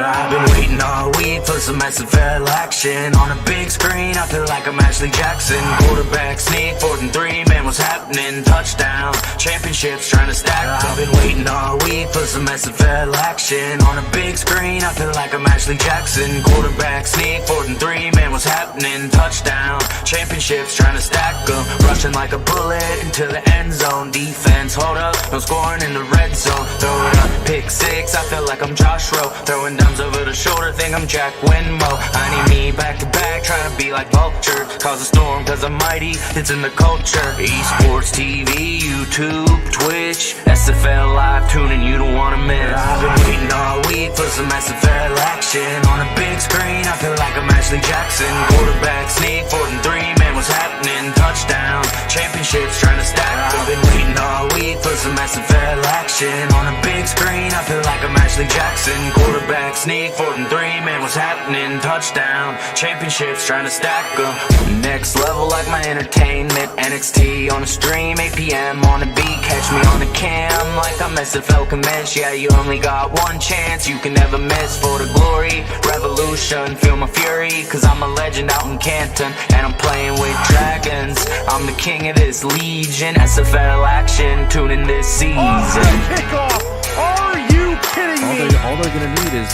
I've been waiting all week for some SFL action. On a big screen, I feel like I'm Ashley Jackson. Quarterback sneak, 4th and 3, man, what's happening? Touchdown, championships trying to stack up. I've been waiting all week for some SFL action. On a big screen, I feel like I'm Ashley Jackson. Quarterback sneak, 4th and 3, man, what's happening? Touchdown, championships trying to stack up. Rushing like a bullet into the end zone. Defense, hold up, no scoring in the red zone. Throw it up, pick 6, I feel like I'm Josh Rowe. Throwing dimes over the shoulder, think I'm Jack Winmo. I need me back to back, trying to be like Vulture. Cause a storm, cause I'm mighty, it's in the culture. Esports TV, YouTube, Twitch, SFL live tuning, you don't wanna miss. I've been waiting all week for some SFL action. On a big screen, I feel like I'm Ashley Jackson. Quarterback sneak, 4th and 3, man, what's happening? Touchdown, championships trying to stack. I've been waiting all week for some SFL action. On a big screen, I feel like I'm Ashley Jackson. Quarterback sneak, 4th and 3, man, what's happening? Touchdown, championships trying to stack them. Next level like my entertainment. NXT on the stream, 8 p.m. on the beat. Catch me on the cam like I'm SFL commence. Yeah, you only got one chance, you can never miss. For the glory, revolution, feel my fury. Cause I'm a legend out in Canton, and I'm playing with dragons. I'm the king of this legion. SFL action, tuning this season. Kickoff! Are you kidding me? All they're gonna need is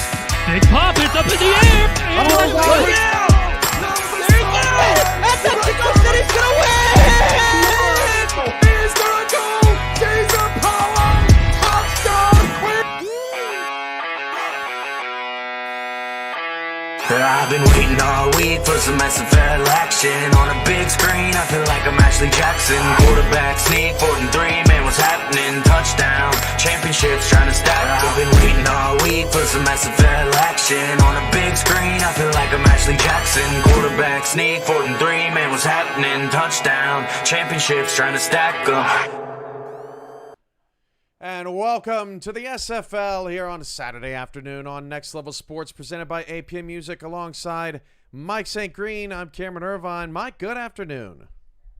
big pop, it's up in the air! Oh, There God. he goes! That's a kickoff that he's gonna win! He's gonna go! Taser power! Touchdown! I've been waiting all week for some SFL action. On a big screen, I feel like I'm Ashley Jackson. Quarterback sneak, 4th and 3, man, what's happening? Touchdown, championships trying to stack. I've been waiting all week for some SFL action. On a big screen, I feel like I'm Ashley Jackson. Quarterback sneak, 4th and 3, man, what's happening? Touchdown, championships trying to stack them. And welcome to the SFL here on a Saturday afternoon on Next Level Sports, presented by APM Music alongside Mike St. Green. I'm Cameron Irvine. Mike, good afternoon.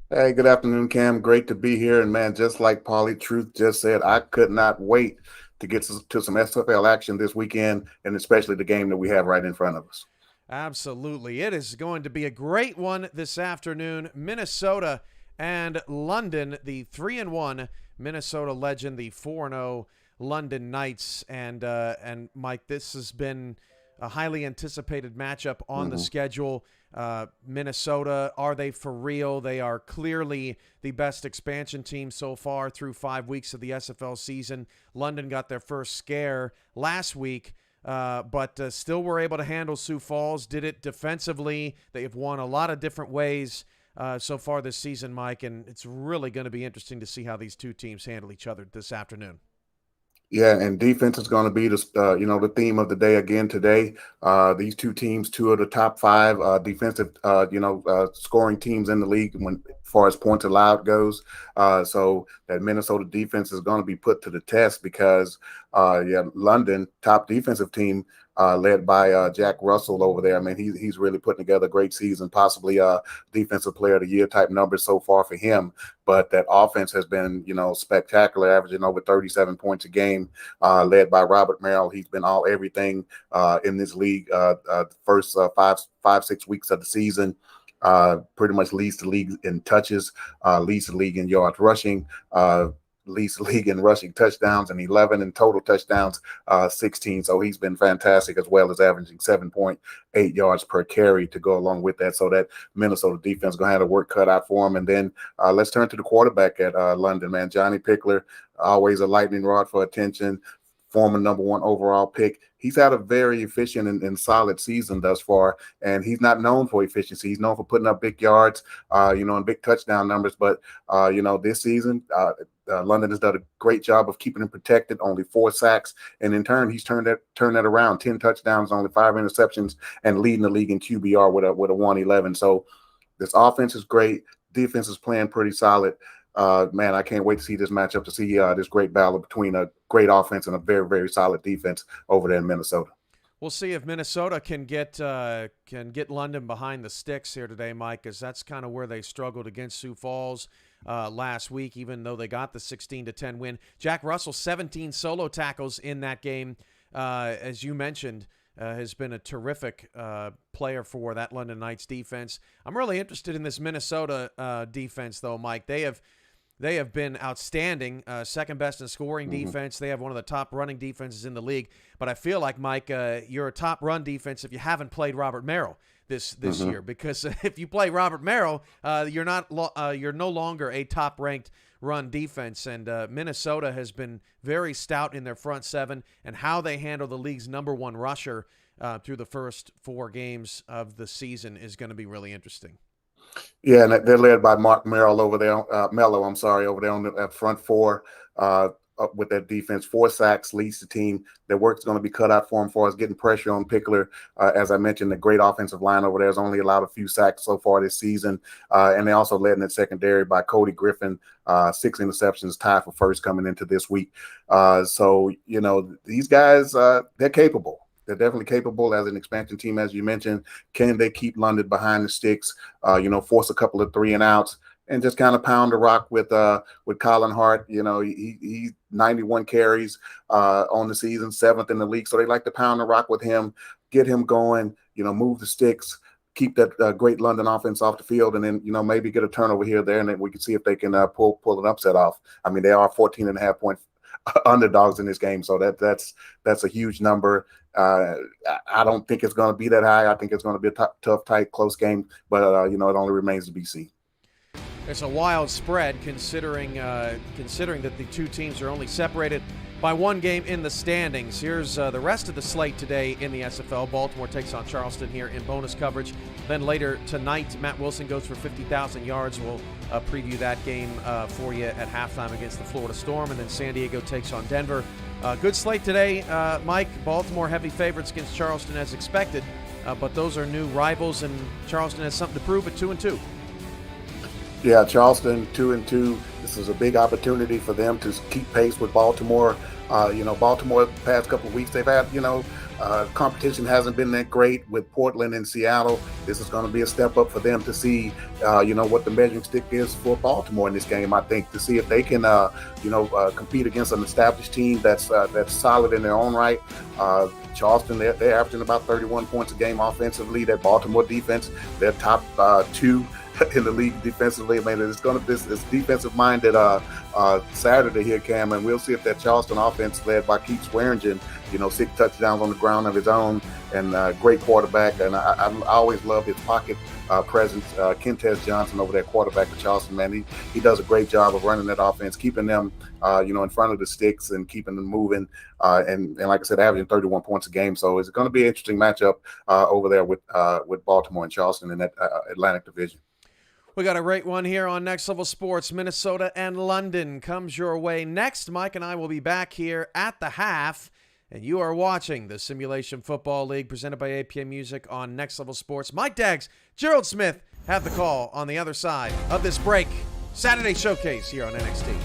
Hey, good afternoon, Cam. Great to be here. And, man, just like Paulie Truth just said, I could not wait to get to some SFL action this weekend, and especially the game that we have right in front of us. Absolutely. It is going to be a great one this afternoon. Minnesota and London, the 3-1 Minnesota Legend, the 4-0 London Knights. And Mike, this has been a highly anticipated matchup on the schedule. Minnesota, are they for real? They are clearly the best expansion team so far through 5 weeks of the SFL season. London got their first scare last week, but still were able to handle Sioux Falls, did it defensively. They have won a lot of different ways so far this season, Mike, and it's really going to be interesting to see how these two teams handle each other this afternoon. Yeah, and defense is going to be the theme of the day again today. These two teams, two of the top 5 defensive, scoring teams in the league as far as points allowed goes. So that Minnesota defense is going to be put to the test because, London, top defensive team, led by Jack Russell over there. I mean, he's really putting together a great season, possibly defensive player of the year type numbers so far for him. But that offense has been, spectacular, averaging over 37 points a game, led by Robert Merrill. He's been all everything in this league the first 5-6 weeks of the season. Pretty much leads the league in touches, leads the league in yards rushing, leads the league in rushing touchdowns, and 11 in total touchdowns, 16. So he's been fantastic, as well as averaging 7.8 yards per carry to go along with that. So that Minnesota defense is going to have the work cut out for him. And then let's turn to the quarterback at London, man. Johnny Pickler, always a lightning rod for attention, former #1 overall pick. He's had a very efficient and solid season thus far, and he's not known for efficiency. He's known for putting up big yards, and big touchdown numbers. But, this season, London has done a great job of keeping him protected, only 4 sacks. And in turn, he's turned that around, 10 touchdowns, only 5 interceptions, and leading the league in QBR with a 111. So this offense is great. Defense is playing pretty solid. Man, I can't wait to see this matchup, to see this great battle between a great offense and a very, very solid defense over there in Minnesota. We'll see if Minnesota can get London behind the sticks here today, Mike, because that's kind of where they struggled against Sioux Falls last week, even though they got the 16-10 win. Jack Russell, 17 solo tackles in that game, as you mentioned. has been a terrific player for that London Knights defense. I'm really interested in this Minnesota defense, though, Mike. They have been outstanding, second best in scoring defense. They have one of the top running defenses in the league. But I feel like, Mike, you're a top run defense if you haven't played Robert Merrill this year, because if you play Robert Merrill, you're no longer a top-ranked run defense. And Minnesota has been very stout in their front seven, and how they handle the league's #1 rusher through the first 4 games of the season is going to be really interesting. Yeah, and they're led by Mark Merrill over there, Mello, over there on the front 4 with that defense. 4 sacks, leads the team. Their work's going to be cut out for them as getting pressure on Pickler. As I mentioned, the great offensive line over there has only allowed a few sacks so far this season. And they also led in that secondary by Cody Griffin, 6 interceptions, tied for first coming into this week. So, these guys, they're capable. They're definitely capable as an expansion team, as you mentioned. Can they keep London behind the sticks, force a couple of 3-and-outs, and just kind of pound the rock with Colin Hart? He 91 carries on the season, 7th in the league. So they like to pound the rock with him, get him going, move the sticks, keep that great London offense off the field, and then, maybe get a turnover here or there, and then we can see if they can pull an upset off. I mean, they are 14.5-point underdogs in this game, so that's a huge number. I don't think it's going to be that high. I think it's going to be a tough, tight, close game, but it only remains to be seen. It's a wild spread considering that the two teams are only separated by 1 game in the standings. Here's the rest of the slate today in the SFL. Baltimore takes on Charleston here in bonus coverage. Then later tonight, Matt Wilson goes for 50,000 yards. We'll preview that game for you at halftime against the Florida Storm. And then San Diego takes on Denver. Good slate today, Mike. Baltimore heavy favorites against Charleston as expected. But those are new rivals, and Charleston has something to prove at 2-2. Yeah, Charleston 2-2. This is a big opportunity for them to keep pace with Baltimore. Baltimore the past couple of weeks, they've had, competition hasn't been that great with Portland and Seattle. This is going to be a step up for them to see, what the measuring stick is for Baltimore in this game, I think, to see if they can, compete against an established team that's solid in their own right. Charleston, they're averaging about 31 points a game offensively. That Baltimore defense, they're top 2 in the league defensively. I mean, it's going to be this defensive-minded Saturday here, Cam, and we'll see if that Charleston offense led by Keith Swearingen, 6 touchdowns on the ground of his own, and great quarterback. And I always love his pocket presence. Kentez Johnson over there, quarterback for Charleston, man, he does a great job of running that offense, keeping them, in front of the sticks and keeping them moving. And like I said, averaging 31 points a game. So it's going to be an interesting matchup over there with Baltimore and Charleston in that Atlantic Division. We got a great one here on Next Level Sports. Minnesota and London comes your way next. Mike and I will be back here at the half, and you are watching the Simulation Football League presented by APM Music on Next Level Sports. Mike Daggs, Gerald Smith have the call on the other side of this break. Saturday Showcase here on NXT.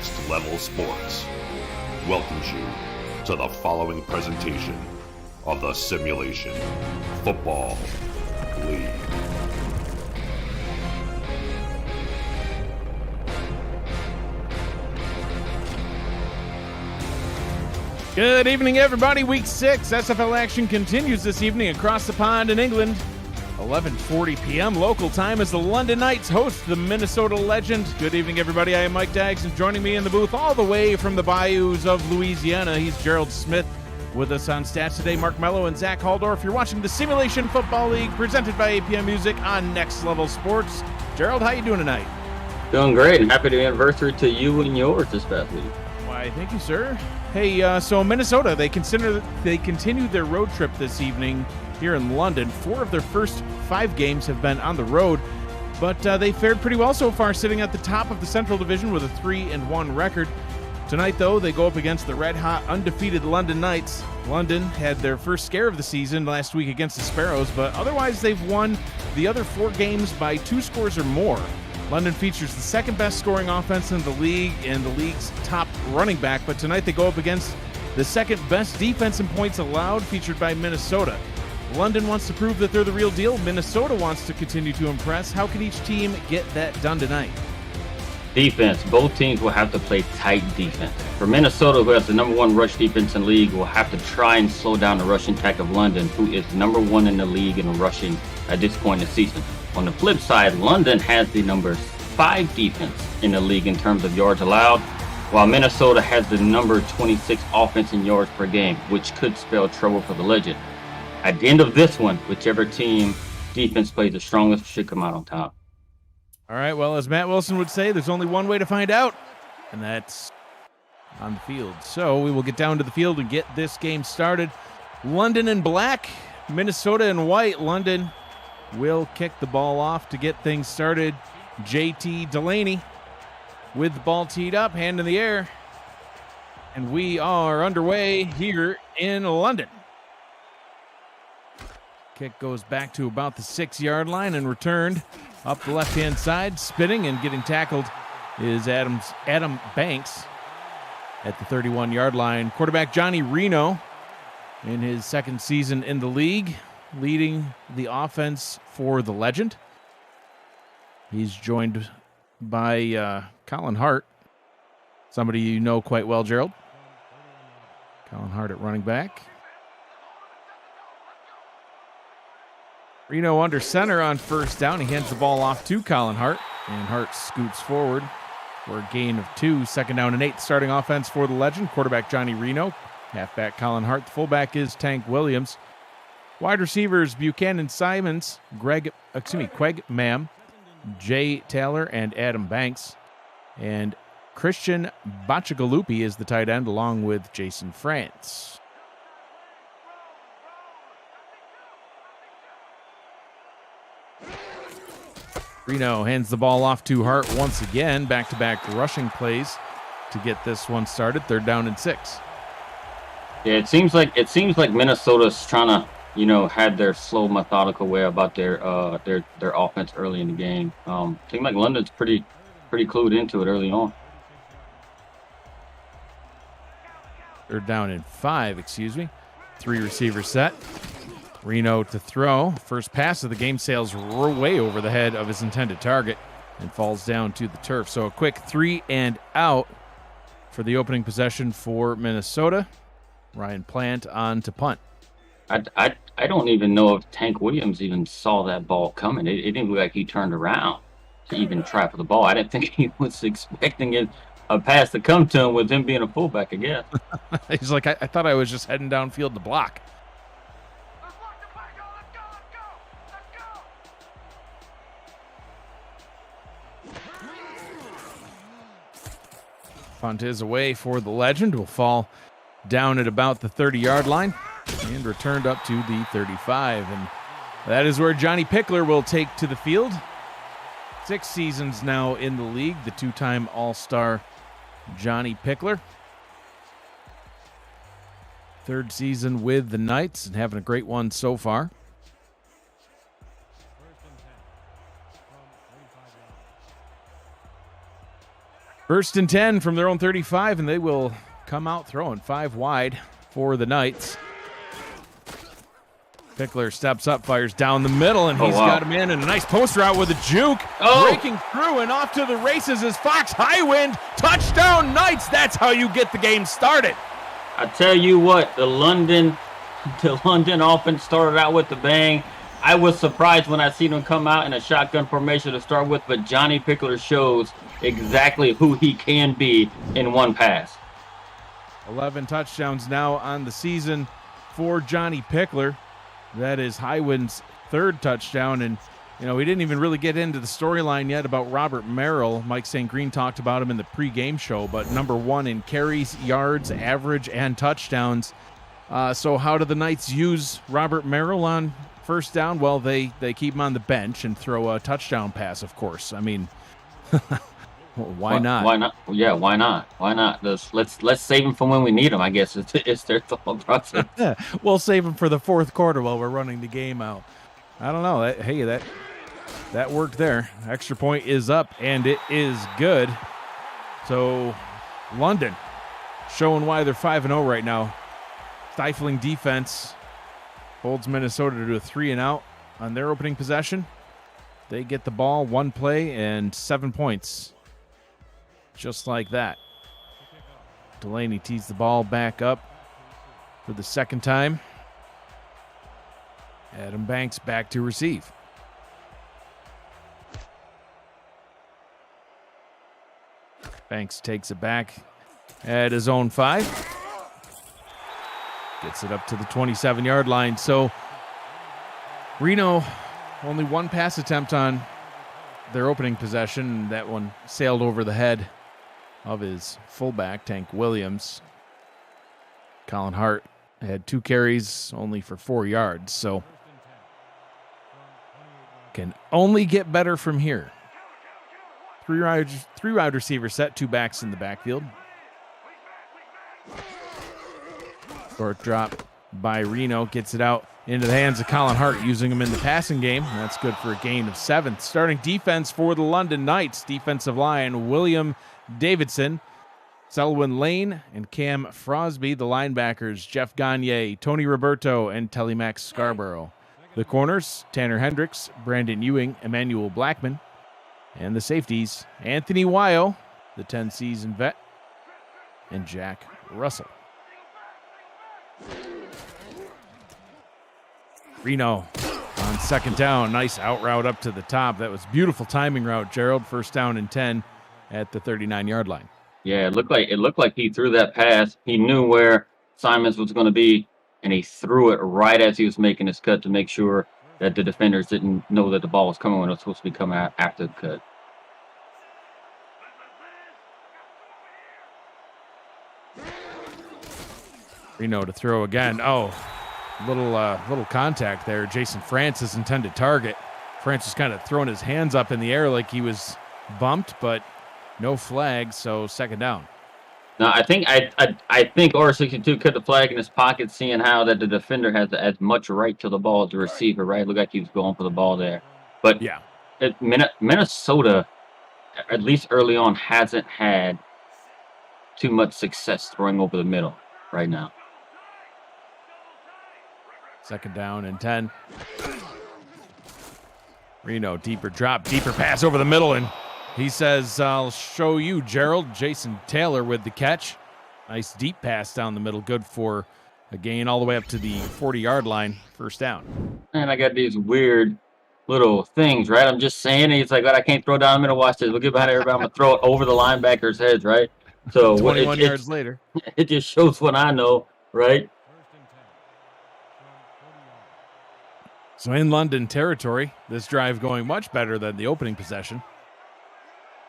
Next Level Sports welcomes you to the following presentation of the Simulation Football League. Good evening, everybody. Week 6 SFL action continues this evening across the pond in England. 11:40 p.m. local time as the London Knights host the Minnesota Legend. Good evening, everybody. I am Mike Daggs, and joining me in the booth all the way from the bayous of Louisiana, he's Gerald Smith. With us on stats today, Mark Mello and Zach Haldorf. You're watching the Simulation Football League presented by APM Music on Next Level Sports. Gerald, how you doing tonight? Doing great. Happy to anniversary to you and yours this past week. Why, thank you, sir. Hey, so Minnesota, they continued their road trip this evening here in London. 4 of their first 5 games have been on the road, but they fared pretty well so far, sitting at the top of the Central Division with a 3-1 record. Tonight, though, they go up against the red-hot, undefeated London Knights. London had their first scare of the season last week against the Sparrows, but otherwise they've won the other 4 games by 2 scores or more. London features the second-best scoring offense in the league and the league's top running back, but tonight they go up against the second-best defense in points allowed, featured by Minnesota. London wants to prove that they're the real deal. Minnesota wants to continue to impress. How can each team get that done tonight? Defense. Both teams will have to play tight defense. For Minnesota, who has the number 1 rush defense in the league, will have to try and slow down the rushing attack of London, who is number 1 in the league in rushing at this point in the season. On the flip side, London has the number 5 defense in the league in terms of yards allowed, while Minnesota has the number 26 offense in yards per game, which could spell trouble for the Legend. At the end of this one, whichever team defense plays the strongest should come out on top. All right, well, as Matt Wilson would say, there's only one way to find out, and that's on the field. So we will get down to the field and get this game started. London in black, Minnesota in white. London will kick the ball off to get things started. JT Delaney with the ball teed up, hand in the air. And we are underway here in London. Kick goes back to about the 6-yard line and returned up the left-hand side. Spinning and getting tackled is Adam Banks at the 31-yard line. Quarterback Johnny Reno in his second season in the league, leading the offense for the Legend. He's joined by Colin Hart, somebody you know quite well, Gerald. Colin Hart at running back. Reno under center on first down. He hands the ball off to Colin Hart, and Hart scoots forward for a gain of 2. 2nd down and 8. Starting offense for the Legend. Quarterback Johnny Reno. Halfback Colin Hart. The fullback is Tank Williams. Wide receivers Buchanan Simons, Queg Mam, Jay Taylor, and Adam Banks. And Christian Bachagalupi is the tight end, along with Jason France. Reno hands the ball off to Hart once again. Back-to-back rushing plays to get this one started. 3rd down and 6. Yeah, it seems like Minnesota's trying to, had their slow, methodical way about their offense early in the game. Seems like London's pretty clued into it early on. 3rd down and 5, 3 receiver set. Reno to throw. First pass of the game sails way over the head of his intended target and falls down to the turf. So a quick 3 and out for the opening possession for Minnesota. Ryan Plant on to punt. I don't even know if Tank Williams even saw that ball coming. It didn't look like he turned around to even try for the ball. I didn't think he was expecting a pass to come to him with him being a fullback, I guess. He's like, I thought I was just heading downfield to block. Punt is away for the Legend. Will fall down at about the 30-yard line and returned up to the 35. And that is where Johnny Pickler will take to the field. 6 seasons now in the league, the 2-time All-Star Johnny Pickler. 3rd season with the Knights and having a great one so far. First and 10 from their own 35, and they will come out throwing 5 wide for the Knights. Pickler steps up, fires down the middle, and he's got him in, and a nice post route with a juke. Breaking through and off to the races is Fox. High wind, touchdown Knights. That's how you get the game started. I tell you what, the London offense started out with the bang. I was surprised when I seen them come out in a shotgun formation to start with, but Johnny Pickler shows exactly who he can be in one pass. 11 touchdowns now on the season for Johnny Pickler. That is Highwind's 3rd touchdown, and we didn't even really get into the storyline yet about Robert Merrill. Mike St. Green talked about him in the pregame show, but number 1 in carries, yards, average, and touchdowns. So how do the Knights use Robert Merrill on first down? Well, they keep him on the bench and throw a touchdown pass, of course. I mean, why not? Why not? Yeah, why not? Why not? Let's save them for when we need them, I guess. It's their thought process. We'll save them for the 4th quarter while we're running the game out. I don't know. That worked there. Extra point is up, and it is good. So London showing why they're 5-0 right now. Stifling defense holds Minnesota to a 3-and-out on their opening possession. They get the ball, 1 play, and 7 points. Just like that. Delaney tees the ball back up for the 2nd time. Adam Banks back to receive. Banks takes it back at his own 5. Gets it up to the 27-yard line. So Reno, only 1 pass attempt on their opening possession. That one sailed over the head of his fullback, Tank Williams. Colin Hart had 2 carries, only for 4 yards. So can only get better from here. 3 wide receiver set, 2 backs in the backfield. Short drop by Reno, gets it out into the hands of Colin Hart, using him in the passing game. That's good for a gain of 7. Starting defense for the London Knights. Defensive line, William Davidson, Selwyn Lane, and Cam Frosby. The linebackers, Jeff Gagne, Tony Roberto, and Telemax Scarborough. The corners, Tanner Hendricks, Brandon Ewing, Emmanuel Blackman. And the safeties, Anthony Wyo, the 10-season vet, and Jack Russell. Reno on 2nd down. Nice out route up to the top. That was beautiful timing route, Gerald. 1st down and 10 at the 39-yard line. Yeah, it looked like he threw that pass. He knew where Simons was going to be, and he threw it right as he was making his cut to make sure that the defenders didn't know that the ball was coming when it was supposed to be coming out after the cut. Reno to throw again. Little contact there. Jason Francis intended target. Francis kind of throwing his hands up in the air like he was bumped, but no flag, so 2nd down. No, I think R62 cut the flag in his pocket, seeing how that the defender has as much right to the ball as the receiver, right? Looked like he was going for the ball there. But yeah, Minnesota, at least early on, hasn't had too much success throwing over the middle right now. 2nd down and 10. Reno, deeper drop, deeper pass over the middle, and he says, I'll show you, Gerald. Jason Taylor with the catch. Nice deep pass down the middle, good for a gain all the way up to the 40-yard line, 1st down. And I got these weird little things, right? I'm just saying it. It's like, I can't throw down the middle. Watch this. We'll get behind everybody. I'm going to throw it over the linebackers' heads, right? So 21 yards later. It just shows what I know, right? So in London territory, this drive going much better than the opening possession.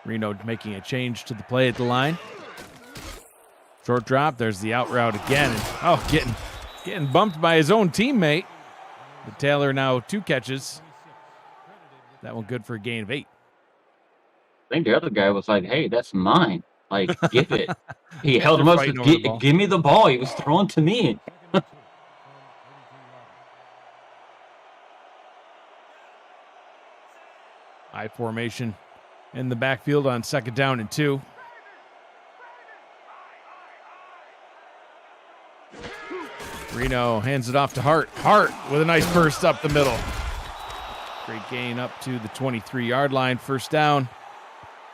Reno making a change to the play at the line. Short drop. There's the out route again. And, getting bumped by his own teammate. But Taylor now 2 catches. That one good for a gain of 8. I think the other guy was like, hey, that's mine. Like, give it. He held him up. Said, give me the ball. He was throwing to me. I formation in the backfield on 2nd down and 2. Reno hands it off to Hart. Hart with a nice burst up the middle. Great gain up to the 23-yard line. First down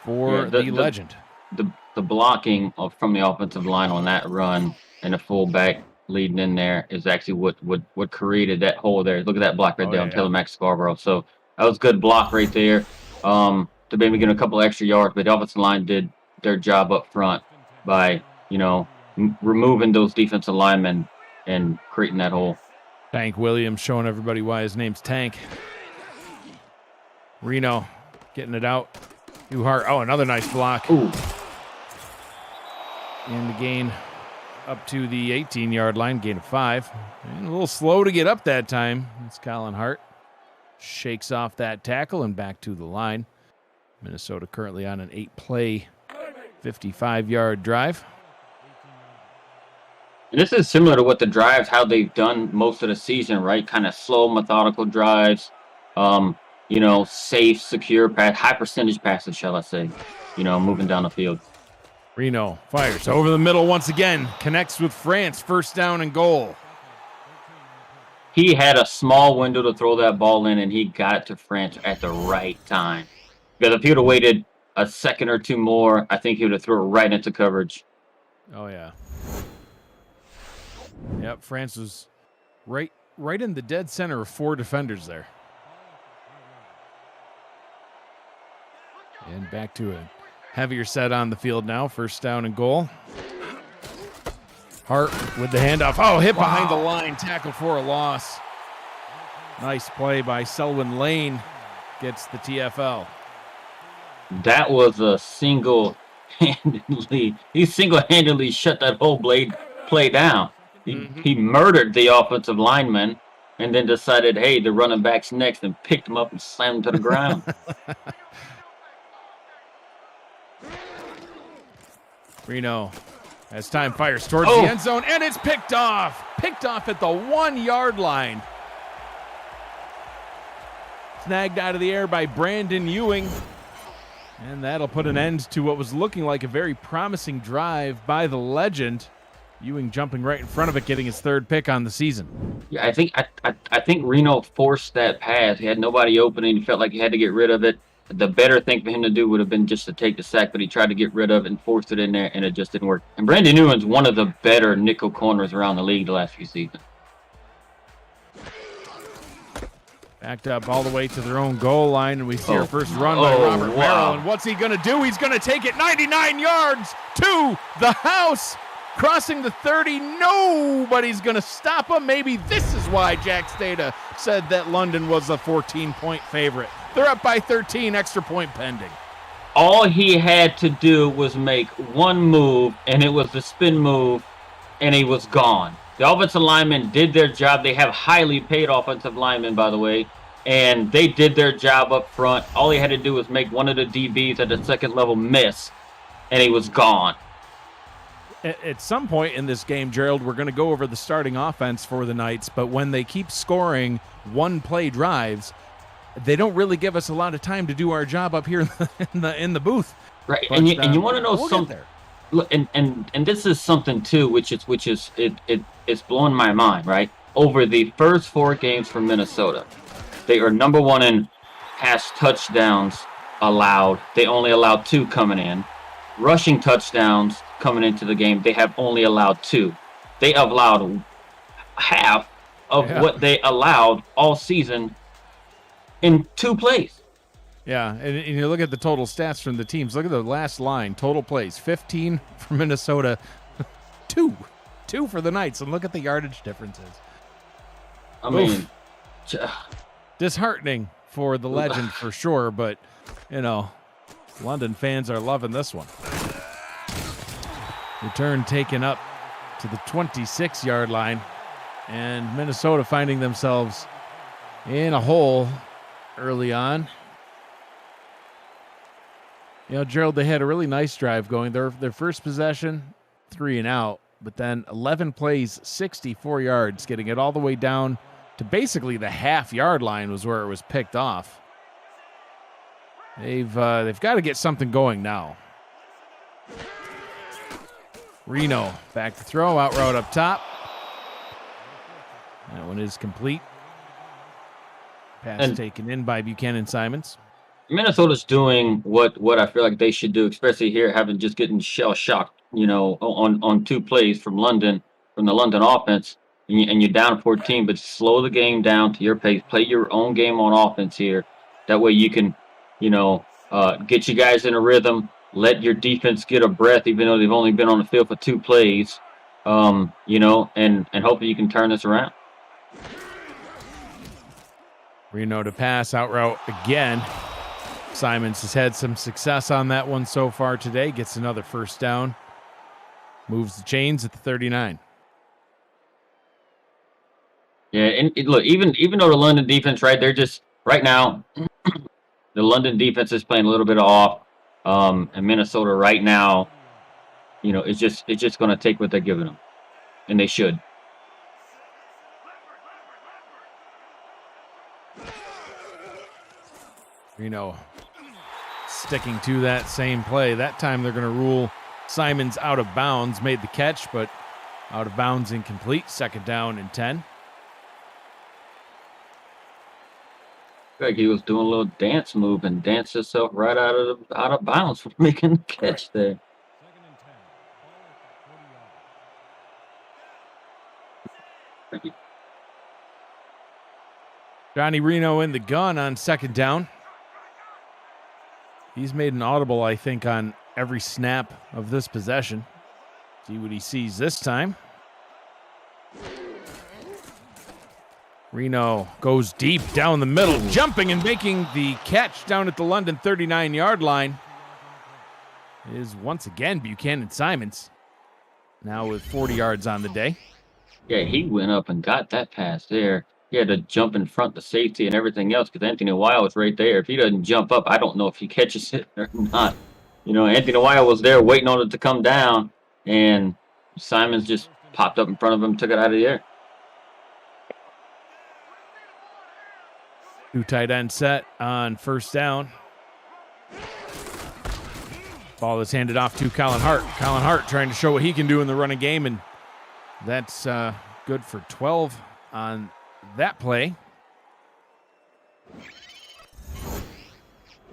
for the legend. The blocking from the offensive line on that run and the fullback leading in there is actually what created that hole there. Look at that block right there on Taylor Mack Scarborough. So that was good block right there. To maybe get a couple extra yards, but the offensive line did their job up front by, removing those defensive linemen and creating that hole. Tank Williams showing everybody why his name's Tank. Reno getting it out. Hart. Oh, another nice block. Ooh. And the gain up to the 18-yard line, gain of 5. And a little slow to get up that time. It's Colin Hart. Shakes off that tackle and back to the line. Minnesota currently on an 8-play, 55-yard drive. And this is similar to what the drives, how they've done most of the season, right? Kind of slow, methodical drives. Safe, secure pass, high percentage passes, shall I say, moving down the field. Reno fires over the middle once again, connects with France, first down and goal. He had a small window to throw that ball in, and he got it to France at the right time. Because if he would have waited a second or two more, I think he would have threw it right into coverage. Oh, yeah. Yep, France was right in the dead center of 4 defenders there. And back to a heavier set on the field now. First down and goal. Hart with the handoff. Oh, hit behind the line. Tackle for a loss. Nice play by Selwyn Lane. Gets the TFL. That was he single-handedly shut that whole play down. He murdered the offensive lineman and then decided, hey, the running back's next, and picked him up and slammed him to the ground. Reno, as time fires towards the end zone, and it's picked off. Picked off at the 1-yard line. Snagged out of the air by Brandon Ewing. And that'll put an end to what was looking like a very promising drive by the legend. Ewing jumping right in front of it, getting his 3rd pick on the season. Yeah, I think Reno forced that pass. He had nobody open, and he felt like he had to get rid of it. The better thing for him to do would have been just to take the sack, but he tried to get rid of it and forced it in there, and it just didn't work. And Brandon Ewing's one of the better nickel corners around the league the last few seasons. Backed up all the way to their own goal line, and we see our first run by Robert Merrill. And what's he going to do? He's going to take it 99 yards to the house. Crossing the 30, nobody's going to stop him. Maybe this is why Jack Stata said that London was a 14-point favorite. They're up by 13, extra point pending. All he had to do was make one move, and it was the spin move, and he was gone. The offensive linemen did their job. They have highly paid offensive linemen, by the way, and they did their job up front. All he had to do was make one of the DBs at the second level miss, and he was gone. At some point in this game, Gerald, we're going to go over the starting offense for the Knights, but when they keep scoring one-play drives, they don't really give us a lot of time to do our job up here in the booth. Right, but, and you want to know something. Look, and this is something too, which is it's blowing my mind. Right, over the first 4 games for Minnesota, they are number 1 in pass touchdowns allowed. They only allowed 2 coming in. Rushing touchdowns coming into the game, they have only allowed 2. They have allowed half of what they allowed all season in 2 plays. Yeah, and you look at the total stats from the teams. Look at the last line, total plays, 15 for Minnesota, 2 for the Knights, and look at the yardage differences. I mean, disheartening for the legend for sure, but, London fans are loving this one. Return taken up to the 26-yard line, and Minnesota finding themselves in a hole early on. Gerald, they had a really nice drive going. Their first possession, 3 and out, but then 11 plays, 64 yards, getting it all the way down to basically the half-yard line was where it was picked off. They've got to get something going now. Reno back to throw, out route up top. That one is complete. Pass taken in by Buchanan Simons. Minnesota's doing what I feel like they should do, especially here, having just getting shell shocked, on 2 plays from the London offense, and you're down 14. But slow the game down to your pace. Play your own game on offense here. That way you can, get you guys in a rhythm. Let your defense get a breath, even though they've only been on the field for 2 plays. And hopefully you can turn this around. Reno to pass, out route again. Simons has had some success on that one so far today. Gets another first down. Moves the chains at the 39. Yeah, and look, even though the London defense, right, they're just right now, the London defense is playing a little bit off, and Minnesota right now, it's just going to take what they're giving them, and they should. Reno sticking to that same play. That time they're going to rule Simons out of bounds. Made the catch, but out of bounds, incomplete. 2nd down and 10. Like he was doing a little dance move and danced himself right out of bounds for making the catch there. Johnny Reno in the gun on 2nd down. He's made an audible, I think, on every snap of this possession. See what he sees this time. Reno goes deep down the middle, jumping and making the catch down at the London 39-yard line. Is once again Buchanan Simons, now with 40 yards on the day. Yeah, he went up and got that pass there. He had to jump in front the safety and everything else because Anthony Weil was right there. If he doesn't jump up, I don't know if he catches it or not. Anthony Weil was there waiting on it to come down, and Simons just popped up in front of him, took it out of the air. 2 tight end set on 1st down. Ball is handed off to Colin Hart. Colin Hart trying to show what he can do in the running game, and that's good for 12 on that play.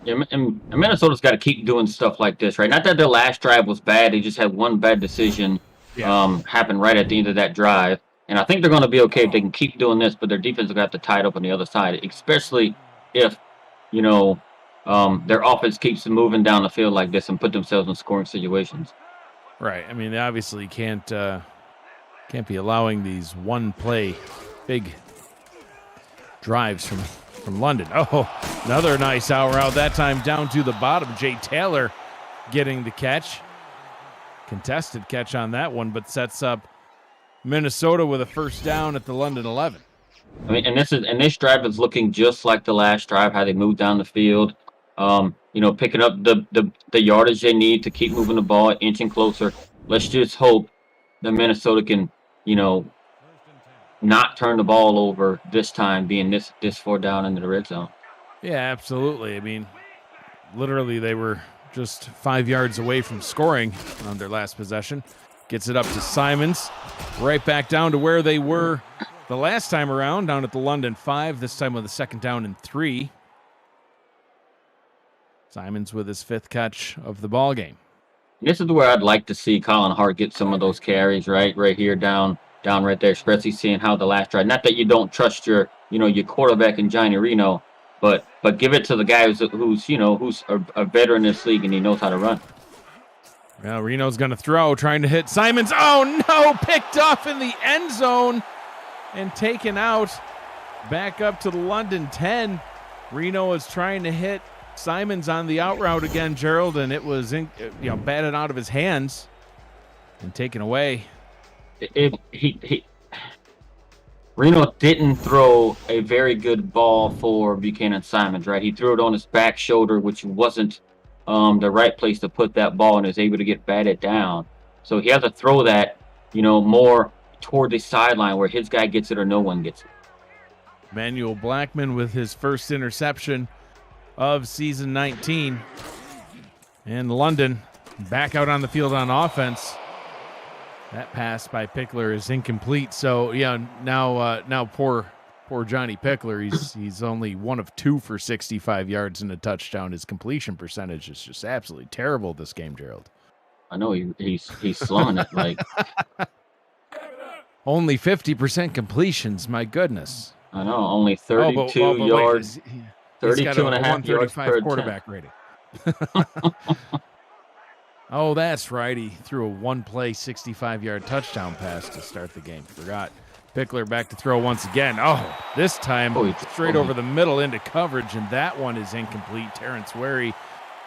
Yeah, and Minnesota's got to keep doing stuff like this, right? Not that their last drive was bad. They just had one bad decision happen right at the end of that drive. And I think they're going to be okay if they can keep doing this, but their defense will have to tie it up on the other side, especially if, their offense keeps moving down the field like this and put themselves in scoring situations. Right. I mean, they obviously can't be allowing these one-play big drives from London. Oh, another nice out route, that time down to the bottom. Jay Taylor getting the catch. Contested catch on that one, but sets up Minnesota with a first down at the London 11. I mean, and this drive is looking just like the last drive, how they moved down the field. Picking up the yardage they need to keep moving the ball, inching closer. Let's just hope that Minnesota can, not turn the ball over this time, being this far down into the red zone. Yeah, absolutely. I mean, literally they were just 5 yards away from scoring on their last possession. Gets it up to Simons, right back down to where they were the last time around, down at the London 5, this time with a 2nd down and 3. Simons with his 5th catch of the ball game. This is where I'd like to see Colin Hart get some of those carries, right here down right there, especially seeing how the last drive. Not that you don't trust your quarterback in Johnny Reno, but give it to the guy who's a veteran in this league and he knows how to run. Well, Reno's going to throw, trying to hit Simons. Oh, no, picked off in the end zone and taken out back up to the London 10. Reno is trying to hit Simons on the out route again, Gerald, and it was batted out of his hands and taken away. Reno didn't throw a very good ball for Buchanan Simons, right? He threw it on his back shoulder, which wasn't the right place to put that ball, and is able to get batted down. So he has to throw that, more toward the sideline where his guy gets it or no one gets it. Manuel Blackman with his first interception of season 19. And London back out on the field on offense. That pass by Pickler is incomplete. So yeah, now poor Johnny Pickler. He's only 1 of 2 for 65 yards and a touchdown. His completion percentage is just absolutely terrible this game, Gerald. I know he's slumming it like only 50% completions. My goodness. I know, only 32 yards, 32 and a half yards per quarterback rating. Oh, that's right. He threw a one-play 65-yard touchdown pass to start the game. Forgot. Pickler back to throw once again. Oh, this time straight over the middle into coverage, and that one is incomplete. Terrence Wary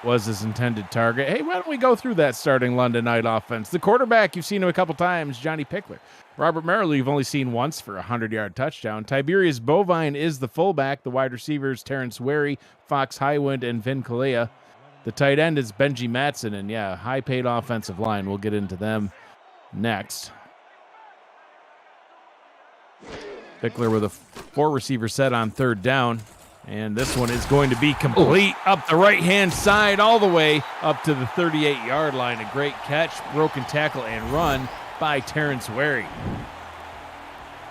was his intended target. Hey, why don't we go through that starting London Knight offense? The quarterback, you've seen him a couple times, Johnny Pickler. Robert Merrill, you've only seen once for a 100-yard touchdown. Tiberius Bovine is the fullback. The wide receivers, Terrence Wary, Fox Highwind, and Vin Kalea. The tight end is Benji Matson, and yeah, high-paid offensive line. We'll get into them next. Pickler with a 4-receiver set on third down, and this one is going to be complete up the right-hand side all the way up to the 38-yard line. A great catch, broken tackle, and run by Terrence Wary.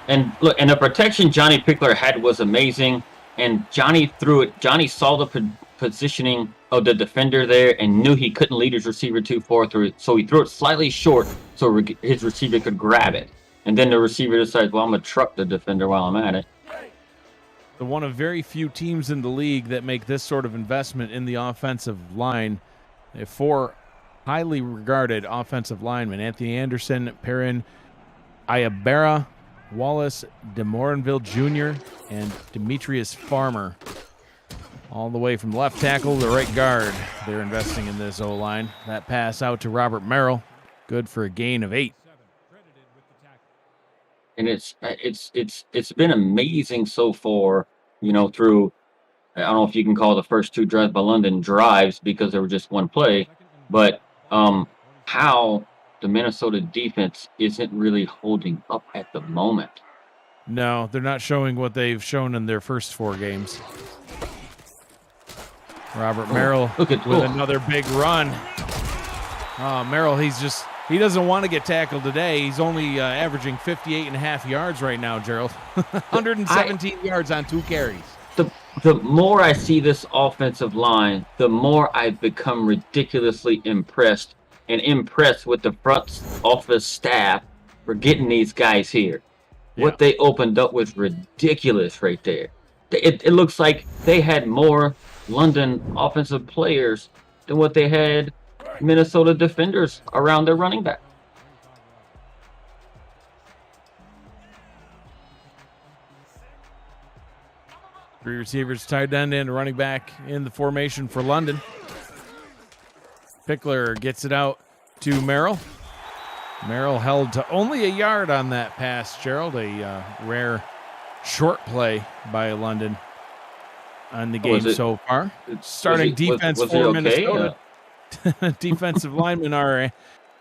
And look, and the protection Johnny Pickler had was amazing, and Johnny threw it. Johnny saw the positioning of the defender there and knew he couldn't lead his receiver too far through it, so he threw it slightly short so his receiver could grab it. And then the receiver decides, well, I'm going to truck the defender while I'm at it. The one of very few teams in the league that make this sort of investment in the offensive line. They have 4 highly regarded offensive linemen: Anthony Anderson, Perrin Ayabera, Wallace DeMorinville Jr., and Demetrius Farmer. All the way from left tackle to right guard, they're investing in this O-line. That pass out to Robert Merrill, good for a gain of 8. And it's been amazing so far, through, I don't know if you can call the first 2 drives by London drives because they were just one play, but how the Minnesota defense isn't really holding up at the moment. No, they're not showing what they've shown in their first 4 games. Robert Merrill with another big run. Merrill, he doesn't want to get tackled today. He's only averaging 58.5 yards right now, Gerald. 117 yards on 2 carries. The more I see this offensive line, the more I've become ridiculously impressed with the front office staff for getting these guys here. Yeah. What they opened up was ridiculous right there. It looks like they had more London offensive players than what they had Minnesota defenders around their running back. Three receivers, tight end, and running back in the formation for London. Pickler gets it out to Merrill. Merrill held to only a yard on that pass, Gerald. A rare short play by London on the game so far. Starting defense for Minnesota. Defensive linemen are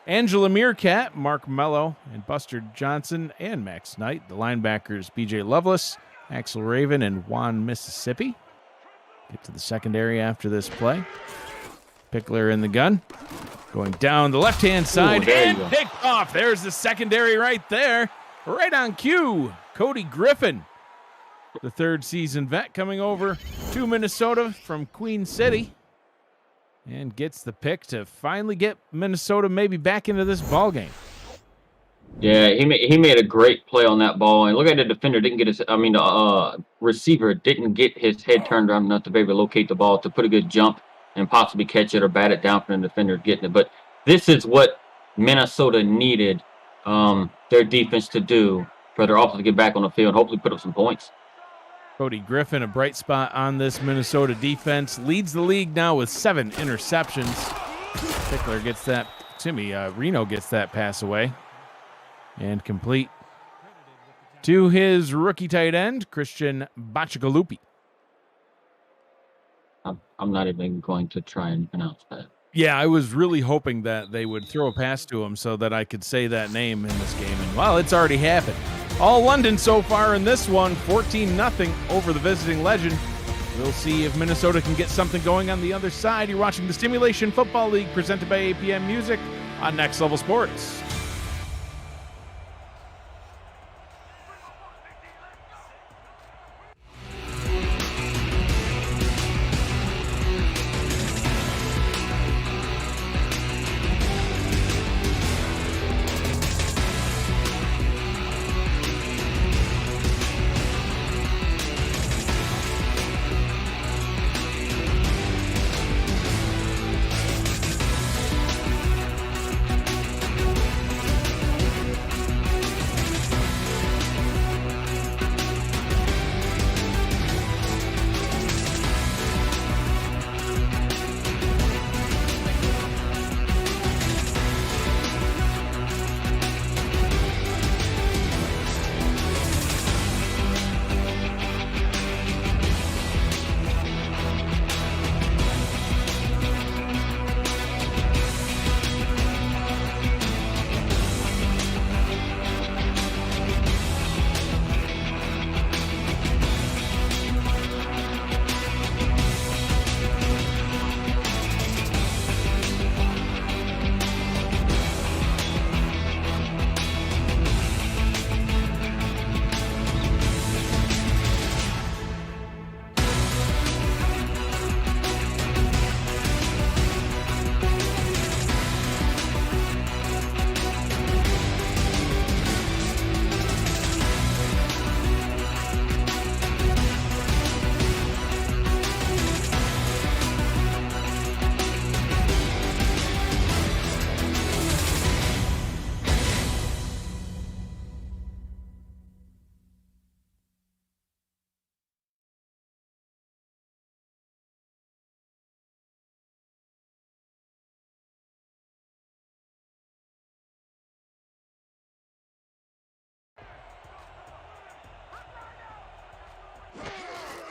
Angela Meerkat, Mark Mello, and Buster Johnson, and Max Knight. The linebackers, B.J. Lovelace, Axel Raven, and Juan Mississippi. Get to the secondary after this play. Pickler in the gun. Going down the left-hand side and picked off. There's the secondary right there. Right on cue. Cody Griffin, the third-season vet, coming over to Minnesota from Queen City. And gets the pick to finally get Minnesota maybe back into this ball game. Yeah, he made a great play on that ball. And look at the defender receiver didn't get his head turned around enough to be able to locate the ball to put a good jump and possibly catch it or bat it down from the defender getting it. But this is what Minnesota needed their defense to do for their offense to get back on the field and hopefully put up some points. Cody Griffin, a bright spot on this Minnesota defense, leads the league now with 7 interceptions. Pickler gets that, Reno gets that pass away and complete to his rookie tight end, Christian Bachagalupi. I'm not even going to try and pronounce that. Yeah, I was really hoping that they would throw a pass to him so that I could say that name in this game. And, well, it's already happened. All London so far in this one, 14-0 over the visiting Legend. We'll see if Minnesota can get something going on the other side. You're watching the Simulation Football League presented by APM Music on Next Level Sports.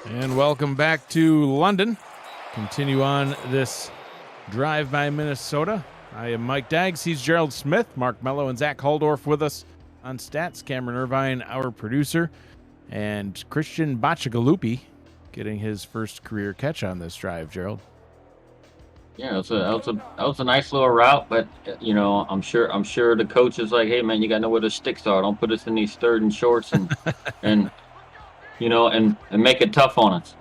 And welcome back to London. Continue on this drive by Minnesota. I am Mike Daggs. He's Gerald Smith, Mark Mello, and Zach Huldorf with us on stats. Cameron Irvine, our producer, and Christian Bacciagalupi getting his first career catch on this drive, Gerald. Yeah, that was a nice little route, but you know, I'm sure the coach is like, hey man, you gotta know where the sticks are. Don't put us in these third and shorts and you know, and make it tough on us.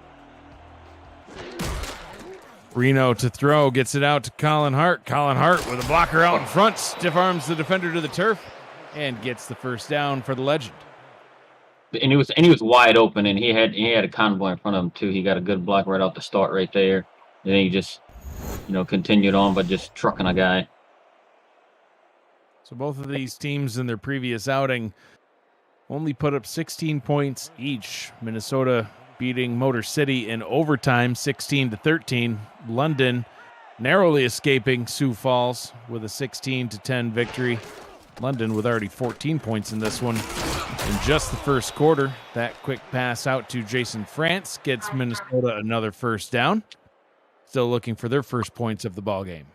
Reno to throw, gets it out to Colin Hart. Colin Hart with a blocker out in front, stiff arms the defender to the turf, and gets the first down for the Legend. And he was wide open, and he had a convoy in front of him too. He got a good block right off the start right there, and then he just, you know, continued on by just trucking a guy. So both of these teams in their previous outing only put up 16 points each. Minnesota beating Motor City in overtime 16-13. London narrowly escaping Sioux Falls with a 16-10 victory. London with already 14 points in this one in just the first quarter. That quick pass out to Jason France gets Minnesota another first down. Still looking for their first points of the ball game.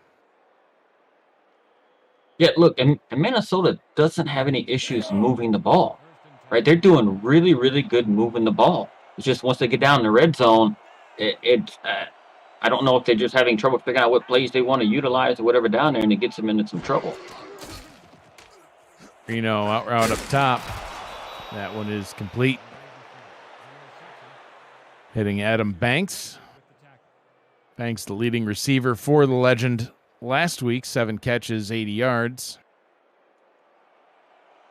Yeah, look, and Minnesota doesn't have any issues moving the ball, right? They're doing really, really good moving the ball. It's just once they get down in the red zone, I don't know if they're just having trouble figuring out what plays they want to utilize or whatever down there, and it gets them into some trouble. Reno out route up top. That one is complete. Hitting Adam Banks. Banks, the leading receiver for the Legend last week, 7 catches, 80 yards.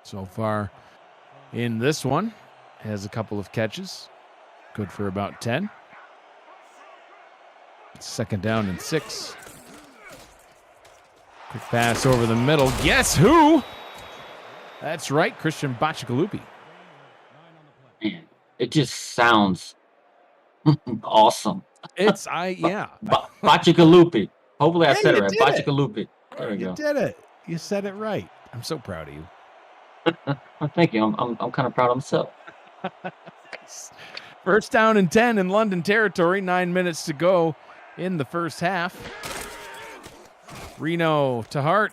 So far in this one, has a couple of catches. Good for about 10. Second down and 6. Quick pass over the middle. Guess who? That's right, Christian Bacciagalupi. Man, it just sounds awesome. Bacciagalupi. Hopefully I said it right. Bacciagalupi. There we go. You did it. You said it right. I'm so proud of you. Well, thank you. I'm kind of proud of myself. First down and 10 in London territory. 9 minutes to go in the first half. Reno to Hart.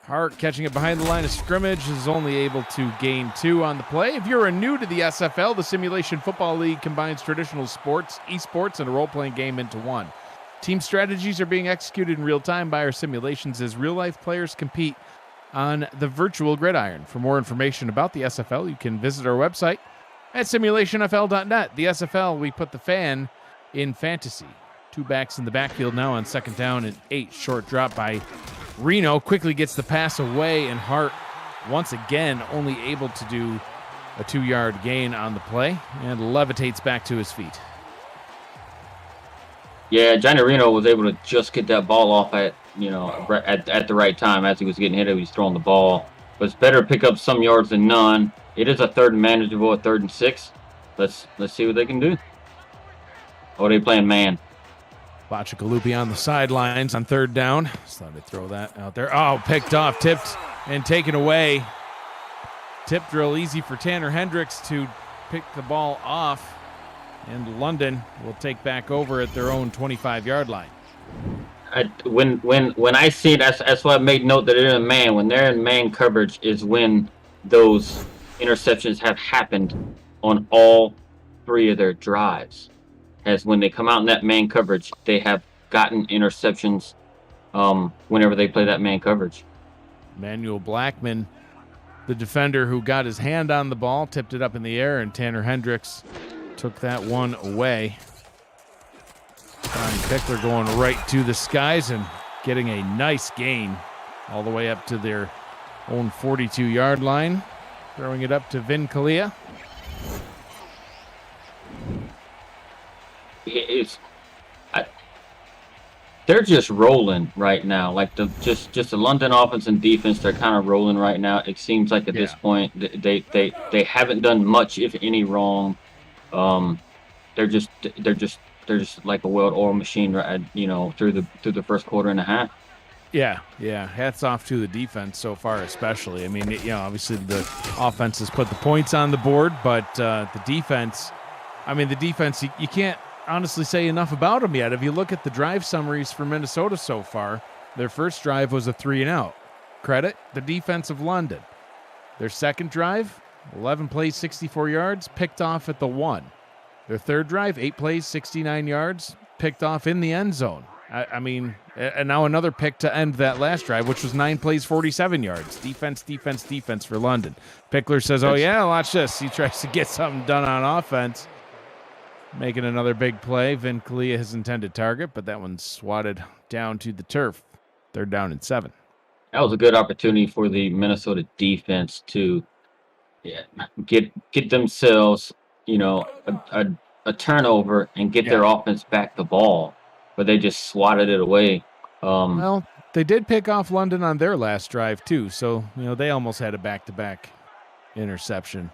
Hart catching it behind the line of scrimmage is only able to gain 2 on the play. If you're new to the SFL, the Simulation Football League combines traditional sports, esports, and a role-playing game into one. Team strategies are being executed in real time by our simulations as real-life players compete on the virtual gridiron. For more information about the SFL, you can visit our website at simulationfl.net. The SFL, we put the fan in fantasy. 2 backs in the backfield now on second down and 8. Short drop by Reno. Quickly gets the pass away, and Hart once again only able to do a 2-yard gain on the play and levitates back to his feet. Yeah, Johnny Reno was able to just get that ball off at the right time as he was getting hit. He was throwing the ball. But it's better to pick up some yards than none. It is a third and manageable, a 3rd and 6. Let's see what they can do. Oh, they playing man. Bacciagalupi on the sidelines on 3rd down. Just thought I'd throw that out there. Oh, picked off, tipped, and taken away. Tip drill easy for Tanner Hendricks to pick the ball off. And London will take back over at their own 25-yard line. When I see that's why I made note that they're in man. When they're in man coverage is when those interceptions have happened on all 3 of their drives. As when they come out in that man coverage, they have gotten interceptions whenever they play that man coverage. Manuel Blackman, the defender who got his hand on the ball, tipped it up in the air, and Tanner Hendricks took that one away. Pickler going right to the skies and getting a nice gain all the way up to their own 42-yard line. Throwing it up to Vin Kalia. They're just rolling right now. Like just the London offense and defense, they're kind of rolling right now. It seems like at this point they haven't done much, if any, wrong. They're just like a well-oiled machine, right? You know, through the first quarter and a half. Yeah. Hats off to the defense so far, especially. I mean, obviously the offense has put the points on the board, but the defense I mean, the defense, you can't honestly say enough about them yet. If you look at the drive summaries for Minnesota so far, their first drive was a 3-and-out. Credit the defense of London. Their second drive, 11 plays, 64 yards, picked off at the 1. Their third drive, 8 plays, 69 yards, picked off in the end zone. I mean, and now another pick to end that last drive, which was 9 plays, 47 yards. Defense, defense, defense for London. Pickler says, oh, yeah, watch this. He tries to get something done on offense, making another big play. Vin Kalia, his intended target, but that one's swatted down to the turf. 3rd down and 7. That was a good opportunity for the Minnesota defense to get themselves, a turnover and get their offense back the ball, but they just swatted it away. Well, they did pick off London on their last drive too, so they almost had a back-to-back interception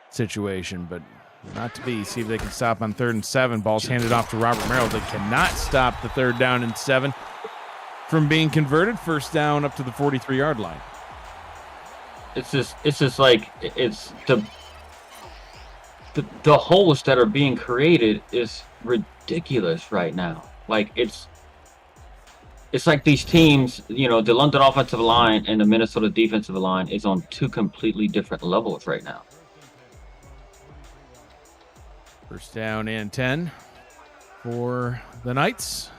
situation, but not to be. See if they can stop on 3rd and 7. Ball's handed off to Robert Merrill. They cannot stop the 3rd down and 7 from being converted. 1st down up to the 43-yard line. It's just like it's the holes that are being created is ridiculous right now. Like it's like these teams, the London offensive line and the Minnesota defensive line is on 2 completely different levels right now. 1st down and 10 for the Knights.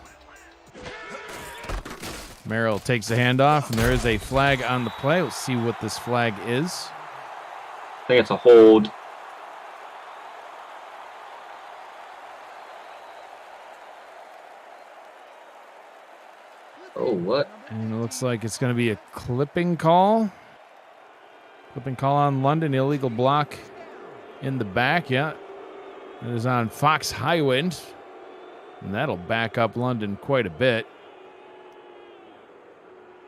Merrill takes the handoff, and there is a flag on the play. Let's see what this flag is. I think it's a hold. Oh, what? And it looks like it's going to be a clipping call. Clipping call on London. Illegal block in the back. Yeah. It is on Fox Highwind. And that'll back up London quite a bit.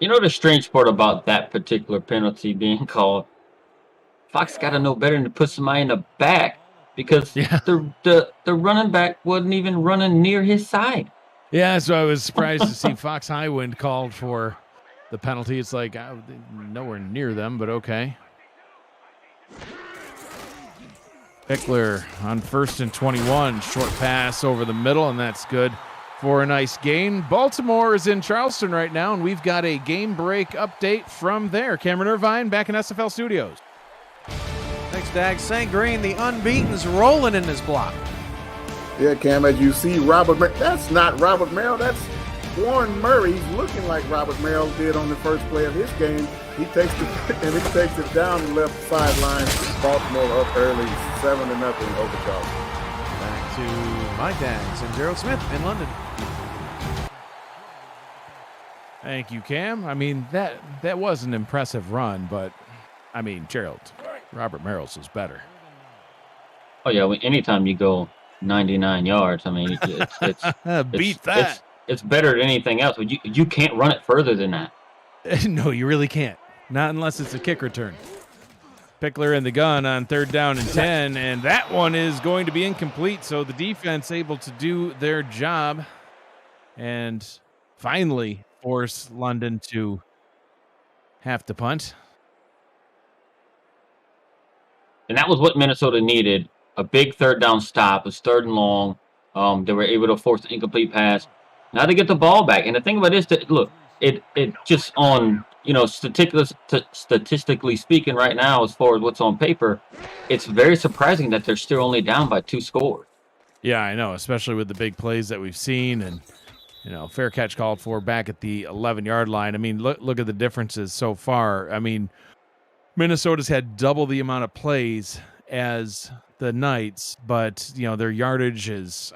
The strange part about that particular penalty being called, Fox got to know better than to put somebody in the back because the running back wasn't even running near his side. Yeah, so I was surprised to see Fox Highwind called for the penalty. It's like nowhere near them, but okay. Pickler on 1st and 21. Short pass over the middle, and that's good for a nice gain. Baltimore is in Charleston right now, and we've got a game break update from there. Cameron Irvine back in SFL Studios. Thanks, Dag. St. Green, the unbeaten's rolling in this block. Yeah, Cam, as you see, that's not Robert Merrill. That's Warren Murray. He's looking like Robert Merrill did on the first play of his game. He takes it down the left sideline. Baltimore up early, 7-0 over Charleston. Back to Mike Dags and Gerald Smith in London. Thank you, Cam. I mean, that was an impressive run, but, I mean, Gerald, Robert Merrill's was better. Oh, yeah, anytime you go 99 yards, I mean, it's better than anything else, but you can't run it further than that. No, you really can't. Not unless it's a kick return. Pickler in the gun on 3rd down and 10, and that one is going to be incomplete, so the defense able to do their job and finally force London to have to punt. And that was what Minnesota needed. A big 3rd down stop. It was 3rd and long. They were able to force the incomplete pass. Now they get the ball back. And the thing about this, look, it just on, statistically speaking right now, as far as what's on paper, it's very surprising that they're still only down by 2 scores. Yeah, I know, especially with the big plays that we've seen and, fair catch called for back at the 11-yard line. I mean, look at the differences so far. I mean, Minnesota's had double the amount of plays as the Knights, but, their yardage is,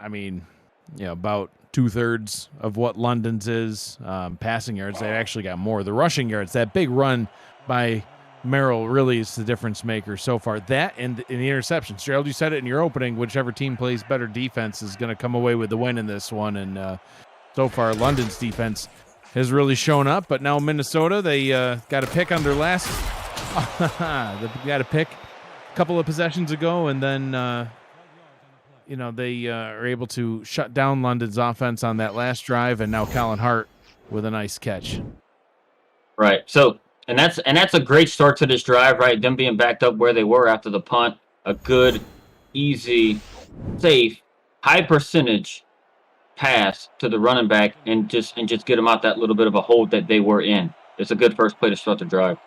about 2/3 of what London's is. Passing yards, they actually got more. The rushing yards, that big run by Merrill really is the difference maker so far. That and the interceptions. Gerald, you said it in your opening, whichever team plays better defense is going to come away with the win in this one. And so far, London's defense has really shown up. But now Minnesota, they got a pick on their last. They got a pick a couple of possessions ago, and then they are able to shut down London's offense on that last drive, and now Colin Hart with a nice catch. Right. So, and that's a great start to this drive, right? Them being backed up where they were after the punt, a good, easy safe, high percentage pass to the running back and just get them out that little bit of a hold that they were in. It's a good first play to start the drive.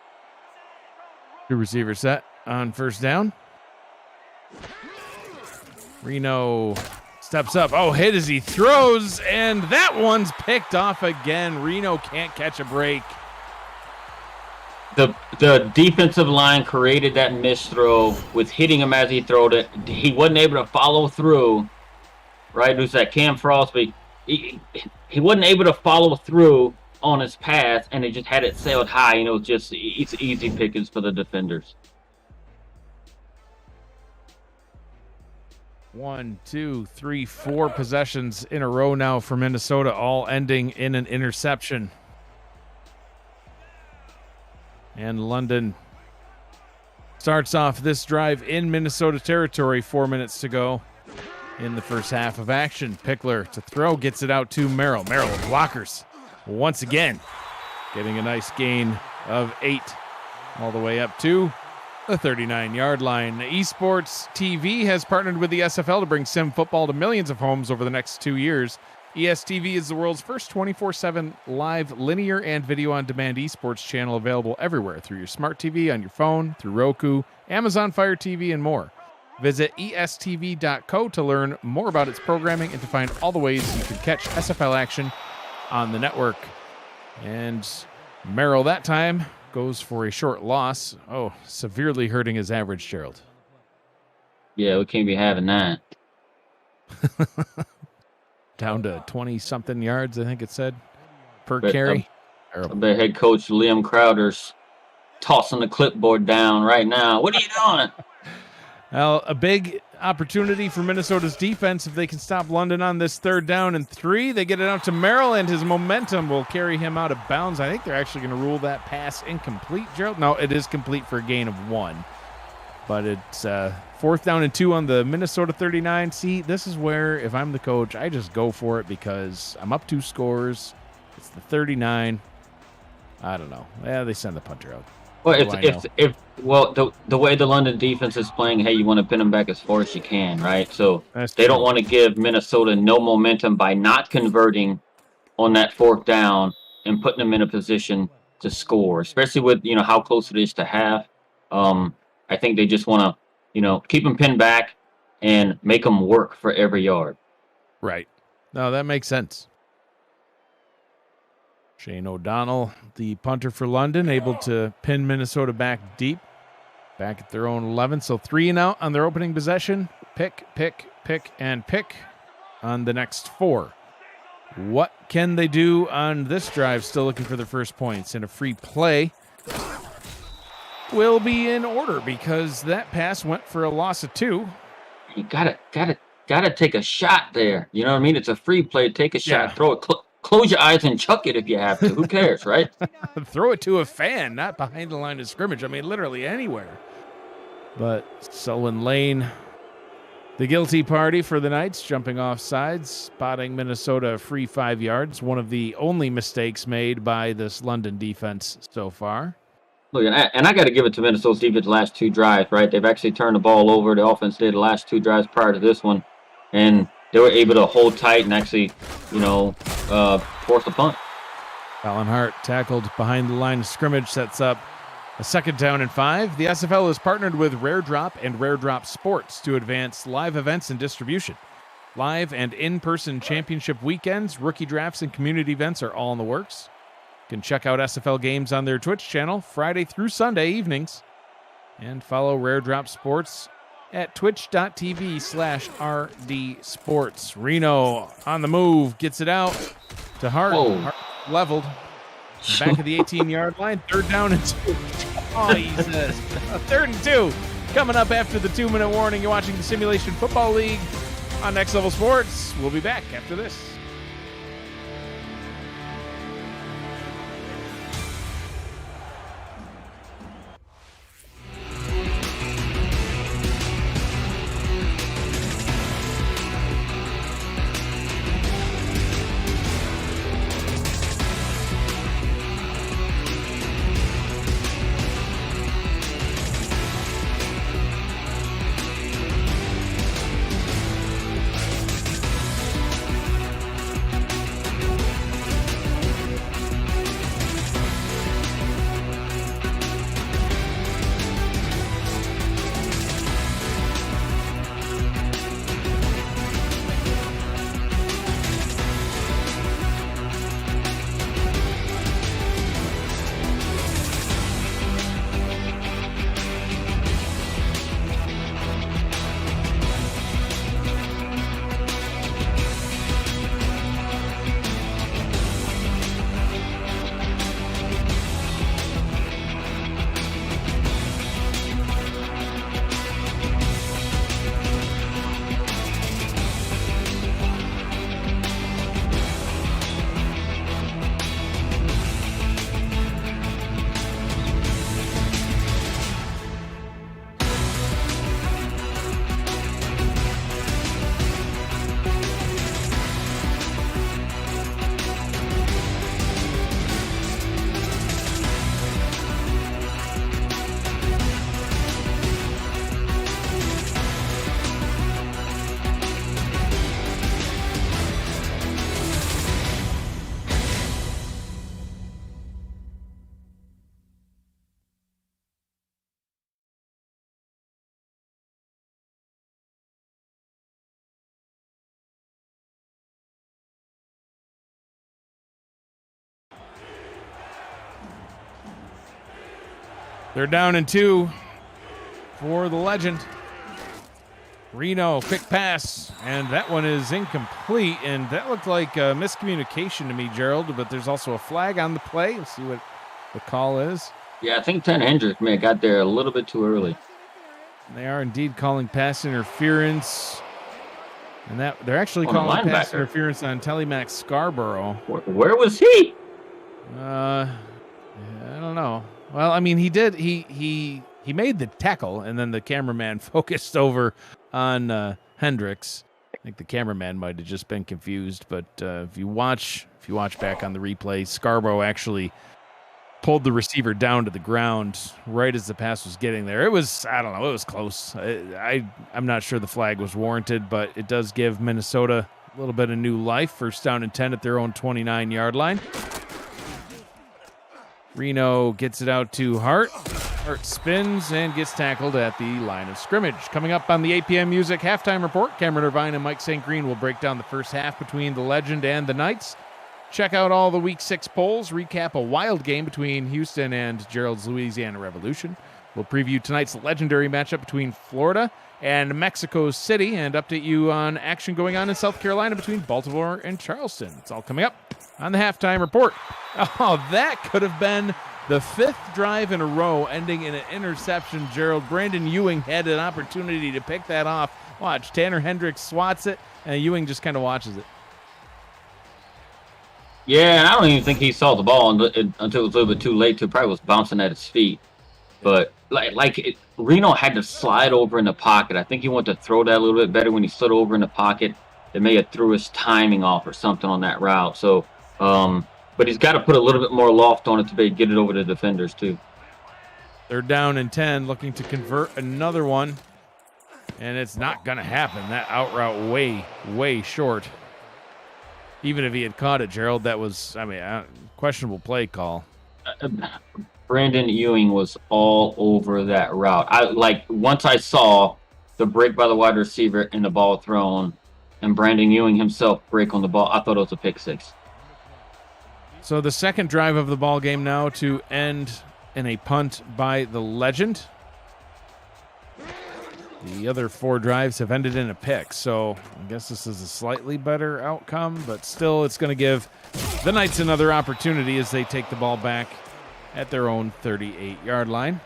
Two receiver set on first down. Reno steps up. Oh, hit as he throws, and that one's picked off again. Reno can't catch a break. The defensive line created that missed throw with hitting him as he throwed it. He wasn't able to follow through. Right, who's that? Cam Frosby. He wasn't able to follow through on his pass, and they just had it sailed high. Just it's easy pickings for the defenders. 1, 2, 3, 4 possessions in a row now for Minnesota, all ending in an interception. And London starts off this drive in Minnesota territory. 4 minutes to go in the first half of action. Pickler to throw, gets it out to Merrill. Merrill with blockers once again, getting a nice gain of 8 all the way up to the 39-yard line. Esports TV has partnered with the SFL to bring sim football to millions of homes over the next 2 years. ESTV is the world's first 24/7 live linear and video-on-demand esports channel available everywhere through your smart TV, on your phone, through Roku, Amazon Fire TV, and more. Visit estv.co to learn more about its programming and to find all the ways you can catch SFL action on the network. And Merrill that time goes for a short loss. Oh, severely hurting his average, Gerald. Yeah, we can't be having that. Down to 20-something yards, I think it said, per carry. I bet head coach Liam Crowder's tossing the clipboard down right now. What are you doing? Well, a big opportunity for Minnesota's defense if they can stop London on this 3rd down and 3. They get it out to Merrill, and his momentum will carry him out of bounds. I think they're actually going to rule that pass incomplete, Gerald. No, it is complete for a gain of 1. But it's 4th down and 2 on the Minnesota 39. See, this is where, if I'm the coach, I just go for it because I'm up 2 scores. It's the 39. I don't know. Yeah, they send the punter out. Well, the way the London defense is playing, hey, you want to pin them back as far as you can, right? So they don't want to give Minnesota no momentum by not converting on that 4th down and putting them in a position to score, especially with how close it is to half. I think they just want to keep them pinned back and make them work for every yard. Right. No, that makes sense. Shane O'Donnell, the punter for London, able to pin Minnesota back deep, back at their own 11. So 3 and out on their opening possession. Pick, and pick on the next 4. What can they do on this drive? Still looking for their first points. And a free play will be in order because that pass went for a loss of 2. You gotta take a shot there. You know what I mean? It's a free play. Take a shot, throw it. Close your eyes and chuck it if you have to. Who cares, right? Throw it to a fan, not behind the line of scrimmage. I mean, literally anywhere. But Selwyn Lane, the guilty party for the Knights, jumping off sides, spotting Minnesota a free 5 yards. One of the only mistakes made by this London defense so far. Look, and I got to give it to Minnesota's defense the last 2 drives, right? They've actually turned the ball over. The offense did the last 2 drives prior to this one. And they were able to hold tight and actually, force a punt. Alan Hart tackled behind the line of scrimmage, sets up a 2nd down and 5. The SFL is partnered with Rare Drop and Rare Drop Sports to advance live events and distribution. Live and in-person championship weekends, rookie drafts, and community events are all in the works. You can check out SFL games on their Twitch channel Friday through Sunday evenings. And follow Rare Drop Sports at twitch.tv/RD Sports. Reno on the move, gets it out to Hart. Whoa. Hart leveled. Back of the 18-yard line, 3rd down and 2. Oh, Jesus. 3rd and 2. Coming up after the 2-minute warning. You're watching the Simulation Football League on Next Level Sports. We'll be back after this. They're down in 2 for the Legend. Reno, quick pass, and that one is incomplete, and that looked like a miscommunication to me, Gerald, but there's also a flag on the play. Let's see what the call is. Yeah, I think Tanner Hendricks may have got there a little bit too early. They are indeed calling pass interference, and that they're actually calling pass interference on Telemax Scarborough. Where was he? I don't know. Well, I mean, he did. He made the tackle, and then the cameraman focused over on Hendricks. I think the cameraman might have just been confused, but if you watch back on the replay, Scarborough actually pulled the receiver down to the ground right as the pass was getting there. It was, I don't know, it was close. I'm not sure the flag was warranted, but it does give Minnesota a little bit of new life. First down and 10 at their own 29-yard line. Reno gets it out to Hart. Hart spins and gets tackled at the line of scrimmage. Coming up on the 8 p.m. Music Halftime Report, Cameron Irvine and Mike St. Green will break down the first half between the Legend and the Knights. Check out all the Week 6 polls, recap a wild game between Houston and Gerald's Louisiana Revolution. We'll preview tonight's legendary matchup between Florida and Mexico City and update you on action going on in South Carolina between Baltimore and Charleston. It's all coming up on the Halftime Report. Oh, that could have been the 5th drive in a row ending in an interception, Gerald. Brandon Ewing had an opportunity to pick that off. Watch, Tanner Hendricks swats it, and Ewing just kind of watches it. Yeah, and I don't even think he saw the ball until it was a little bit too late. Probably was bouncing at his feet. But Reno had to slide over in the pocket. I think he wanted to throw that a little bit better when he slid over in the pocket. It may have threw his timing off or something on that route. So, but he's got to put a little bit more loft on it to be able to get it over to the defenders too. They're down in 10, looking to convert another one, and it's not going to happen. That out route way short. Even if he had caught it, Gerald, that was, questionable play call. Brandon Ewing was all over that route. Once I saw the break by the wide receiver and the ball thrown, and Brandon Ewing himself break on the ball, I thought it was a pick six. So the second drive of the ball game now to end in a punt by the Legend. The other 4 drives have ended in a pick, so I guess this is a slightly better outcome, but still it's going to give the Knights another opportunity as they take the ball back at their own 38-yard line.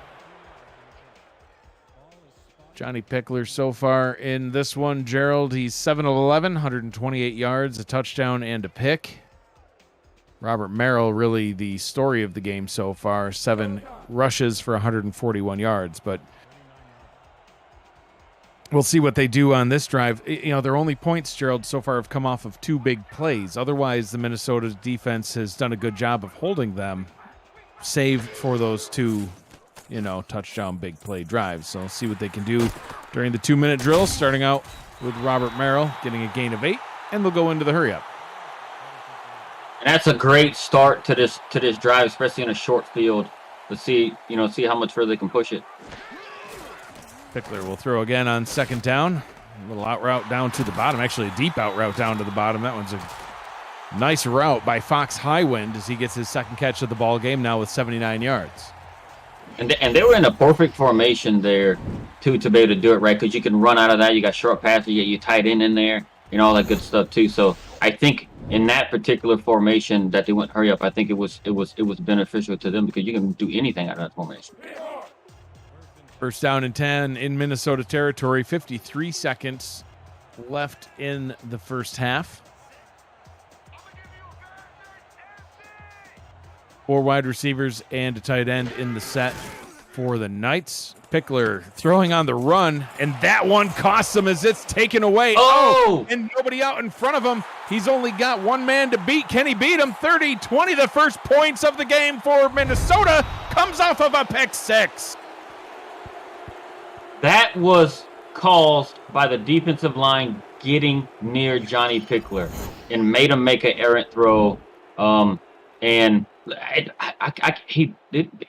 Johnny Pickler so far in this one, Gerald, he's 7 of 11, 128 yards, a touchdown, and a pick. Robert Merrill, really the story of the game so far, 7 rushes for 141 yards, but we'll see what they do on this drive. Their only points, Gerald, so far have come off of 2 big plays. Otherwise, the Minnesota defense has done a good job of holding them, save for those 2, touchdown big play drives. So we'll see what they can do during the 2-minute drill, starting out with Robert Merrill getting a gain of 8, and they'll go into the hurry-up. And that's a great start to this drive, especially in a short field. To see how much further they can push it. Pickler will throw again on second down. A little out route down to the bottom. Actually, a deep out route down to the bottom. That one's a nice route by Fox Highwind as he gets his second catch of the ball game now with 79 yards. And they were in a perfect formation there, too, to be able to do it right, because you can run out of that. You got short passes, you get you tight end in there, all that good stuff, too. So I think in that particular formation that they went hurry up, I think it was beneficial to them because you can do anything out of that formation. First down and 10 in Minnesota territory, 53 seconds left in the first half. 4 wide receivers and a tight end in the set for the Knights. Pickler throwing on the run, and that one costs him as it's taken away. Oh! And nobody out in front of him. He's only got one man to beat. Can he beat him? 30-20, the first points of the game for Minnesota. Comes off of a pick 6. That was caused by the defensive line getting near Johnny Pickler and made him make an errant throw. And he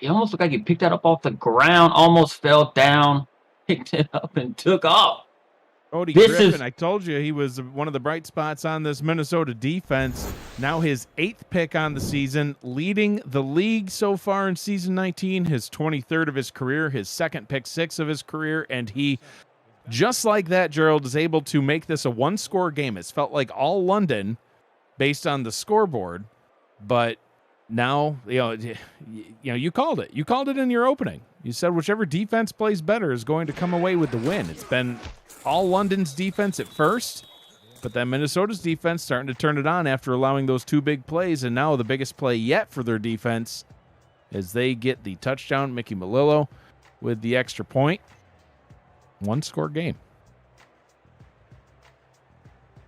almost looked like he picked that up off the ground, almost fell down, picked it up, and took off. Cody This Griffin, is- I told you he was one of the bright spots on this Minnesota defense. Now his 8th pick on the season, leading the league so far in season 19, his 23rd of his career, his second pick 6 of his career, and he, just like that, Gerald, is able to make this a one-score game. It's felt like all London based on the scoreboard, but now, you called it. You called it in your opening. You said whichever defense plays better is going to come away with the win. It's been all London's defense at first, but then Minnesota's defense starting to turn it on after allowing those 2 big plays, and now the biggest play yet for their defense as they get the touchdown. Mickey Malillo with the extra point. One-score game.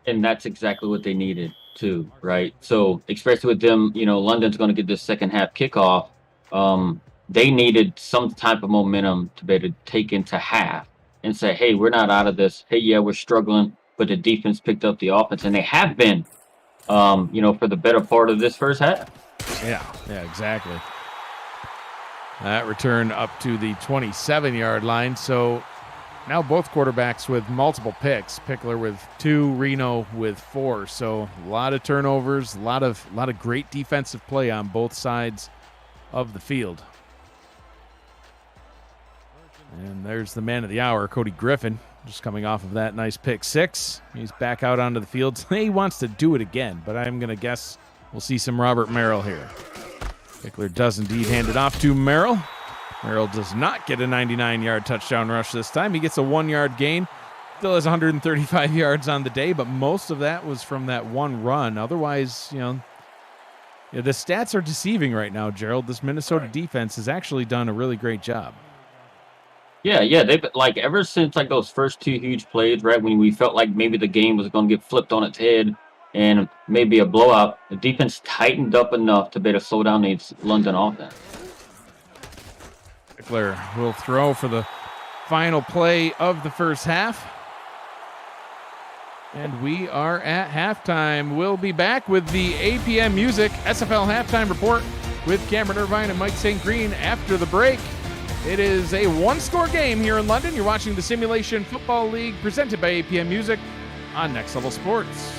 And that's exactly what they needed too, right? So especially with them, London's going to get this second half kickoff. They needed some type of momentum to be able to take into half and say, hey, we're not out of this. Hey, yeah, we're struggling, but the defense picked up the offense, and they have been, for the better part of this first half. Yeah, exactly. That return up to the 27-yard line. So now both quarterbacks with multiple picks. Pickler with 2, Reno with 4. So a lot of turnovers, a lot of great defensive play on both sides of the field. And there's the man of the hour, Cody Griffin, just coming off of that nice pick 6. He's back out onto the field. He wants to do it again, but I'm going to guess we'll see some Robert Merrill here. Pickler does indeed hand it off to Merrill. Merrill does not get a 99-yard touchdown rush this time. He gets a 1-yard gain. Still has 135 yards on the day, but most of that was from that one run. Otherwise, the stats are deceiving right now, Gerald. This Minnesota defense has actually done a really great job. Yeah, they've ever since those first 2 huge plays, right, when we felt like maybe the game was going to get flipped on its head and maybe a blowout, the defense tightened up enough to be able to slow down the London offense. Pickler will throw for the final play of the first half. And we are at halftime. We'll be back with the APM Music SFL halftime report with Cameron Irvine and Mike St. Green after the break. It is a one-score game here in London. You're watching the Simulation Football League presented by APM Music on Next Level Sports.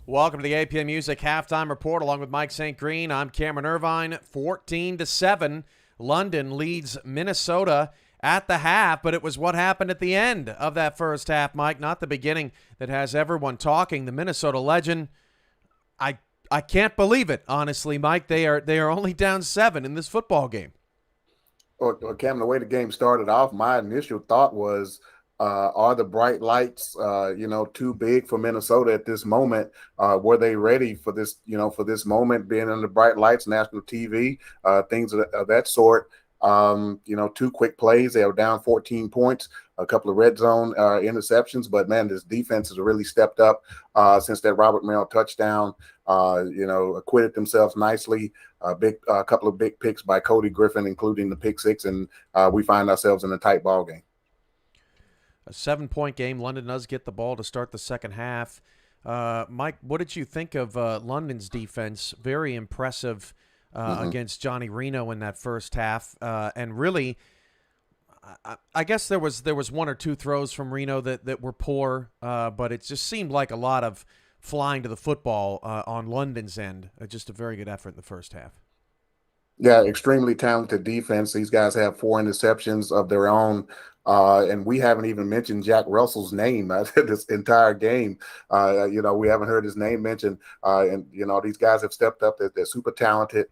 Welcome to the APM Music Halftime Report along with Mike St. Green. I'm Cameron Irvine. 14-7. London leads Minnesota at the half, but it was what happened at the end of that first half, Mike, not the beginning, that has everyone talking. The Minnesota Legend, I can't believe it, honestly, Mike. They are only down 7 in this football game. Well, Cam, the way the game started off, my initial thought was, are the bright lights, too big for Minnesota at this moment? Were they ready for this, for this moment, being under bright lights, national TV, things of that sort? 2 quick plays. They were down 14 points, a couple of red zone interceptions. But, man, this defense has really stepped up since that Robert Merrill touchdown, acquitted themselves nicely. A couple of big picks by Cody Griffin, including the pick 6, and we find ourselves in a tight ball game. A 7-point game. London does get the ball to start the second half. Mike, what did you think of London's defense? Very impressive against Johnny Reno in that first half. And really, I guess there was 1 or 2 throws from Reno that were poor, but it just seemed like a lot of flying to the football on London's end. Just a very good effort in the first half. Yeah, extremely talented defense. These guys have 4 interceptions of their own. And we haven't even mentioned Jack Russell's name this entire game. We haven't heard his name mentioned. These guys have stepped up. They're super talented.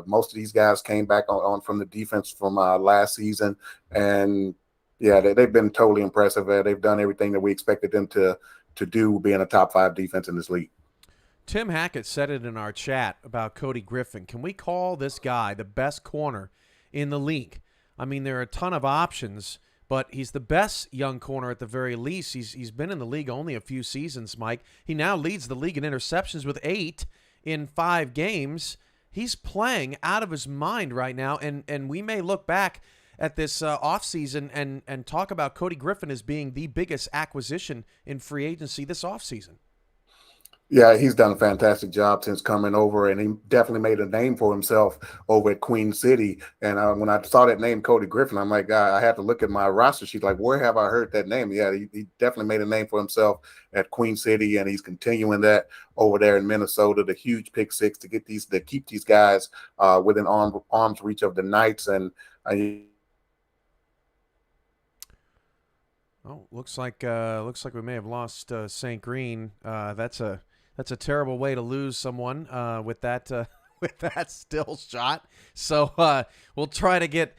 Most of these guys came back on from the defense from last season. And, yeah, they've been totally impressive. They've done everything that we expected them to do, being a top 5 defense in this league. Tim Hackett said it in our chat about Cody Griffin. Can we call this guy the best corner in the league? I mean, there are a ton of options, but he's the best young corner at the very least. He's been in the league only a few seasons, Mike. He now leads the league in interceptions with 8 in 5 games. He's playing out of his mind right now, and we may look back at this offseason and talk about Cody Griffin as being the biggest acquisition in free agency this offseason. Yeah, he's done a fantastic job since coming over, and he definitely made a name for himself over at Queen City. And when I saw that name, Cody Griffin, I'm like, I had to look at my roster sheet, like, where have I heard that name? Yeah, he definitely made a name for himself at Queen City, and he's continuing that over there in Minnesota. The huge pick 6 to keep these guys within arm's reach of the Knights. And looks like we may have lost St. Green. That's a terrible way to lose someone with that still shot. So we'll try to get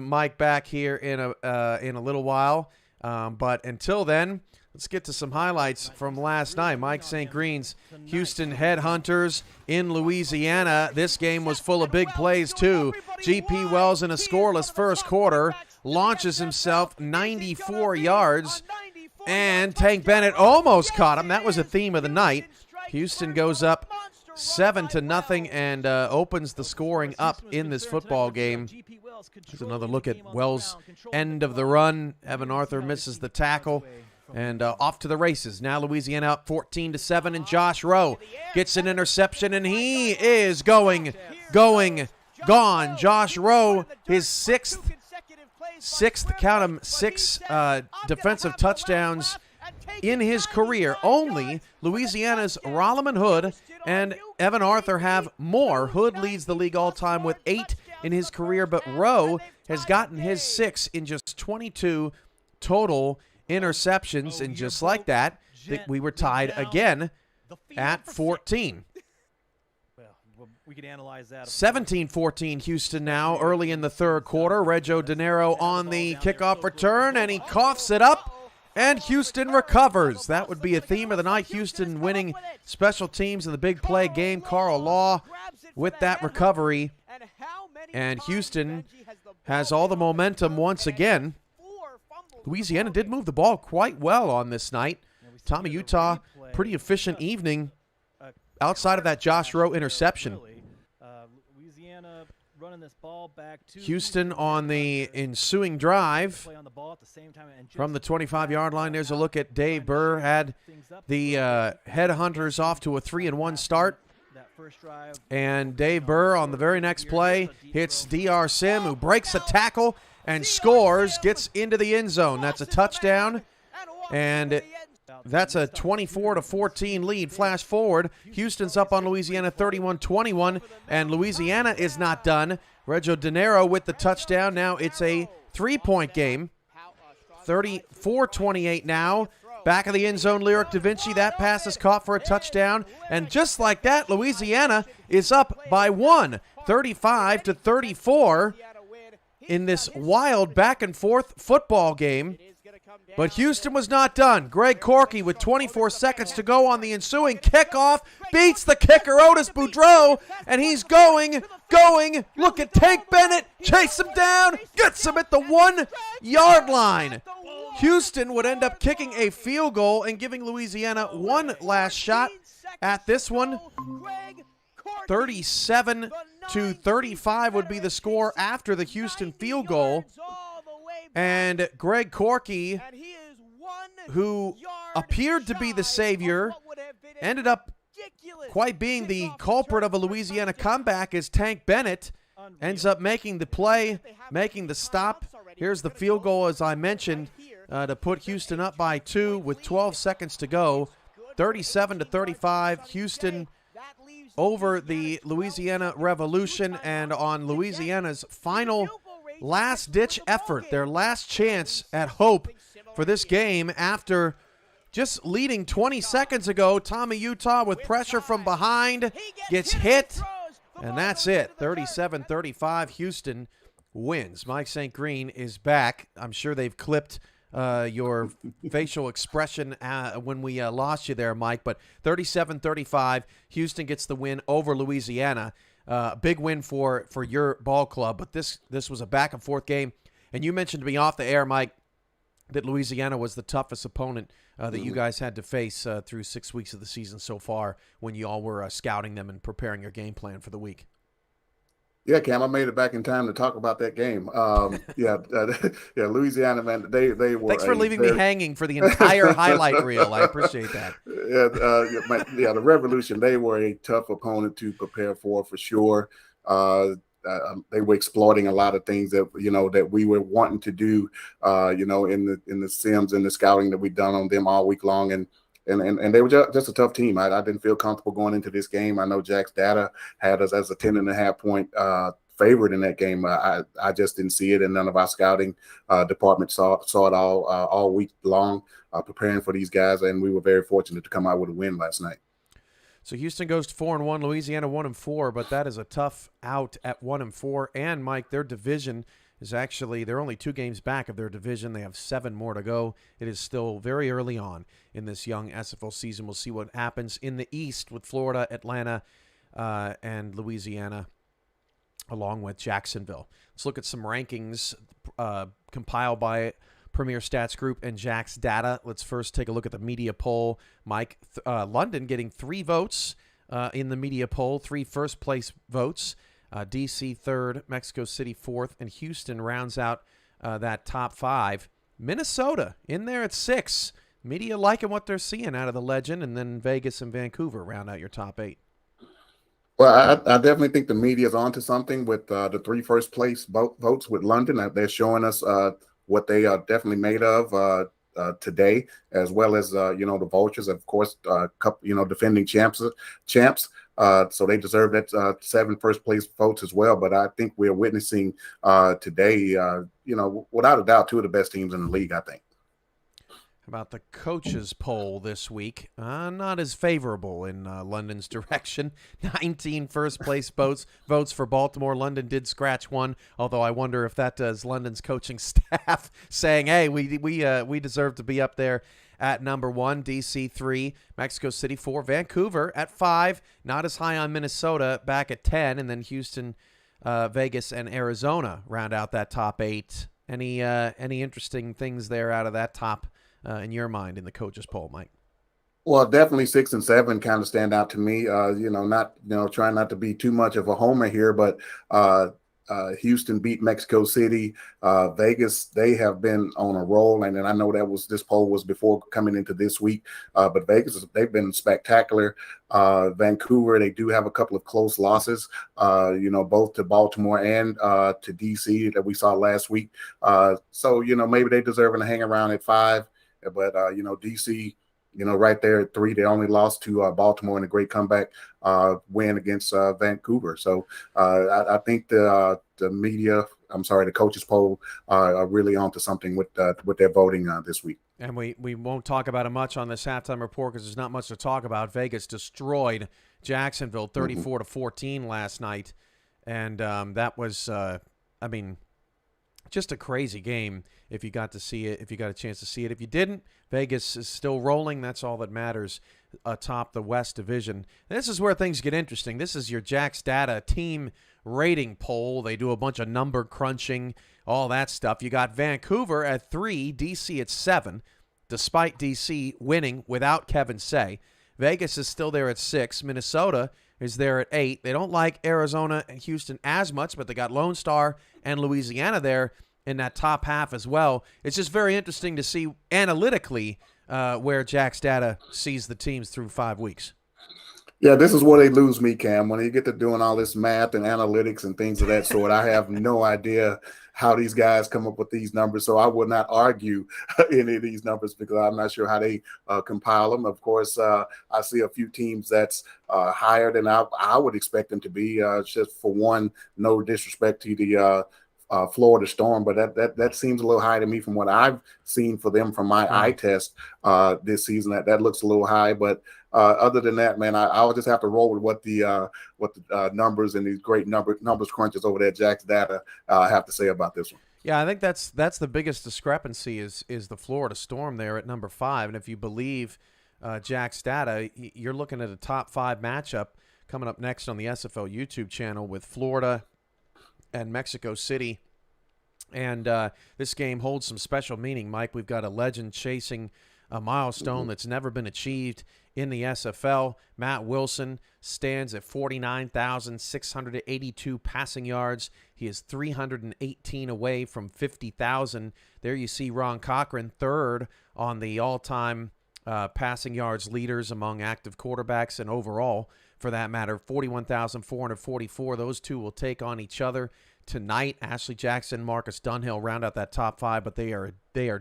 Mike back here in a little while. But until then, let's get to some highlights from last night. Mike St. Green's Houston Headhunters in Louisiana. This game was full of big plays too. G.P. Wells in a scoreless first quarter launches himself 94 yards. And Tank Bennett almost caught him. That was a theme of the night. Houston goes up 7-0 and opens the scoring up in this football game. Here's another look at Wells' end of the run. Evan Arthur misses the tackle. And off to the races. Now Louisiana up 14-7, and Josh Rowe gets an interception, and he is gone. Josh Rowe, his sixth, count 'em, 6 defensive touchdowns in his career. Only Louisiana's Rolliman Hood and Evan Arthur have more. Hood leads the league all-time with 8 in his career, but Rowe has gotten his 6 in just 22 total interceptions, and just like that, we were tied again at 14. We could analyze that. 17-14 Houston now early in the third quarter. Reggio De Niro on the kickoff return, and he coughs it up, and Houston recovers. That would be a theme of the night. Houston winning special teams in the big play game. Carl Law with that recovery, and Houston has all the momentum once again. Louisiana did move the ball quite well on this night. Tommy Utah, pretty efficient evening outside of that Josh Rowe interception. Houston on the ensuing drive from the 25-yard line. There's a look at Dave Burr. Had the Headhunters off to a 3-1 start. And Dave Burr on the very next play hits D.R. Sim, who breaks a tackle and scores, gets into the end zone. That's a touchdown, and that's a 24-14 lead. Flash forward, Houston's up on Louisiana 31-21, and Louisiana is not done. Reggio De Niro with the touchdown. Now it's a 3-point game. 34-28 now. Back of the end zone, Lyric Da Vinci. That pass is caught for a touchdown. And just like that, Louisiana is up by 1, 35-34 in this wild back-and-forth football game. But Houston was not done. Greg Corky with 24 seconds to go on the ensuing kickoff beats the kicker Otis Boudreau, and he's going. Look at Tank Bennett, chase him down, gets him at the 1-yard line. Houston would end up kicking a field goal and giving Louisiana one last shot at this one. 37-35 would be the score after the Houston field goal. And Greg Corky, who appeared to be the savior, ended up quite being the culprit of a Louisiana comeback as Tank Bennett ends up making the play, making the stop. Here's the field goal, as I mentioned, to put Houston up by 2 with 12 seconds to go. 37-35, Houston over the Louisiana Revolution, and on Louisiana's final last-ditch effort, their last chance at hope for this game after just leading 20 seconds ago. Tommy Utah with pressure from behind gets hit, and that's it. 37-35, Houston wins. Mike St. Green is back. I'm sure they've clipped your facial expression when we lost you there, Mike, but 37-35, Houston gets the win over Louisiana. Big win for your ball club, but this was a back-and-forth game. And you mentioned to me off the air, Mike, that Louisiana was the toughest opponent that you guys had to face through 6 weeks of the season so far when you all were scouting them and preparing your game plan for the week. Yeah, Cam, I made it back in time to talk about that game. Louisiana, man, they were. Thanks for leaving me hanging for the entire highlight reel. I appreciate that. The Revolution, they were a tough opponent to prepare for sure. They were exploiting a lot of things that that we were wanting to do, in the sims and the scouting that we've done on them all week long, and they were just a tough team. I didn't feel comfortable going into this game. I know Jack's data had us as a 10.5 point favorite in that game. I just didn't see it, and none of our scouting department saw it all week long, preparing for these guys, and we were very fortunate to come out with a win last night. So Houston goes to 4-1, Louisiana 1-4, but that is a tough out at 1-4. And Mike, their division is actually, they're only 2 games back of their division. They have 7 more to go. It is still very early on in this young SFL season. We'll see what happens in the East with Florida, Atlanta, and Louisiana, along with Jacksonville. Let's look at some rankings compiled by Premier Stats Group and Jack's data. Let's first take a look at the media poll. Mike, London getting 3 votes in the media poll, 3 first-place votes. D.C. 3rd, Mexico City 4th, and Houston rounds out that top 5. Minnesota in there at 6. Media liking what they're seeing out of the legend, and then Vegas and Vancouver round out your top 8. Well, I definitely think the media is onto something with the 3 first-place votes with London. They're showing us what they are definitely made of today, as well as the Vultures, of course, defending champs. So they deserve that 7 first-place votes as well. But I think we're witnessing today, without a doubt, 2 of the best teams in the league, I think. How about the coaches poll this week? Not as favorable in London's direction. 19 first-place votes for Baltimore. London did scratch 1, although I wonder if that does London's coaching staff saying, hey, we deserve to be up there at number 1. DC 3, Mexico City 4, Vancouver at 5. Not as high on Minnesota, back at 10, and then Houston, Vegas, and Arizona round out that top 8. Any interesting things there out of that top in your mind in the coaches poll, Mike? Well, definitely 6 and 7 kind of stand out to me. Trying not to be too much of a homer here, but Houston beat Mexico City. Vegas, they have been on a roll, and I know this poll was before coming into this week. But Vegas, they've been spectacular. Vancouver, they do have a couple of close losses. Both to Baltimore and to DC that we saw last week. So maybe they deserve to hang around at 5. But DC, right there at 3. They only lost to Baltimore in a great comeback win against Vancouver. So I think the media, the coaches poll are really onto something with their voting this week. And we won't talk about it much on this halftime report because there's not much to talk about. Vegas destroyed Jacksonville 34-14 last night. And that was, just a crazy game if you got to see it, if you got a chance to see it. If you didn't, Vegas is still rolling. That's all that matters atop the West Division. And this is where things get interesting. This is your Jack's Data team rating poll. They do a bunch of number crunching, all that stuff. You got Vancouver at 3, DC at 7, despite DC winning without Kevin Say. Vegas is still there at 6. Minnesota is there at 8. They don't like Arizona and Houston as much, but they got Lone Star and Louisiana there in that top half as well. It's just very interesting to see analytically where Jack's Data sees the teams through 5 weeks. Yeah, this is where they lose me, Cam. When you get to doing all this math and analytics and things of that sort, I have no idea how these guys come up with these numbers. So I would not argue any of these numbers because I'm not sure how they compile them. Of course, I see a few teams that's higher than I would expect them to be. Just for one, no disrespect to the Florida Storm, but that seems a little high to me from what I've seen for them from my eye test this season. That looks a little high, but other than that, man, I'll just have to roll with what the numbers and these great numbers crunches over there, Jack's Data, have to say about this one. Yeah, I think that's the biggest discrepancy is the Florida Storm there at number 5, and if you believe Jack's Data, you're looking at a top 5 matchup coming up next on the SFL YouTube channel with Florida and Mexico City. And this game holds some special meaning, Mike. We've got a legend chasing a milestone that's never been achieved in the SFL. Matt Wilson stands at 49,682 passing yards. He is 318 away from 50,000. There you see Ron Cochran, third on the all-time passing yards leaders among active quarterbacks and overall, for that matter, 41,444. Those two will take on each other tonight. Ashley Jackson, Marcus Dunhill round out that top 5, but they are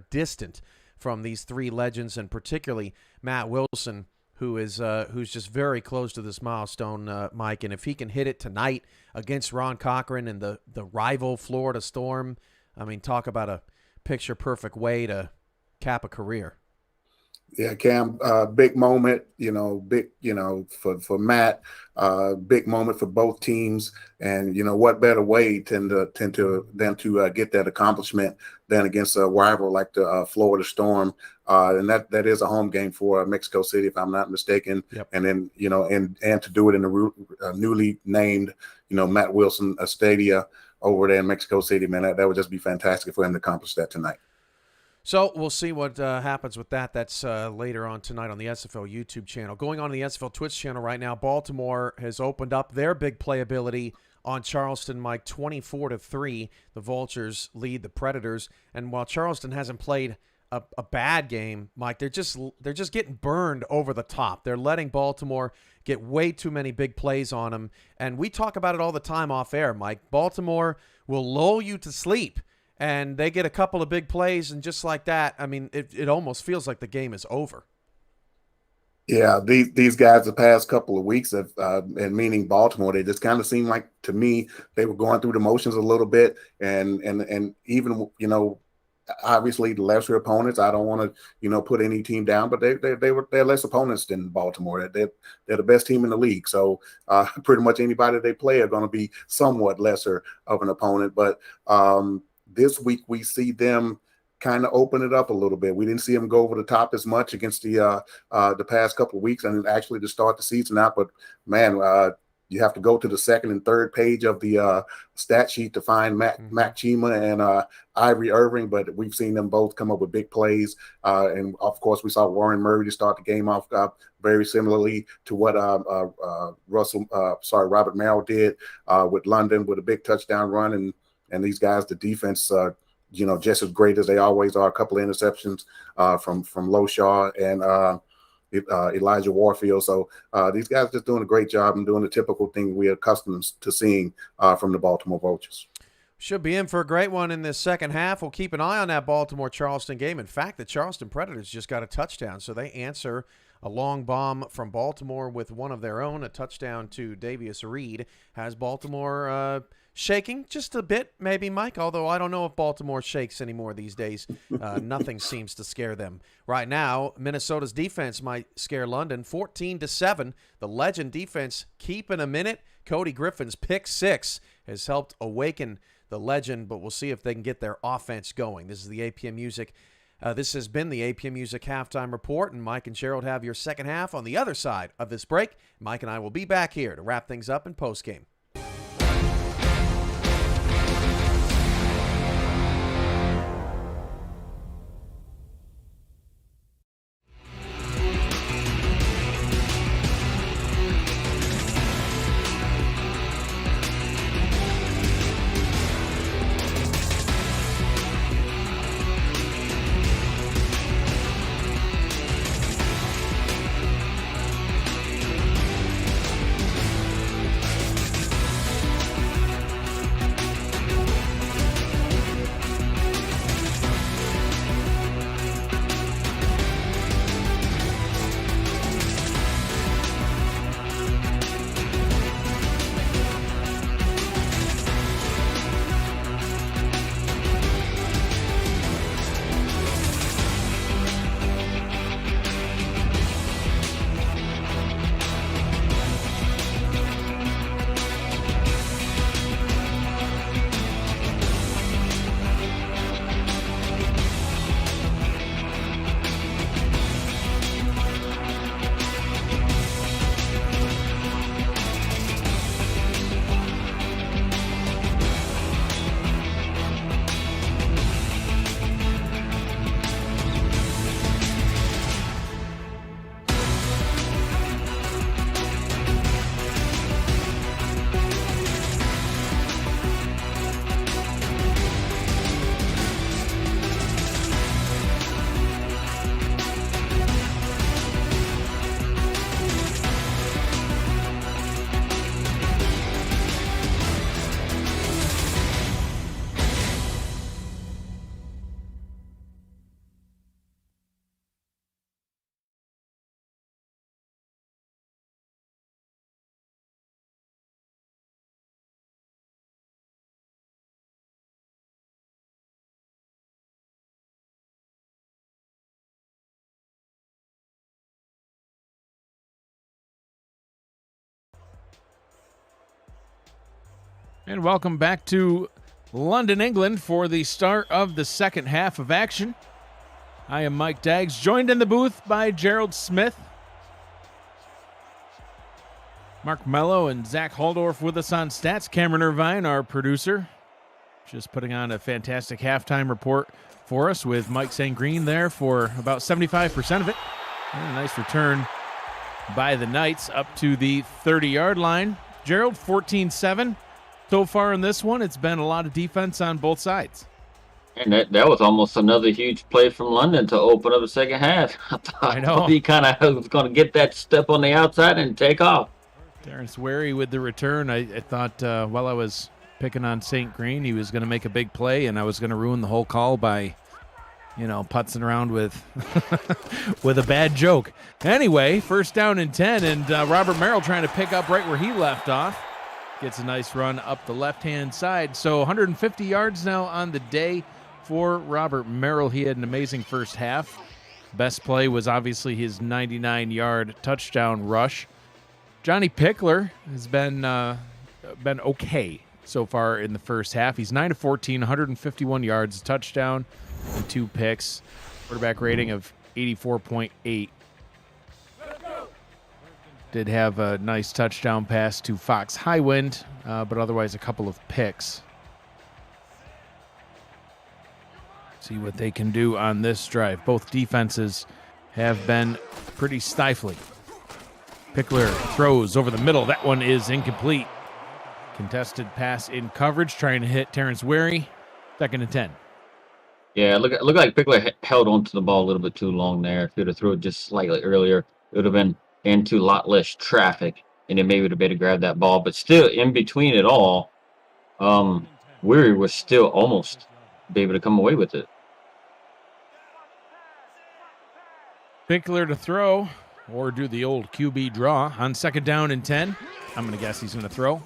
distant from these 3 legends, and particularly Matt Wilson, who's just very close to this milestone, Mike. And if he can hit it tonight against Ron Cochran and the rival Florida Storm, I mean, talk about a picture-perfect way to cap a career. Yeah, Cam, big moment, for Matt, big moment for both teams. And, what better way than to get that accomplishment than against a rival like the Florida Storm. And that is a home game for Mexico City, if I'm not mistaken. Yep. And then, and to do it in the newly named, Matt Wilson Stadia over there in Mexico City, man, that would just be fantastic for him to accomplish that tonight. So we'll see what happens with that. That's later on tonight on the SFL YouTube channel. Going on the SFL Twitch channel right now, Baltimore has opened up their big playability on Charleston, Mike, 24-3. The Vultures lead the Predators. And while Charleston hasn't played a bad game, Mike, they're just getting burned over the top. They're letting Baltimore get way too many big plays on them. And we talk about it all the time off air, Mike. Baltimore will lull you to sleep. And they get a couple of big plays, and just like that, I mean, it almost feels like the game is over. Yeah, these guys the past couple of weeks have, and meaning Baltimore, they just kind of seem like, to me, they were going through the motions a little bit, and even obviously the lesser opponents. I don't want to put any team down, but they're less opponents than Baltimore. They're the best team in the league, so pretty much anybody they play are going to be somewhat lesser of an opponent, but. This week, we see them kind of open it up a little bit. We didn't see them go over the top as much against the past couple of weeks and actually to start the season out. But, man, you have to go to the second and third page of the stat sheet to find Mac Chima and Ivory Irving. But we've seen them both come up with big plays. And, of course, we saw Warren Murray to start the game off very similarly to what Robert Merrill did with London with a big touchdown run. And these guys, the defense, just as great as they always are. A couple of interceptions from Loshaw and Elijah Warfield. So these guys just doing a great job and doing the typical thing we're accustomed to seeing from the Baltimore Vultures. Should be in for a great one in this second half. We'll keep an eye on that Baltimore-Charleston game. In fact, the Charleston Predators just got a touchdown, so they answer a long bomb from Baltimore with one of their own. A touchdown to Davius Reed has Baltimore shaking just a bit, maybe, Mike, although I don't know if Baltimore shakes anymore these days. Nothing seems to scare them. Right now, Minnesota's defense might scare London 14-7. The Legend defense keeping a minute. Cody Griffin's pick 6 has helped awaken the Legend, but we'll see if they can get their offense going. This is the APM Music. This has been the APM Music Halftime Report, and Mike and Gerald have your second half on the other side of this break. Mike and I will be back here to wrap things up in postgame. And welcome back to London, England for the start of the second half of action. I am Mike Daggs, joined in the booth by Gerald Smith, Mark Mello, and Zach Haldorf with us on stats. Cameron Irvine, our producer, just putting on a fantastic halftime report for us with Mike St. Green there for about 75% of it. And a nice return by the Knights up to the 30-yard line. Gerald, 14-7. So far in this one, it's been a lot of defense on both sides. And that was almost another huge play from London to open up the second half. I thought he kind of was going to get that step on the outside and take off. Terrence Wary with the return. I thought while I was picking on St. Green, he was going to make a big play, and I was going to ruin the whole call by, putzing around with with a bad joke. Anyway, first down and 10, and Robert Merrill trying to pick up right where he left off. Gets a nice run up the left-hand side. So 150 yards now on the day for Robert Merrill. He had an amazing first half. Best play was obviously his 99-yard touchdown rush. Johnny Pickler has been okay so far in the first half. He's 9 of 14, 151 yards, a touchdown, and 2 picks. Quarterback rating of 84.8. Did have a nice touchdown pass to Fox Highwind, but otherwise a couple of picks. See what they can do on this drive. Both defenses have been pretty stifling. Pickler throws over the middle. That one is incomplete. Contested pass in coverage, trying to hit Terrence Wary. 2nd and 10. Yeah, look like Pickler held onto the ball a little bit too long there. If he would have threw it just slightly earlier, it would have been into a lot less traffic, and then maybe would have been able to grab that ball. But still, in between it all, Weary was still almost be able to come away with it. Pickler to throw or do the old QB draw on 2nd down and 10. I'm going to guess he's going to throw.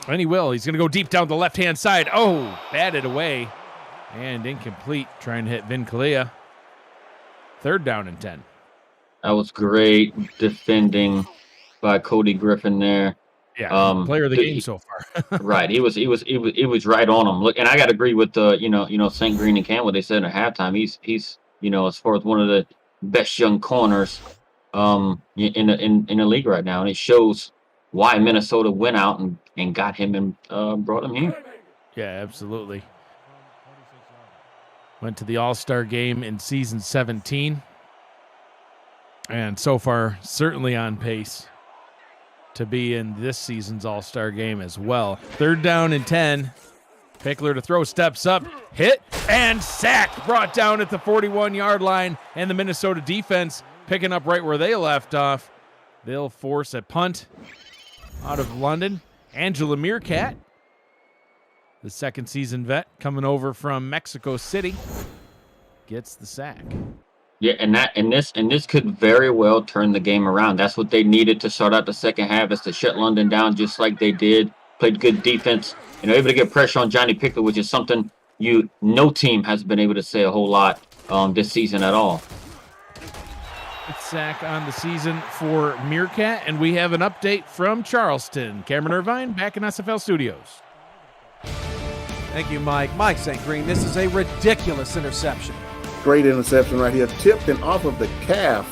And he will. He's going to go deep down the left-hand side. Oh, batted away and incomplete. Trying to hit Vin Kalia. 3rd down and 10. That was great defending by Cody Griffin there. Yeah, player of the game so far. Right, he was right on him. Look, and I got to agree with the St. Green and Cam what they said at halftime. He's as far as one of the best young corners in the league right now, and it shows why Minnesota went out and got him and brought him here. Yeah, absolutely. Went to the All-Star game in season 17, and so far certainly on pace to be in this season's All-Star game as well. 3rd down and 10. Pickler to throw, steps up, hit, and sack. Brought down at the 41-yard line, and the Minnesota defense picking up right where they left off. They'll force a punt out of London. Angela Meerkat, the 2nd season vet coming over from Mexico City, gets the sack. Yeah, and this could very well turn the game around. That's what they needed to start out the second half, is to shut London down just like they did. Played good defense, able to get pressure on Johnny Pickler, which is something no team has been able to say a whole lot this season at all. It's sack on the season for Meerkat, and we have an update from Charleston. Cameron Irvine back in SFL Studios. Thank you, Mike. Mike St. Green, this is a ridiculous interception. Great interception right here, tipped and off of the calf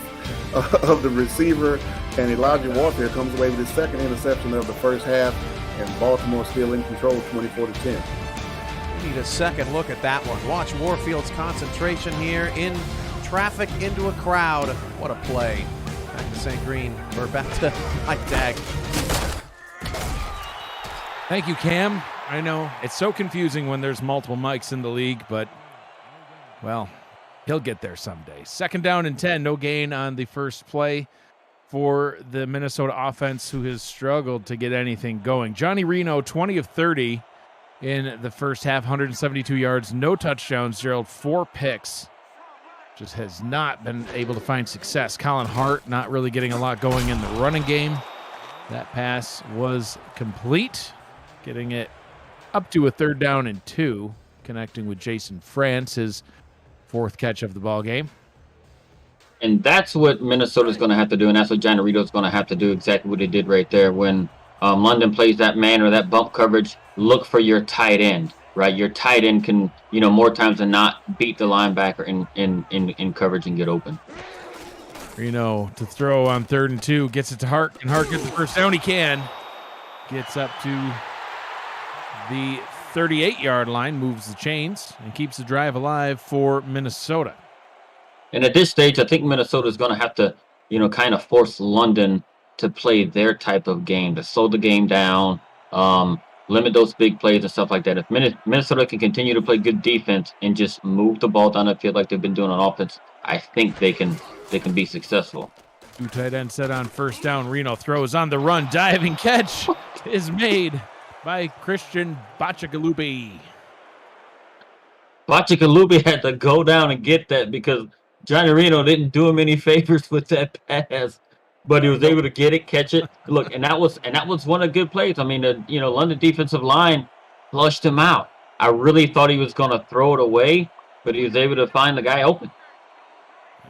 of the receiver, and Elijah Warfare comes away with his 2nd interception of the first half, and Baltimore still in control, 24-10. We need a second look at that one. Watch Warfield's concentration here in traffic into a crowd. What a play. Back to St. Green, or back to Mike Tag. Thank you, Cam. I know it's so confusing when there's multiple mics in the league, but, well, he'll get there someday. 2nd down and 10, no gain on the first play for the Minnesota offense, who has struggled to get anything going. Johnny Reno, 20 of 30 in the first half, 172 yards, no touchdowns. Gerald, 4 picks. Just has not been able to find success. Colin Hart not really getting a lot going in the running game. That pass was complete, getting it up to a 3rd down and 2, connecting with Jason France, his 4th catch of the ball game. And that's what Minnesota's going to have to do, and that's what Johnny Rito's going to have to do, exactly what he did right there. When London plays that man or that bump coverage, look for your tight end, right? Your tight end can, more times than not, beat the linebacker in coverage and get open. Reno to throw on 3rd and 2, gets it to Hart, and Hart gets the first down he can. Gets up to the 38-yard line, moves the chains, and keeps the drive alive for Minnesota. And at this stage, I think Minnesota is going to have to, kind of force London to play their type of game, to slow the game down, limit those big plays and stuff like that. If Minnesota can continue to play good defense and just move the ball down the field like they've been doing on offense, I think they can be successful. 2 tight ends set on 1st down. Reno throws on the run. Diving catch is made by Christian Bachagalubi. Bachagalubi had to go down and get that because Johnny Reno didn't do him any favors with that pass, but he was able to get it, catch it. Look, and that was one of the good plays. I mean, the London defensive line flushed him out. I really thought he was going to throw it away, but he was able to find the guy open.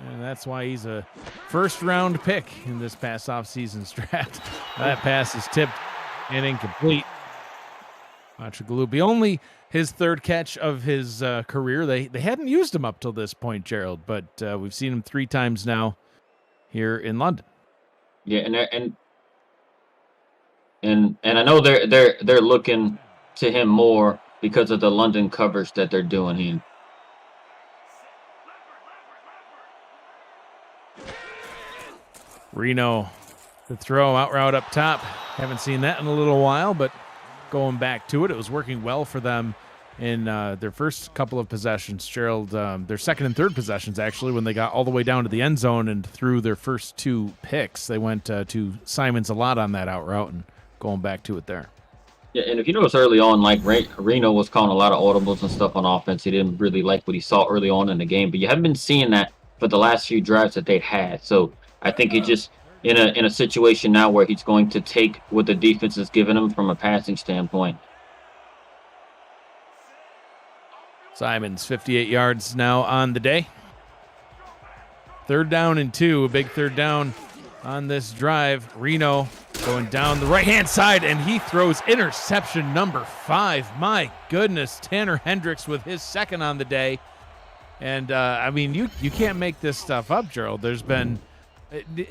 And that's why he's a 1st-round pick in this past offseason's draft. That pass is tipped and incomplete. Bachagalubi, only his 3rd catch of his career. They hadn't used him up till this point, Gerald, but we've seen him 3 times now here in London. Yeah, and I know they're looking to him more because of the London coverage that they're doing here. Reno, the throw out route up top. Haven't seen that in a little while, but going back to it, it was working well for them in their first couple of possessions. Gerald, their 2nd and 3rd possessions, actually, when they got all the way down to the end zone and threw their first 2 picks. They went to Simons a lot on that out route and going back to it there. Yeah, and if you notice early on, like Reno was calling a lot of audibles and stuff on offense. He didn't really like what he saw early on in the game, but you haven't been seeing that for the last few drives that they've had. So I think he just in a situation now where he's going to take what the defense is giving him from a passing standpoint. Simons, 58 yards now on the day. 3rd down and 2, a big 3rd down on this drive. Reno going down the right-hand side, and he throws interception number 5. My goodness, Tanner Hendricks with his 2nd on the day. And, I mean, you can't make this stuff up, Gerald. There's been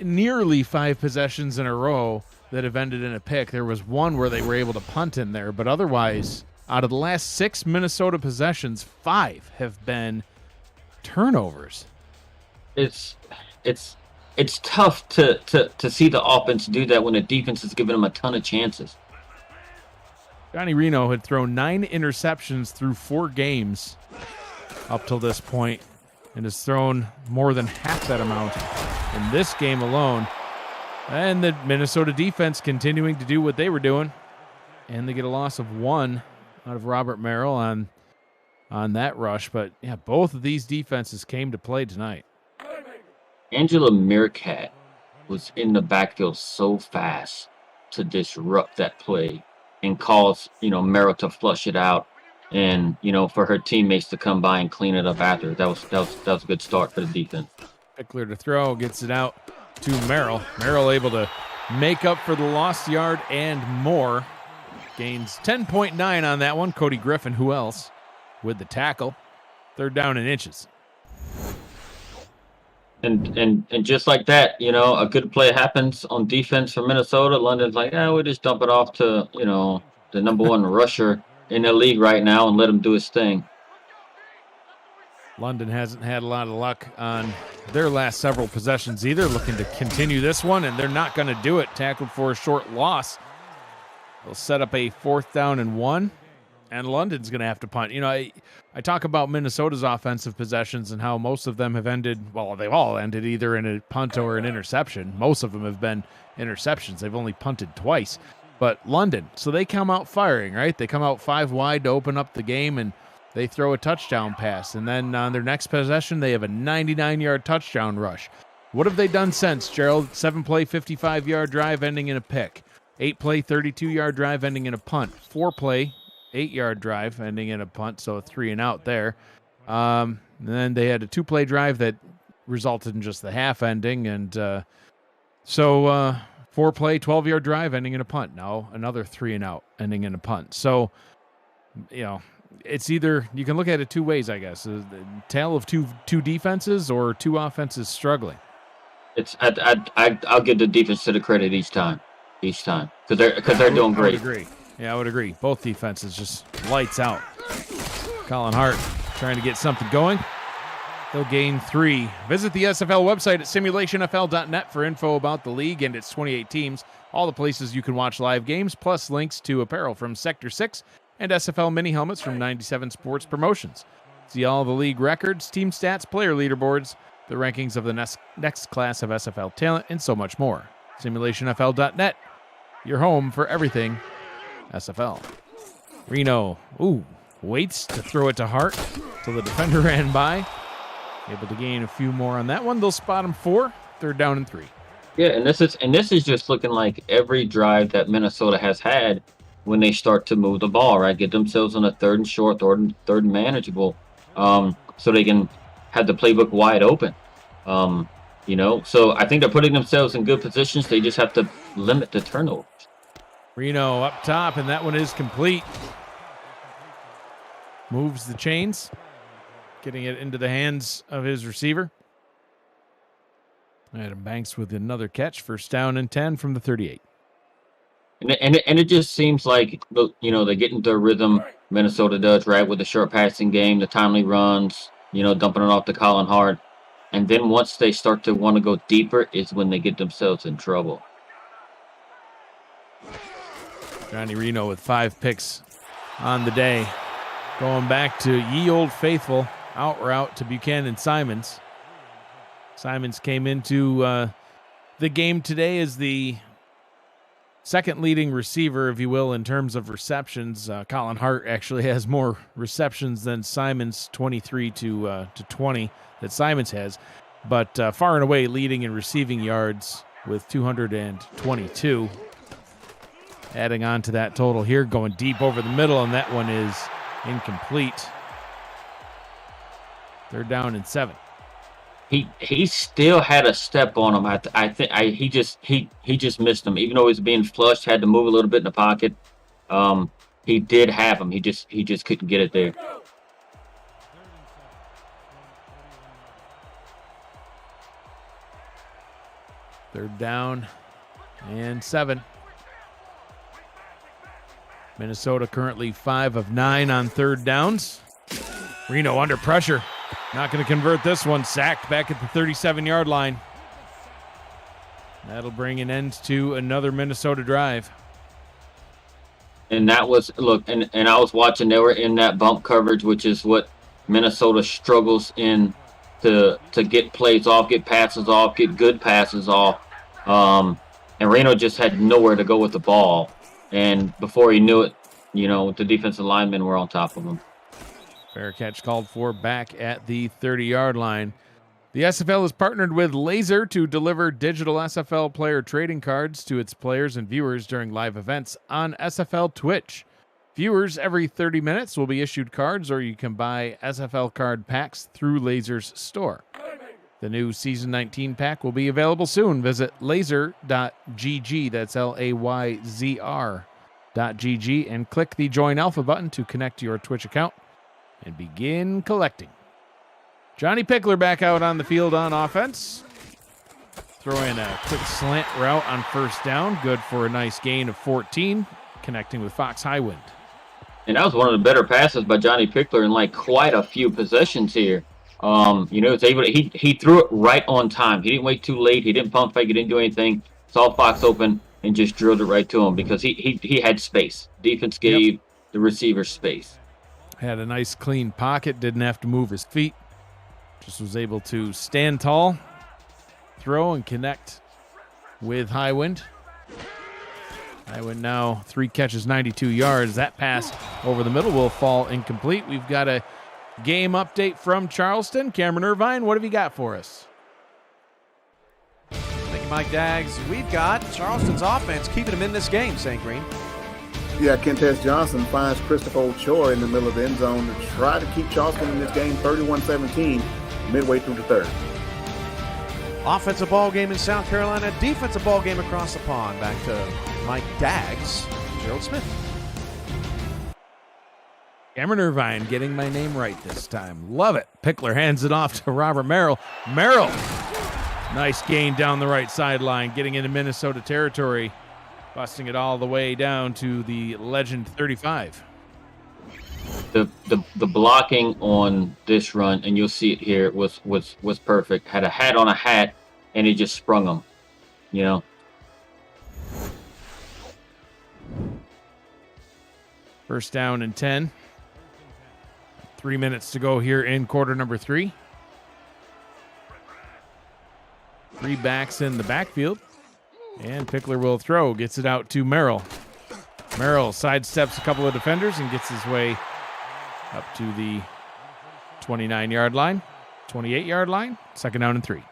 nearly 5 possessions in a row that have ended in a pick. There was one where they were able to punt in there, but otherwise, out of the last 6 Minnesota possessions, 5 have been turnovers. It's tough to see the offense do that when the defense is giving them a ton of chances. Johnny Reno had thrown 9 interceptions through 4 games up till this point and has thrown more than half that amount in this game alone. And the Minnesota defense continuing to do what they were doing. And they get a loss of 1 out of Robert Merrill on that rush. But, yeah, both of these defenses came to play tonight. Angela Meerkat was in the backfield so fast to disrupt that play and cause, Merrill to flush it out and, for her teammates to come by and clean it up after. That was a good start for the defense. Pickler to throw, gets it out to Merrill. Merrill able to make up for the lost yard and more. Gains 10.9 on that one. Cody Griffin, who else, with the tackle. 3rd down and inches. And just like that, a good play happens on defense for Minnesota. London's like, we'll just dump it off to, the number 1 rusher in the league right now and let him do his thing. London hasn't had a lot of luck on their last several possessions either, looking to continue this one, and they're not going to do it. Tackled for a short loss. They'll set up a 4th down and 1, and London's going to have to punt. I talk about Minnesota's offensive possessions and how most of them have ended, well, they've all ended either in a punt or an interception. Most of them have been interceptions. They've only punted twice. But London, so they come out firing, right? They come out 5 wide to open up the game, and they throw a touchdown pass. And then on their next possession, they have a 99-yard touchdown rush. What have they done since, Gerald? 7-play, 55-yard drive ending in a pick. 8-play, 32-yard drive ending in a punt. 4-play, 8-yard drive ending in a punt, so a 3 and out there. And then they had a 2-play drive that resulted in just the half ending. And 4-play, 12-yard drive ending in a punt. Now another 3 and out ending in a punt. So, it's either, you can look at it 2 ways, I guess. A tale of two defenses or 2 offenses struggling. I'll give the defense to the credit each time, because they're doing great. I would agree. Yeah, I would agree. Both defenses just lights out. Colin Hart trying to get something going. They'll gain 3. Visit the SFL website at simulationfl.net for info about the league and its 28 teams, all the places you can watch live games, plus links to apparel from Sector 6 and SFL mini helmets from 97 Sports Promotions. See all the league records, team stats, player leaderboards, the rankings of the next class of SFL talent, and so much more. Simulationfl.net, your home for everything SFL. Reno, waits to throw it to Hart till the defender ran by. Able to gain a few more on that one. They'll spot him 4, 3rd down and 3. Yeah, and this is just looking like every drive that Minnesota has had when they start to move the ball, right? Get themselves on a 3rd and short, 3rd and manageable, so they can have the playbook wide open. So I think they're putting themselves in good positions. They just have to limit the turnovers. Reno up top, and that one is complete. Moves the chains, getting it into the hands of his receiver. Adam Banks with another catch. 1st down and 10 from the 38. And it just seems like, they get into a rhythm. Minnesota does, right, with the short passing game, the timely runs, dumping it off to Colin Hart. And then once they start to want to go deeper is when they get themselves in trouble. Johnny Reno with 5 picks on the day. Going back to ye old faithful, out route to Buchanan Simons. Simons came into the game today as the second leading receiver, if you will, in terms of receptions. Colin Hart actually has more receptions than Simons, 23 to 20 that Simons has, but far and away leading in receiving yards with 222. Adding on to that total here, going deep over the middle, and that one is incomplete. They're down in 7. He still had a step on him. I think he just missed him, even though he was being flushed. Had to move a little bit in the pocket. He did have him. He just couldn't get it there. They're down and 7. Minnesota currently 5 of 9 on third downs. Reno under pressure. Not going to convert this one. Sacked back at the 37-yard line. That'll bring an end to another Minnesota drive. And that was, look, and I was watching, they were in that bump coverage, which is what Minnesota struggles in to get plays off, get passes off, get good passes off. And Reno just had nowhere to go with the ball. And before he knew it, the defensive linemen were on top of him. Fair catch called for back at the 30-yard line. The SFL has partnered with Laser to deliver digital SFL player trading cards to its players and viewers during live events on SFL Twitch. Viewers every 30 minutes will be issued cards, or you can buy SFL card packs through Laser's store. The new Season 19 pack will be available soon. Visit laser.gg, that's LAYZR.gg, and click the Join Alpha button to connect to your Twitch account and begin collecting. Johnny Pickler back out on the field on offense. Throwing a quick slant route on first down. Good for a nice gain of 14, connecting with Fox Highwind. And that was one of the better passes by Johnny Pickler in quite a few possessions here. It's able to, he threw it right on time. He didn't wait too late. He didn't pump fake. He didn't do anything. Saw Fox open and just drilled it right to him because he had space. Defense gave the receiver space. Had a nice clean pocket. Didn't have to move his feet. Just was able to stand tall, throw, and connect with Highwind. Highwind now 3 catches, 92 yards. That pass over the middle will fall incomplete. We've got a game update from Charleston. Cameron Irvine, what have you got for us? Thank you, Mike Daggs. We've got Charleston's offense keeping them in this game, St. Green. Yeah, Kentez Johnson finds Christopher Ochoa in the middle of the end zone to try to keep Charleston in this game 31-17 midway through the third. Offensive ball game in South Carolina, defensive ball game across the pond. Back to Mike Daggs, Gerald Smith. Cameron Irvine getting my name right this time. Love it. Pickler hands it off to Robert Merrill. Merrill, nice gain down the right sideline, getting into Minnesota territory, busting it all the way down to the Legend 35. The blocking on this run, and you'll see it here, was perfect. Had a hat on a hat, and he just sprung them. First down and 10. 3 minutes to go here in quarter number 3. 3 backs in the backfield. And Pickler will throw. Gets it out to Merrill. Merrill sidesteps a couple of defenders and gets his way up to the 29-yard line, 28-yard line. Second down and 3.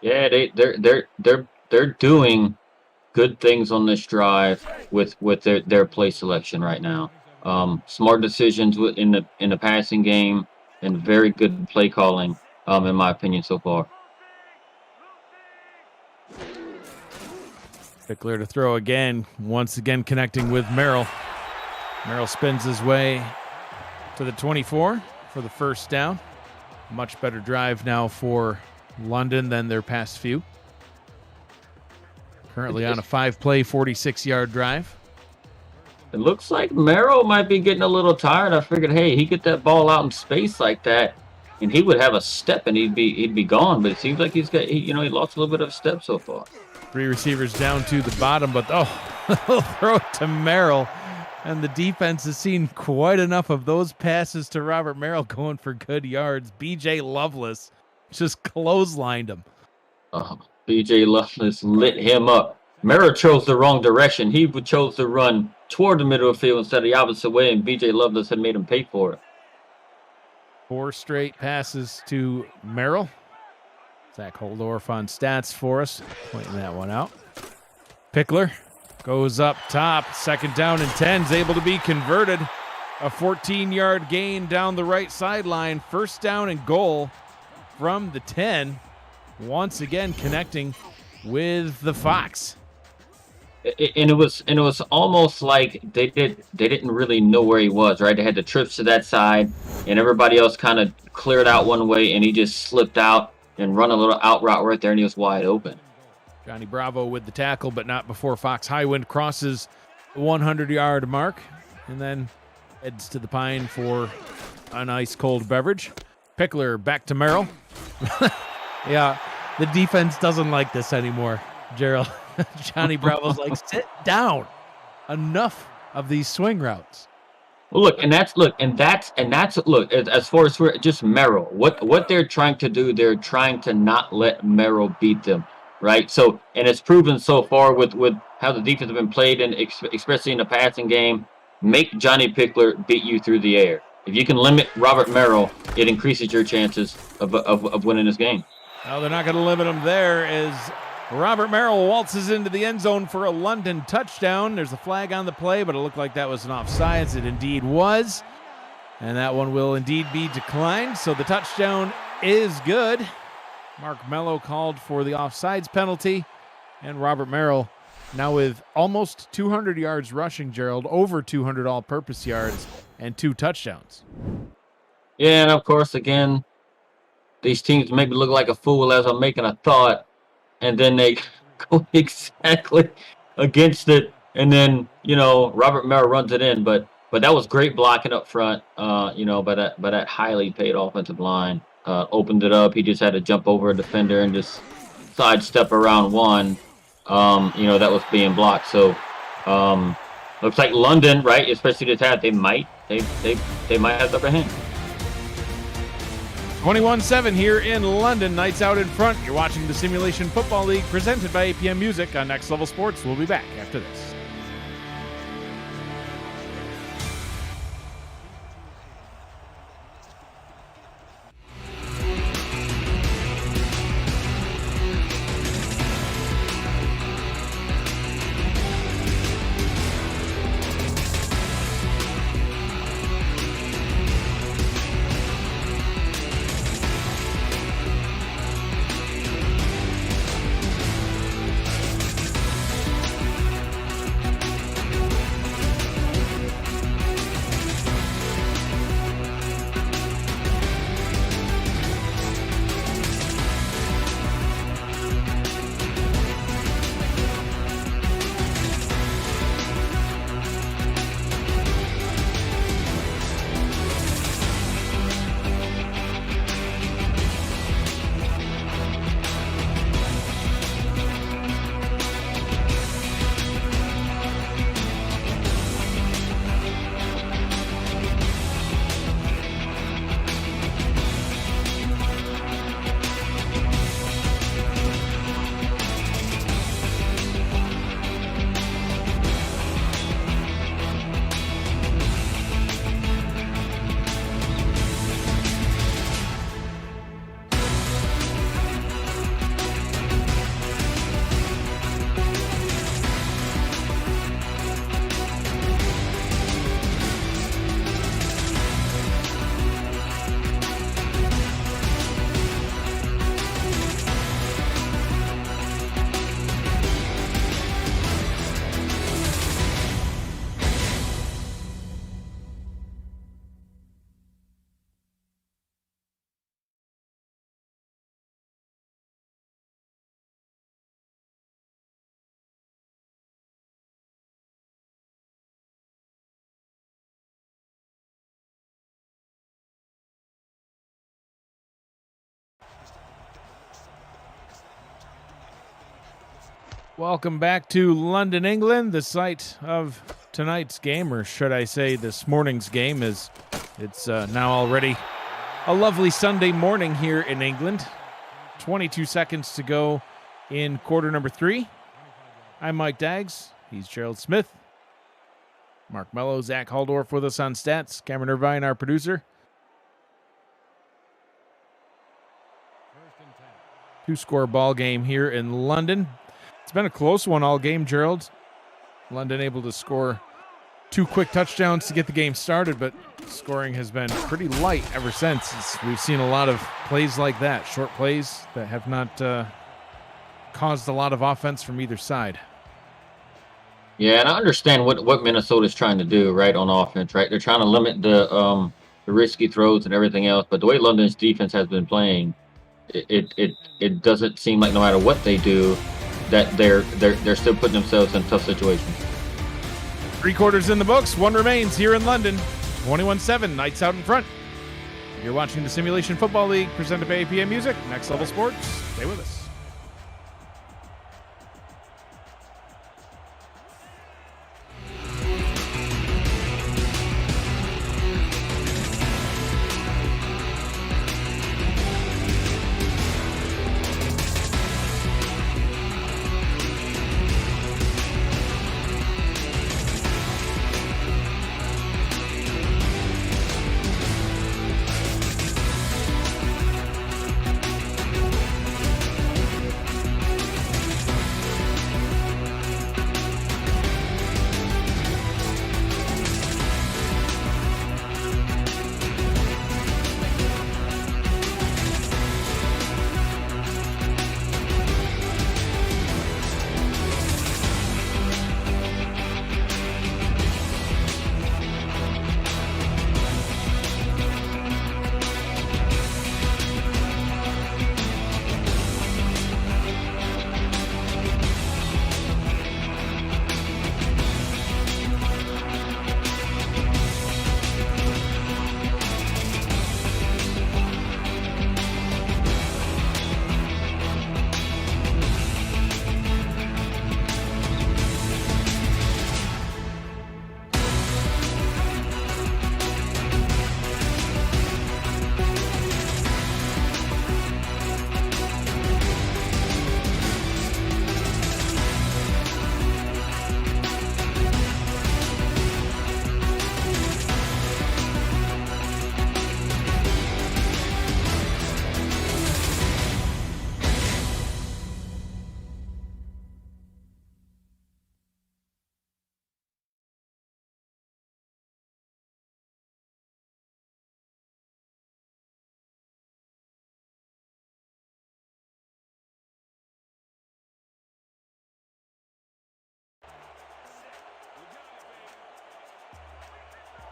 Yeah, they're doing good things on this drive with their play selection right now. Smart decisions in the passing game and very good play calling, in my opinion, so far. Pickler to throw again, once again connecting with Merrill. Merrill spins his way to the 24 for the first down. Much better drive now for London than their past few. Currently on a 5-play, 46-yard drive. It looks like Merrill might be getting a little tired. I figured, hey, he get that ball out in space like that, and he would have a step and he'd be gone. But it seems like he lost a little bit of step so far. 3 receivers down to the bottom, but they'll throw it to Merrill. And the defense has seen quite enough of those passes to Robert Merrill going for good yards. B.J. Lovelace just clotheslined him. B.J. Lovelace lit him up. Merrill chose the wrong direction. He chose to run toward the middle of the field instead of the opposite way, and B.J. Lovelace had made him pay for it. 4 straight passes to Merrill. Zach Holdorf on stats for us, pointing that one out. Pickler goes up top, 2nd down and 10, is able to be converted. A 14-yard gain down the right sideline, 1st down and goal from the 10. Once again connecting with the Fox. And it was almost like they didn't really know where he was, right? They had the trips to that side, and everybody else kind of cleared out one way, and he just slipped out and run a little out route right there, and he was wide open. Johnny Bravo with the tackle, but not before Fox Highwind crosses the 100-yard mark, and then heads to the Pine for an ice-cold beverage. Pickler back to Merrill. Yeah, the defense doesn't like this anymore, Gerald. Johnny Bravo's like, sit down. Enough of these swing routes. Well, look, as far as for just Merrill, what they're trying to do, they're trying to not let Merrill beat them, right? So, and it's proven so far with how the defense have been played, and especially in the passing game, make Johnny Pickler beat you through the air. If you can limit Robert Merrill, it increases your chances of winning this game. Well, they're not going to limit him there as Robert Merrill waltzes into the end zone for a London touchdown. There's a flag on the play, but it looked like that was an offsides. It indeed was. And that one will indeed be declined. So the touchdown is good. Mark Mello called for the offsides penalty. And Robert Merrill now with almost 200 yards rushing, Gerald, over 200 all-purpose yards, and 2 touchdowns. Yeah, and of course, again, these teams make me look like a fool as I'm making a thought, and then they go exactly against it, and then, Robert Merrill runs it in, but that was great blocking up front, by that highly paid offensive line. Opened it up. He just had to jump over a defender and just sidestep around one, that was being blocked. So, looks like London, right, especially this half, they might have the upper hand. 21-7 here in London. Knights out in front. You're watching the Simulation Football League presented by APM Music on Next Level Sports. We'll be back after this. Welcome back to London, England, the site of tonight's game, or should I say this morning's game, as it's now already a lovely Sunday morning here in England. 22 seconds to go in quarter number 3. I'm Mike Daggs. He's Gerald Smith. Mark Mello, Zach Haldorf with us on stats. Cameron Irvine, our producer. Two-score ball game here in London. It's been a close one all game, Gerald. London able to score 2 quick touchdowns to get the game started, but scoring has been pretty light ever since. We've seen a lot of plays like that, short plays that have not caused a lot of offense from either side. Yeah, and I understand what Minnesota's trying to do, right, on offense, right? They're trying to limit the risky throws and everything else, but the way London's defense has been playing, it doesn't seem like no matter what they do, that they're still putting themselves in tough situations. 3 quarters in the books, 1 remains here in London. 21-7, Knights out in front. You're watching the Simulation Football League presented by APM Music, Next Level Sports. Stay with us.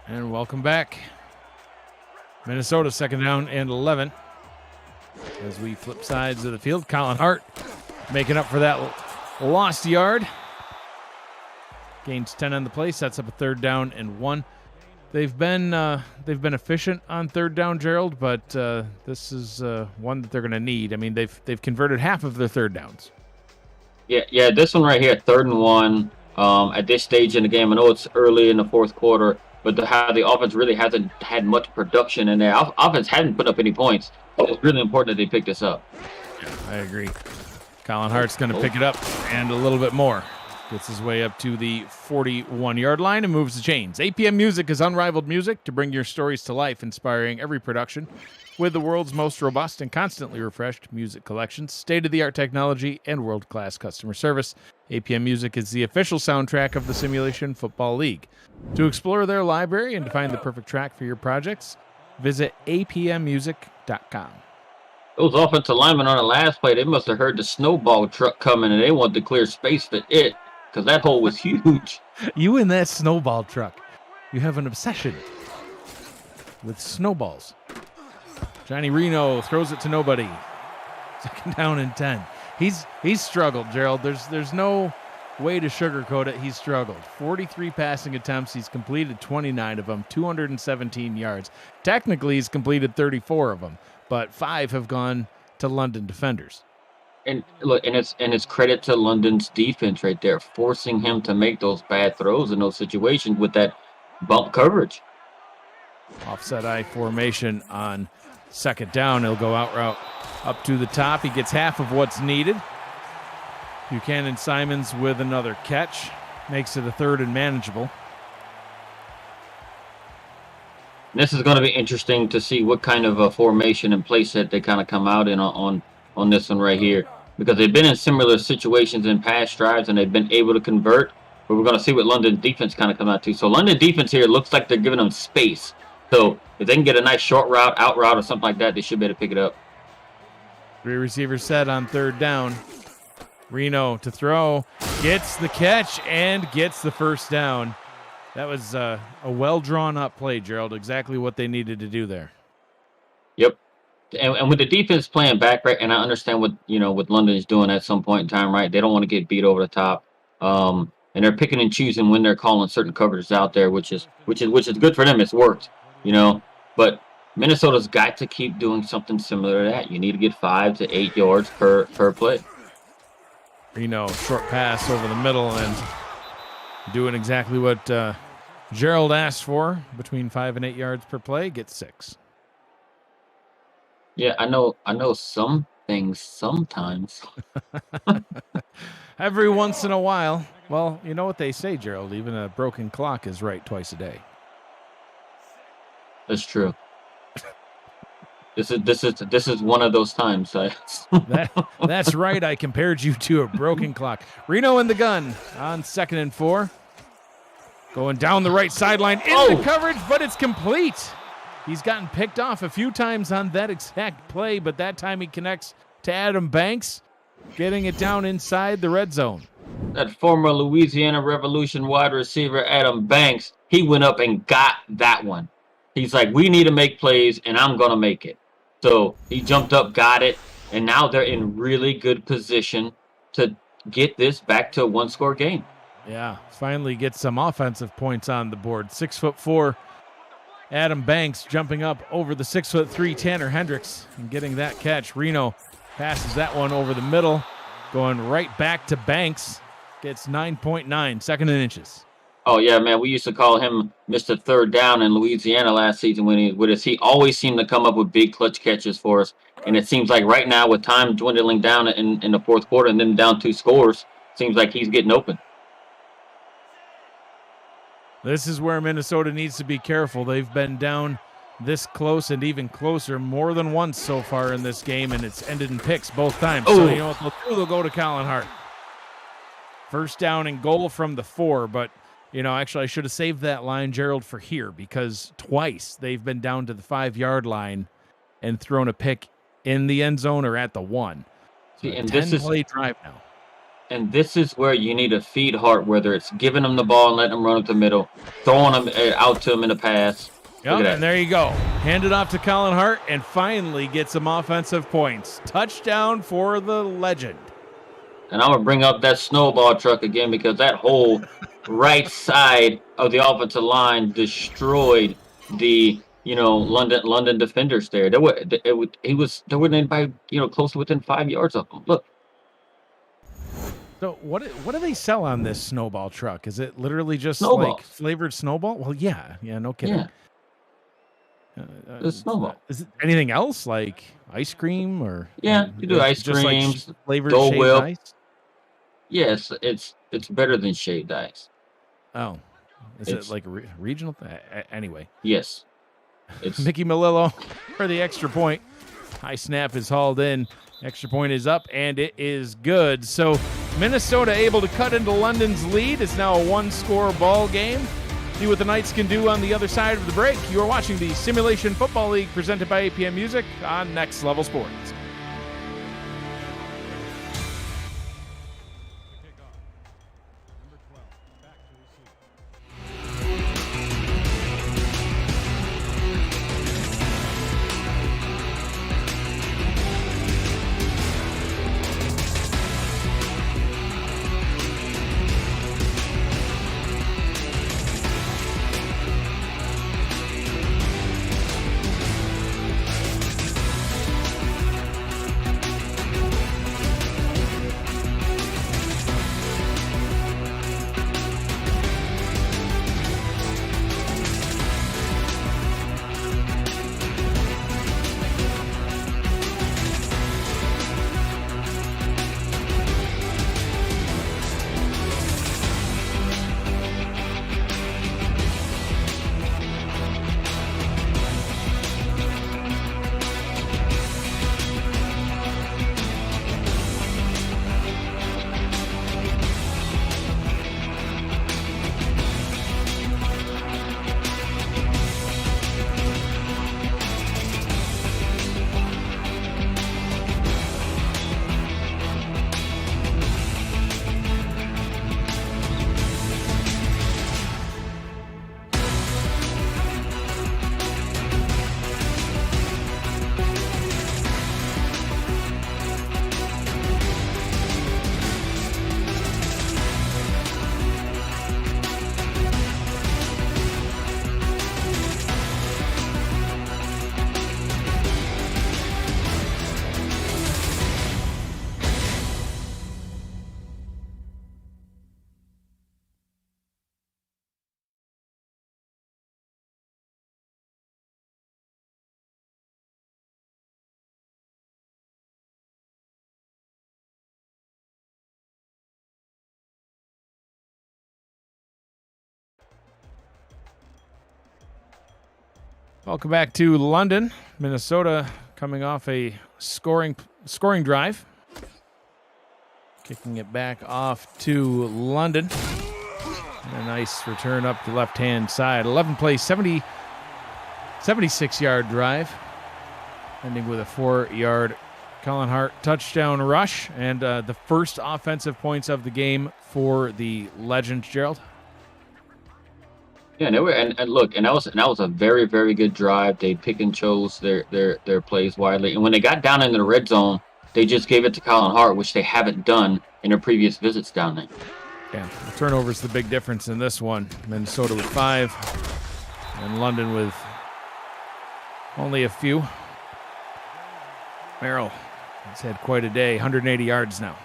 And welcome back. Minnesota, 2nd down and 11. As we flip sides of the field, Colin Hart making up for that lost yard. Gains 10 on the play, sets up a 3rd down and 1. They've been efficient on 3rd down, Gerald, but this is one that they're going to need. I mean, they've converted half of their 3rd downs. Yeah. This one right here, 3rd and 1. At this stage in the game, I know it's early in the 4th quarter, but how the offense really hasn't had much production in there. Offense hadn't put up any points. It's really important that they pick this up. Yeah, I agree. Colin Hart's going to pick it up and a little bit more. Gets his way up to the 41-yard line and moves the chains. APM Music is unrivaled music to bring your stories to life, inspiring every production with the world's most robust and constantly refreshed music collections, state-of-the-art technology, and world-class customer service. APM Music is the official soundtrack of the Simulation Football League. To explore their library and to find the perfect track for your projects, visit apmmusic.com. Those offensive linemen on the last play, they must have heard the snowball truck coming, and they wanted to clear space for it, because that hole was huge. You and that snowball truck, you have an obsession with snowballs. Johnny Reno throws it to nobody. 2nd down and 10. He's struggled, Gerald. There's no way to sugarcoat it. He's struggled. 43 passing attempts. He's completed 29 of them, 217 yards. Technically, he's completed 34 of them, but 5 have gone to London defenders. And look, and it's credit to London's defense right there, forcing him to make those bad throws in those situations with that bump coverage. Offset I formation on 2nd down. He'll go out route up to the top. He gets half of what's needed. Buchanan Simons with another catch. Makes it a 3rd and manageable. This is going to be interesting to see what kind of a formation and play set they kind of come out in on this one right here. Because they've been in similar situations in past drives and they've been able to convert. But we're going to see what London's defense kind of come out to. So London defense here looks like they're giving them space. So if they can get a nice short route, out route, or something like that, they should be able to pick it up. 3 receivers set on 3rd down. Reno to throw. Gets the catch and gets the first down. That was a well-drawn-up play, Gerald. Exactly what they needed to do there. Yep. And with the defense playing back, right, and I understand what London is doing at some point in time, right? They don't want to get beat over the top. And they're picking and choosing when they're calling certain coverages out there, which is good for them. It's worked, But Minnesota's got to keep doing something similar to that. You need to get 5 to 8 yards per play. Reno, short pass over the middle and doing exactly what Gerald asked for, between 5 and 8 yards per play, gets 6. Yeah, I know some things sometimes. Every once in a while. Well, you know what they say, Gerald, even a broken clock is right twice a day. That's true. This is one of those times. That's right. I compared you to a broken clock. Reno in the gun on 2nd and 4. Going down the right sideline in the coverage, but it's complete. He's gotten picked off a few times on that exact play, but that time he connects to Adam Banks, getting it down inside the red zone. That former Louisiana Revolution wide receiver, Adam Banks, he went up and got that one. He's like, we need to make plays, and I'm going to make it. So he jumped up, got it, and now they're in really good position to get this back to a 1-score game. Yeah, finally get some offensive points on the board. 6'4", Adam Banks jumping up over the 6'3" Tanner Hendricks and getting that catch. Reno passes that one over the middle, going right back to Banks. Gets 9.9, 2nd and inches. Oh, yeah, man. We used to call him Mr. Third Down in Louisiana last season when he was with us. He always seemed to come up with big clutch catches for us. And it seems like right now with time dwindling down in the 4th quarter and then down 2 scores, seems like he's getting open. This is where Minnesota needs to be careful. They've been down this close and even closer more than once so far in this game, and it's ended in picks both times. So you know what they'll do? They'll go to Colin Hart. 1st down and goal from the 4, but actually I should have saved that line, Gerald, for here, because twice they've been down to the 5-yard line and thrown a pick in the end zone or at the 1. So and 10-play drive now. And this is where you need to feed Hart, whether it's giving him the ball and letting him run up the middle, throwing him out to him in the pass. Yep, and there you go. Hand it off to Colin Hart and finally get some offensive points. Touchdown for the legend. And I'm going to bring up that snowball truck again because that whole right side of the offensive line destroyed the London defenders there. There wasn't anybody close to within 5 yards of them. Look. So what do they sell on this snowball truck? Is it literally just Snowballs. like flavored snowball? Well, yeah, no kidding. Yeah. It's snowball. Is it anything else like ice cream or? Yeah, you do ice just creams, like flavored Dole shaved Whip. ice. Yes, it's better than shaved ice. Oh, is it like a regional? Anyway. Yes. It's Mickey Melillo for the extra point. High snap is hauled in. Extra point is up, and it is good. So Minnesota able to cut into London's lead. It's now a 1-score ball game. See what the Knights can do on the other side of the break. You are watching the Simulation Football League presented by APM Music on Next Level Sports. Welcome back to London, Minnesota, coming off a scoring drive. Kicking it back off to London. And a nice return up the left-hand side. 11-play, 76-yard drive, ending with a 4-yard Colin Hart touchdown rush, and the first offensive points of the game for the Legends, Gerald. Yeah, and they were, and look, and that was a very, very good drive. They pick and chose their plays widely, and when they got down into the red zone, they just gave it to Colin Hart, which they haven't done in their previous visits down there. Yeah, the turnover's the big difference in this one. Minnesota with 5, and London with only a few. Merrill has had quite a day, 180 yards now.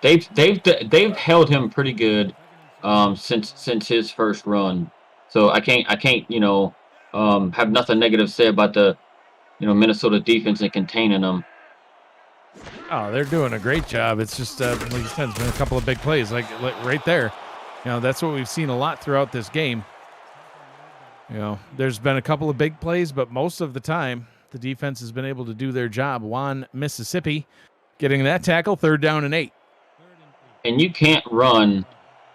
They've held him pretty good since his first run. So I can't have nothing negative to say about the Minnesota defense and containing them. Oh, they're doing a great job. It's just like you said, it's been a couple of big plays, like right there. That's what we've seen a lot throughout this game. There's been a couple of big plays, but most of the time the defense has been able to do their job. Juan, Mississippi, getting that tackle, 3rd down and 8. And you can't run.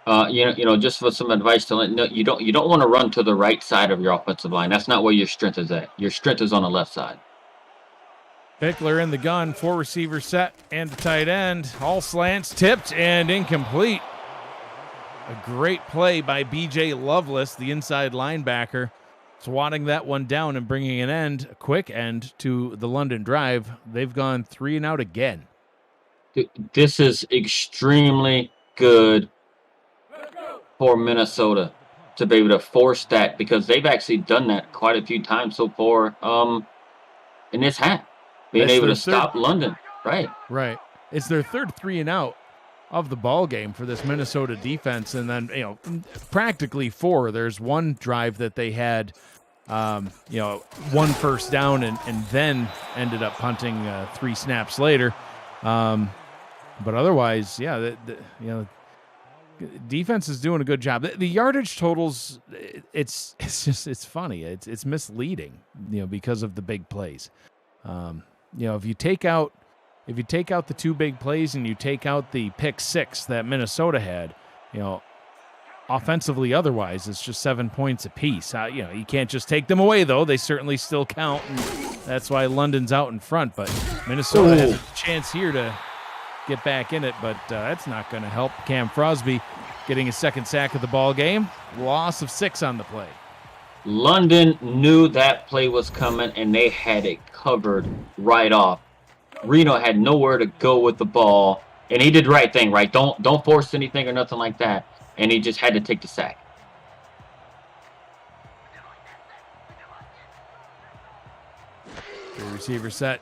Just for some advice you don't want to run to the right side of your offensive line. That's not where your strength is at. Your strength is on the left side. Pickler in the gun, 4 receiver set, and the tight end. All slants, tipped, and incomplete. A great play by B.J. Lovelace, the inside linebacker, swatting that one down and bringing a quick end to the London drive. They've gone 3 and out again. This is extremely good for Minnesota to be able to force that, because they've actually done that quite a few times so far in this half. Being able to stop London. Right. It's their 3rd 3 and out of the ball game for this Minnesota defense. And then, practically 4. There's one drive that they had, 1 first down and then ended up punting 3 snaps later. But otherwise, defense is doing a good job. The yardage totals, it's funny. It's misleading, because of the big plays. If you take out the 2 big plays and you take out the pick 6 that Minnesota had, offensively otherwise it's just 7 points apiece. You can't just take them away, though. They certainly still count, and that's why London's out in front. But Minnesota has a chance here to get back in it, but that's not going to help. Cam Frosby getting his 2nd sack of the ball game. Loss of 6 on the play. London knew that play was coming, and they had it covered right off. Reno had nowhere to go with the ball, and he did the right thing, right? Don't force anything or nothing like that, and he just had to take the sack. The receiver set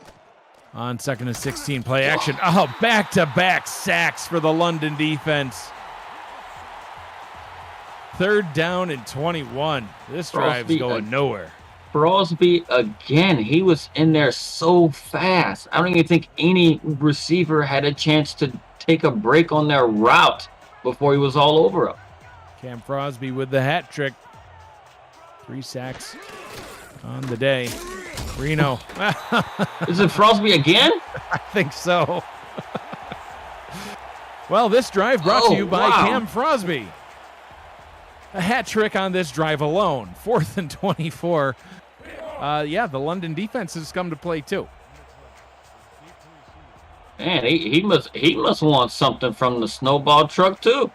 on 2nd and 16, play action. Oh, back-to-back sacks for the London defense. 3rd down and 21. This drive's going nowhere. Frosby again. He was in there so fast. I don't even think any receiver had a chance to take a break on their route before he was all over him. Cam Frosby with the hat trick. 3 sacks on the day. Reno. Is it Frosby again? I think so. Well, this drive brought to you by Cam Frosby. A hat trick on this drive alone. 4th and 24. The London defense has come to play too. Man, he must want something from the snowball truck too.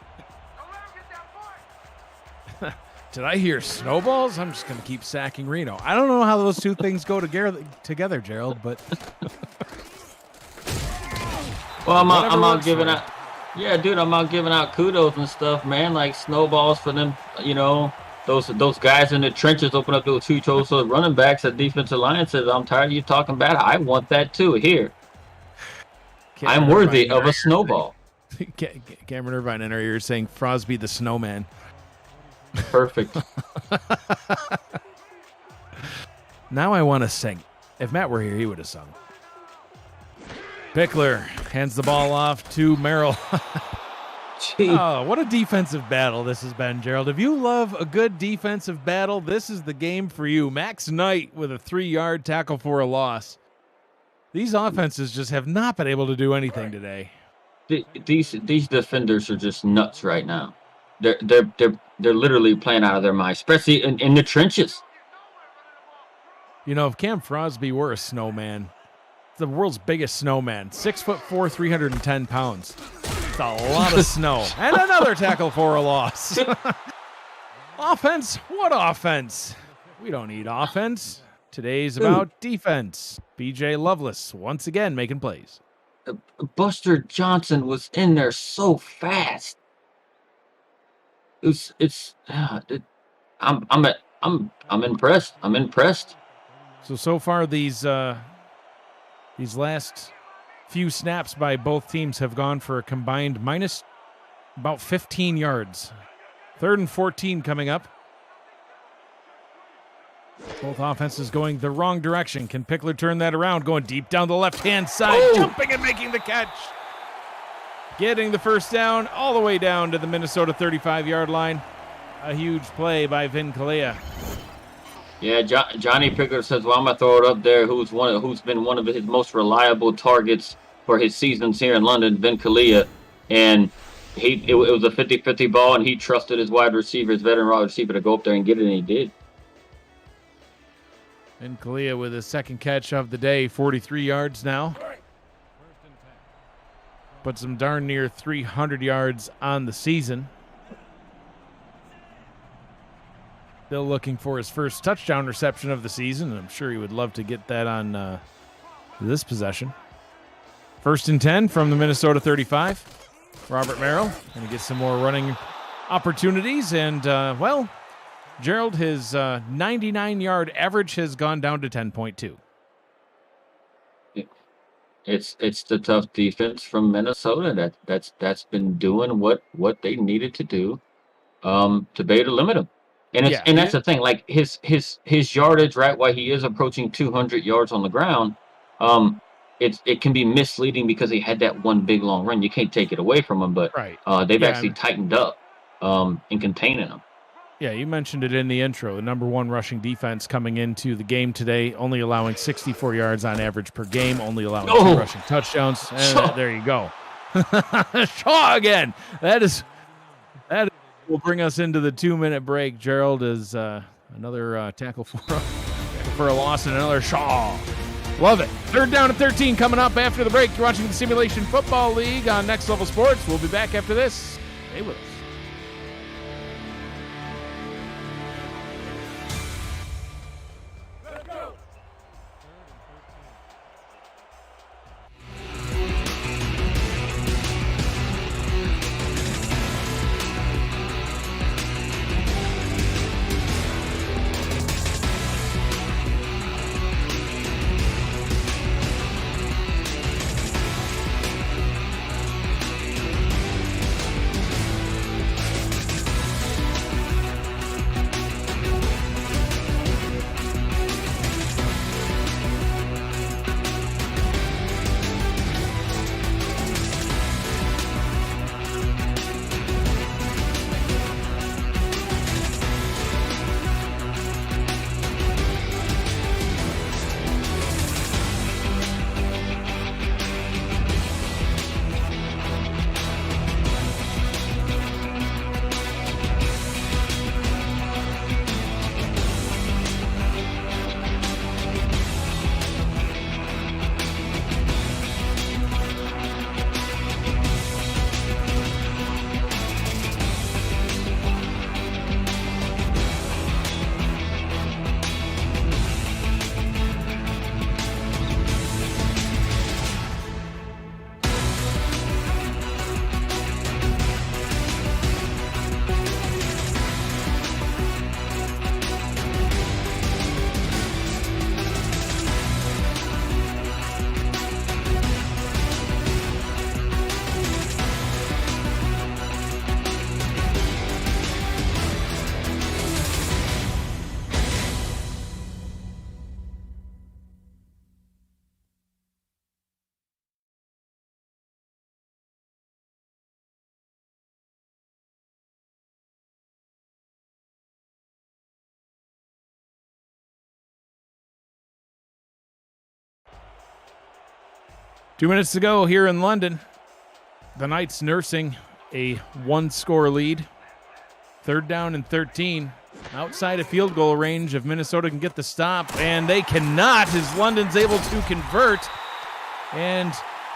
Did I hear snowballs? I'm just going to keep sacking Reno. I don't know how those 2 things go together, Gerald, but well, I'm out giving out. Yeah, dude, I'm out giving out kudos and stuff, man. Like snowballs for them, those guys in the trenches open up those 2 toes so the running backs at defensive line says, I'm tired of you talking bad. I want that too. Here. I'm worthy of a snowball. Cameron Irvine in our ear saying Frosby the snowman. Perfect. Now I want to sing. If Matt were here, he would have sung. Pickler hands the ball off to Merrill. Gee. Oh, what a defensive battle this has been, Gerald. If you love a good defensive battle, this is the game for you. Max Knight with a 3-yard tackle for a loss. These offenses just have not been able to do anything today. These defenders are just nuts right now. They're literally playing out of their mind, especially in the trenches. You know, if Cam Frosby were a snowman, the world's biggest snowman, 6'4", 310 pounds. It's a lot of snow. And another tackle for a loss. Offense? What offense? We don't need offense. Today's about defense. BJ Loveless once again making plays. Buster Johnson was in there so fast. I'm impressed. I'm impressed. So far these last few snaps by both teams have gone for a combined minus about 15 yards. 3rd and 14 coming up. Both offenses going the wrong direction. Can Pickler turn that around? Going deep down the left-hand side, jumping and making the catch. Getting the first down all the way down to the Minnesota 35-yard line. A huge play by Vin Kalea. Yeah, Johnny Pickler says, well, I'm going to throw it up there. Who's been one of his most reliable targets for his seasons here in London, Vin Kalea. And it was a 50-50 ball, and he trusted his wide receiver, his veteran wide receiver, to go up there and get it, and he did. And Kalea with his second catch of the day, 43 yards now. Puts him darn near 300 yards on the season. Still looking for his first touchdown reception of the season, and I'm sure he would love to get that on this possession. 1st and 10 from the Minnesota 35. Robert Merrill going to get some more running opportunities, and, well, Gerald, his 99-yard average has gone down to 10.2. It's the tough defense from Minnesota that's been doing what they needed to do to be able to limit him. And that's the thing, like his yardage, right, while he is approaching 200 yards on the ground, it can be misleading because he had that one big long run. You can't take it away from him, but they've actually tightened up in containing him. Yeah, you mentioned it in the intro. The number 1 rushing defense coming into the game today, only allowing 64 yards on average per game, only allowing 2 rushing touchdowns. And there you go. Shaw again. That will bring us into the 2-minute break. Gerald is another tackle for a loss and another Shaw. Love it. 3rd down and 13 coming up after the break. You're watching the Simulation Football League on Next Level Sports. We'll be back after this. Stay with us. 2 minutes to go here in London. The Knights nursing a one-score lead. 3rd down and 13. Outside of field goal range if Minnesota can get the stop, and they cannot as London's able to convert. And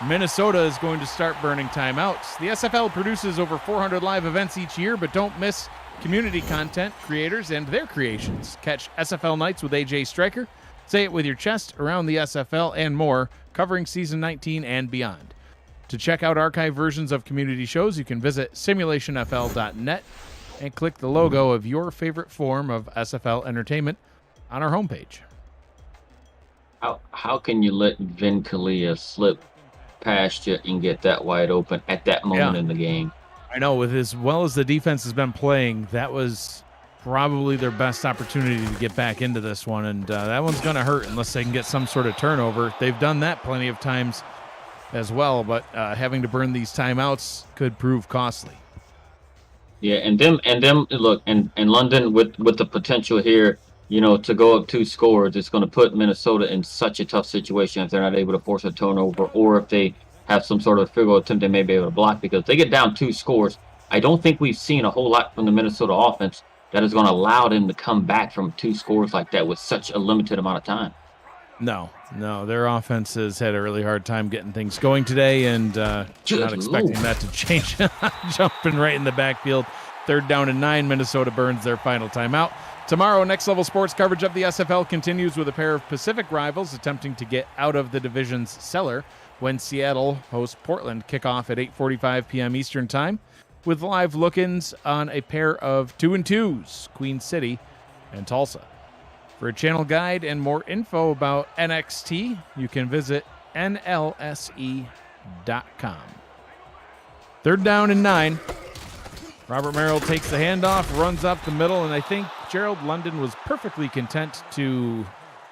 Minnesota is going to start burning timeouts. The SFL produces over 400 live events each year, but don't miss community content creators and their creations. Catch SFL Nights with AJ Stryker. Say it with your chest, around the SFL, and more, covering season 19 and beyond. To check out archive versions of community shows, you can visit simulationfl.net and click the logo of your favorite form of SFL entertainment on our homepage. How can you let Vin Kalia slip past you and get that wide open at that moment in the game? I know, with as well as the defense has been playing, that was probably their best opportunity to get back into this one, and that one's going to hurt unless they can get some sort of turnover. They've done that plenty of times as well, but having to burn these timeouts could prove costly. Yeah, and them look, and London with the potential here, to go up 2 scores, it's going to put Minnesota in such a tough situation if they're not able to force a turnover, or if they have some sort of field goal attempt they may be able to block, because if they get down 2 scores, I don't think we've seen a whole lot from the Minnesota offense that is going to allow them to come back from 2 scores like that with such a limited amount of time. No, their offense has had a really hard time getting things going today, and not expecting that to change. Jumping right in the backfield. 3rd down and 9, Minnesota burns their final timeout. Tomorrow, Next Level Sports coverage of the SFL continues with a pair of Pacific rivals attempting to get out of the division's cellar when Seattle hosts Portland. Kickoff at 8:45 p.m. Eastern Time, with live look-ins on a pair of 2-2s, Queen City and Tulsa. For a channel guide and more info about NXT, you can visit nlse.com. 3rd down and 9. Robert Merrill takes the handoff, runs up the middle, and I think Gerald London was perfectly content to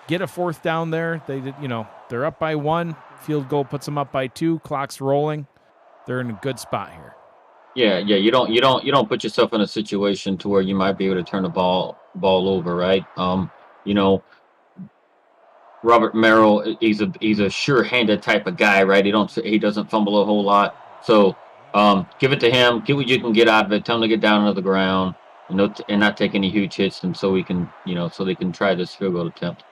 get a 4th down there. They did, they're up by 1. Field goal puts them up by 2. Clock's rolling. They're in a good spot here. Yeah. You don't put yourself in a situation to where you might be able to turn the ball over, right? Robert Merrill, he's a sure-handed type of guy, right? He doesn't fumble a whole lot. So give it to him. Get what you can get out of it. Tell him to get down to the ground, and not take any huge hits, and so we can, so they can try this field goal attempt.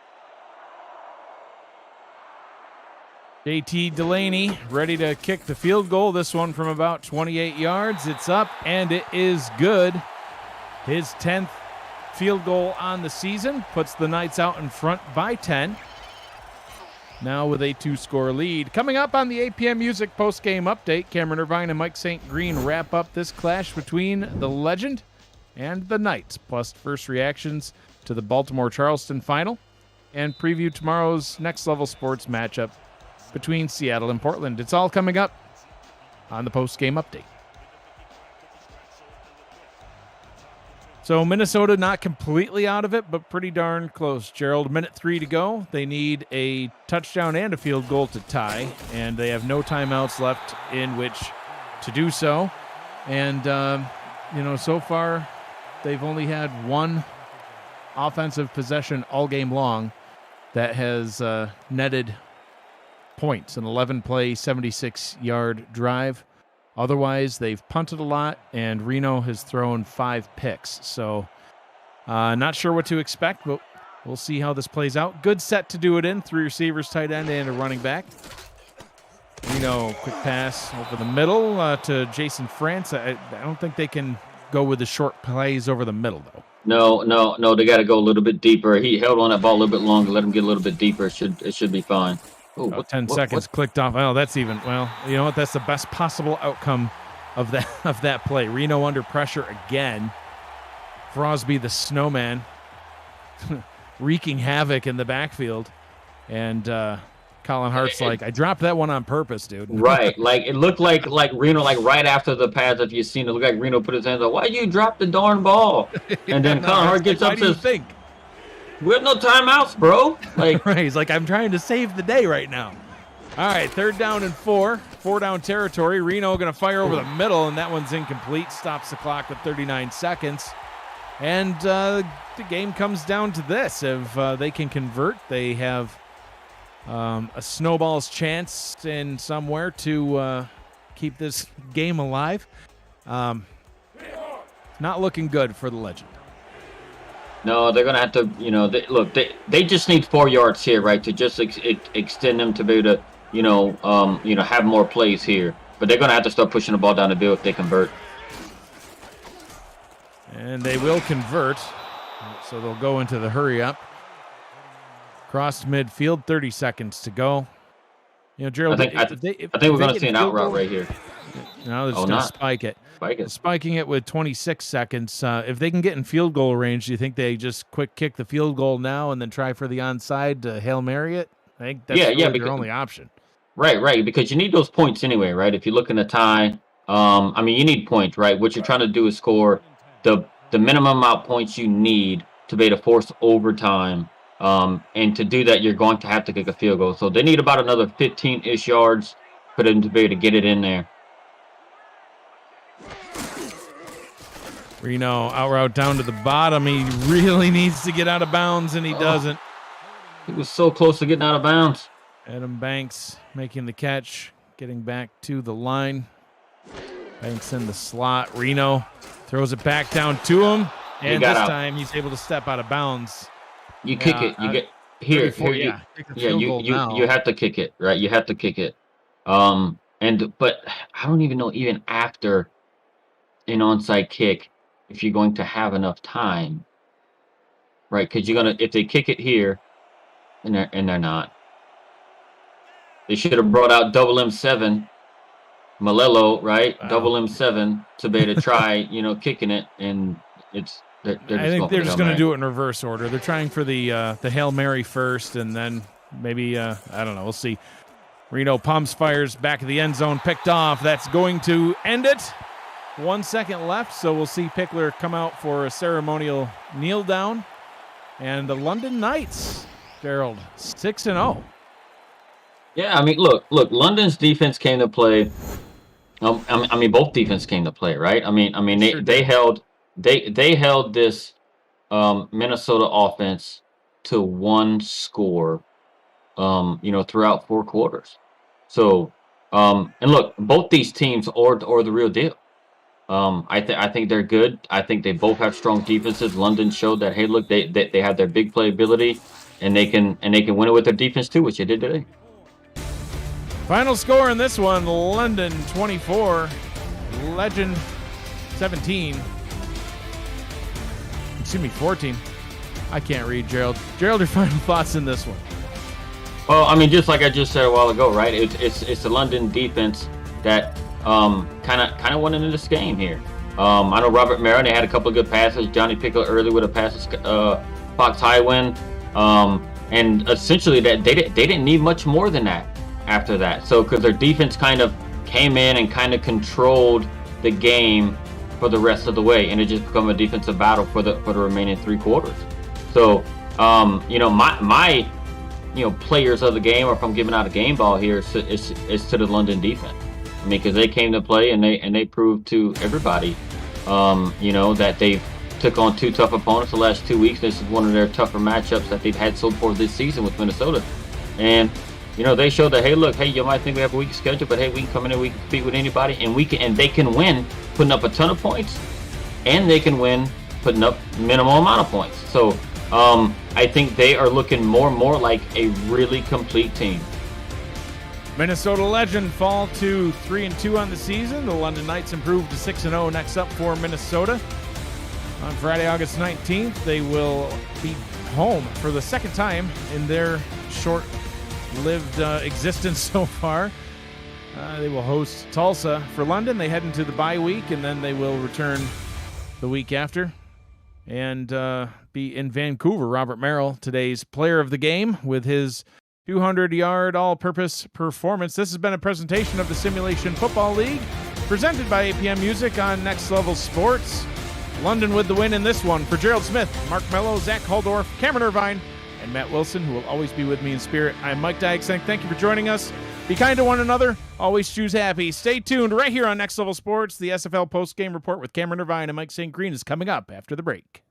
JT Delaney ready to kick the field goal. This one from about 28 yards. It's up, and it is good. His 10th field goal on the season puts the Knights out in front by 10. Now with a 2-score lead. Coming up on the 8 p.m. Music post-game update, Cameron Irvine and Mike St. Green wrap up this clash between the Legend and the Knights, plus first reactions to the Baltimore-Charleston final, and preview tomorrow's Next Level Sports matchup between Seattle and Portland. It's all coming up on the post-game update. So Minnesota not completely out of it, but pretty darn close. Gerald, minute 3 to go. They need a touchdown and a field goal to tie, and they have no timeouts left in which to do so. And, so far they've only had 1 offensive possession all game long that has netted points, an 11-play, 76-yard drive. Otherwise, they've punted a lot, and Reno has thrown 5 picks. So not sure what to expect, but we'll see how this plays out. Good set to do it in. 3 receivers, tight end, and a running back. Reno, quick pass over the middle to Jason France. I don't think they can go with the short plays over the middle, though. No, they got to go a little bit deeper. He held on that ball a little bit longer. Let him get a little bit deeper. It should be fine. Ooh, 10 seconds clicked off. Oh, that's even. Well, you know what? That's the best possible outcome of that play. Reno under pressure again. Frosby the snowman wreaking havoc in the backfield. And Colin Hart's like, I dropped that one on purpose, dude. Right. Like, it looked like Reno, like right after the pass, if you've seen it, looked like Reno put his hands up. Why you drop the darn ball? And then Colin Hart gets up and says, think? We have no timeouts, bro. Like, right, he's like, I'm trying to save the day right now. All right, 3rd down and 4. 4-down territory. Reno going to fire over the middle, and that one's incomplete. Stops the clock with 39 seconds. And the game comes down to this. If they can convert, they have a snowball's chance in somewhere to keep this game alive. Not looking good for the Legend. No, they're gonna have to. They just need 4 yards here, right, to just extend them to be able to, have more plays here. But they're gonna have to start pushing the ball down the field if they convert. And they will convert, so they'll go into the hurry up. Cross midfield, 30 seconds to go. Gerald, I think we're going to see an out route right here. No, they're just going to spike it. Spiking it with 26 seconds. If they can get in field goal range, do you think they just quick kick the field goal now and then try for the onside to Hail Mary it? I think that's their only option. Right, because you need those points anyway, right? If you're looking to tie, you need points, right? What you're trying to do is score the minimum amount of points you need to be able to force overtime. And to do that, you're going to have to kick a field goal. So they need about another 15-ish yards for them to be able to get it in there. Reno out route down to the bottom. He really needs to get out of bounds, and he doesn't. He was so close to getting out of bounds. Adam Banks making the catch, getting back to the line. Banks in the slot. Reno throws it back down to him, and this time he's able to step out of bounds. You kick it. You get here. You have to kick it, right? You have to kick it. But I don't even know, even after an onside kick, if you're going to have enough time, right? Because if they kick it here, and they're not. They should have brought out double M7, Malelo, right? Wow. Double M7 to be able to try, kicking it, and it's. I think they're just going to do it in reverse order. They're trying for the Hail Mary first, and then maybe, I don't know. We'll see. Reno pumps, fires back of the end zone, picked off. That's going to end it. 1 second left, so we'll see Pickler come out for a ceremonial kneel down. And the London Knights, Gerald, 6-0. Yeah, look, London's defense came to play. Both defense came to play, right? They held this Minnesota offense to one score, throughout 4 quarters. So, and look, both these teams are the real deal. I think they're good. I think they both have strong defenses. London showed that, hey, look, they have their big playability, and they can win it with their defense too, which they did today. Final score in this one: London 24, Legend 17. Excuse me, 14. I can't read, Gerald. Gerald, your final thoughts in this one? Well, just like I just said a while ago, right? It's the London defense that kind of went into this game here. I know Robert Marin, they had a couple of good passes. Johnny Pickler early with a pass to Fox Highwind. And essentially that they didn't need much more than that after that. So because their defense kind of came in and kind of controlled the game for the rest of the way, and it just become a defensive battle for the remaining 3 quarters. So my players of the game, or if I'm giving out a game ball here, is to the London defense. Because they came to play and they proved to everybody, that they took on 2 tough opponents the last 2 weeks. This is one of their tougher matchups that they've had so far this season with Minnesota. And they showed that, hey, you might think we have a weak schedule, but hey, we can come in and we can compete with anybody, and they can win putting up a ton of points, and they can win putting up minimal amount of points. So I think they are looking more and more like a really complete team. Minnesota Legend fall to 3-2 on the season. The London Knights improved to 6-0. Next up for Minnesota. On Friday, August 19th, they will be home for the second time in their short-lived existence so far. They will host Tulsa. For London, they head into the bye week, and then they will return the week after and be in Vancouver. Robert Merrill, today's player of the game, with his 200-yard all-purpose performance. This has been a presentation of the Simulation Football League, presented by APM Music on Next Level Sports. London with the win in this one. For Gerald Smith, Mark Mello, Zach Haldorf, Cameron Irvine, and Matt Wilson, who will always be with me in spirit, I'm Mike Dyksink. Thank you for joining us. Be kind to one another. Always choose happy. Stay tuned right here on Next Level Sports. The SFL post-game report with Cameron Irvine and Mike St. Green is coming up after the break.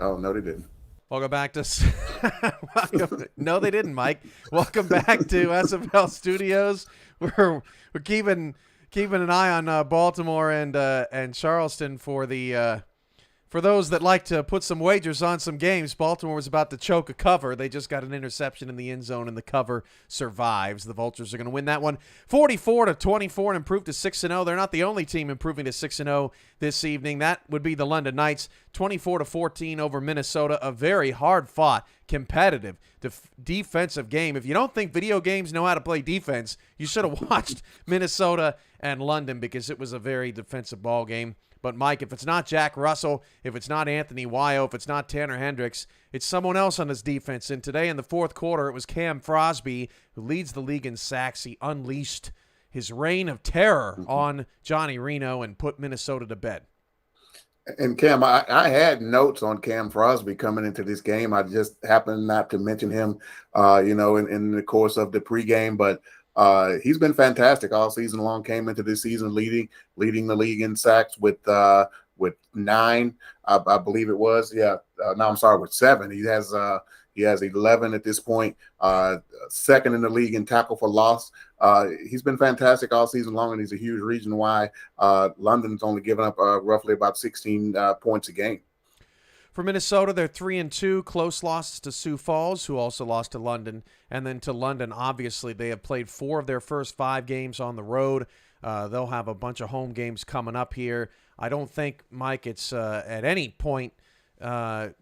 Oh, no, they didn't. Welcome back to No, they didn't, Mike. Welcome back to SFL Studios. We're keeping an eye on Baltimore and Charleston for the for those that like to put some wagers on some games. Baltimore was about to choke a cover. They just got an interception in the end zone, and the cover survives. The Vultures are going to win that one 44-24 and improve to 6-0. They're not the only team improving to 6-0 this evening. That would be the London Knights, 24-14 over Minnesota. A very hard-fought, competitive defensive game. If you don't think video games know how to play defense, you should have watched Minnesota and London, because it was a very defensive ball game. But, Mike, if it's not Jack Russell, if it's not Anthony Wyo, if it's not Tanner Hendricks, it's someone else on this defense. And today in the fourth quarter, it was Cam Frosby, who leads the league in sacks. He unleashed his reign of terror on Johnny Reno and put Minnesota to bed. And Cam, I had notes on Cam Frosby coming into this game. I just happened not to mention him, in the course of the pregame, but he's been fantastic all season long. Came into this season leading the league in sacks with 9, I believe it was. With 7. He has 11 at this point. Second in the league in tackle for loss. He's been fantastic all season long, and he's a huge reason why London's only given up roughly about 16 points a game. For Minnesota, they're 3-2, close losses to Sioux Falls, who also lost to London. And then to London, obviously, they have played 4 of their first 5 games on the road. They'll have a bunch of home games coming up here. I don't think, Mike, it's at any point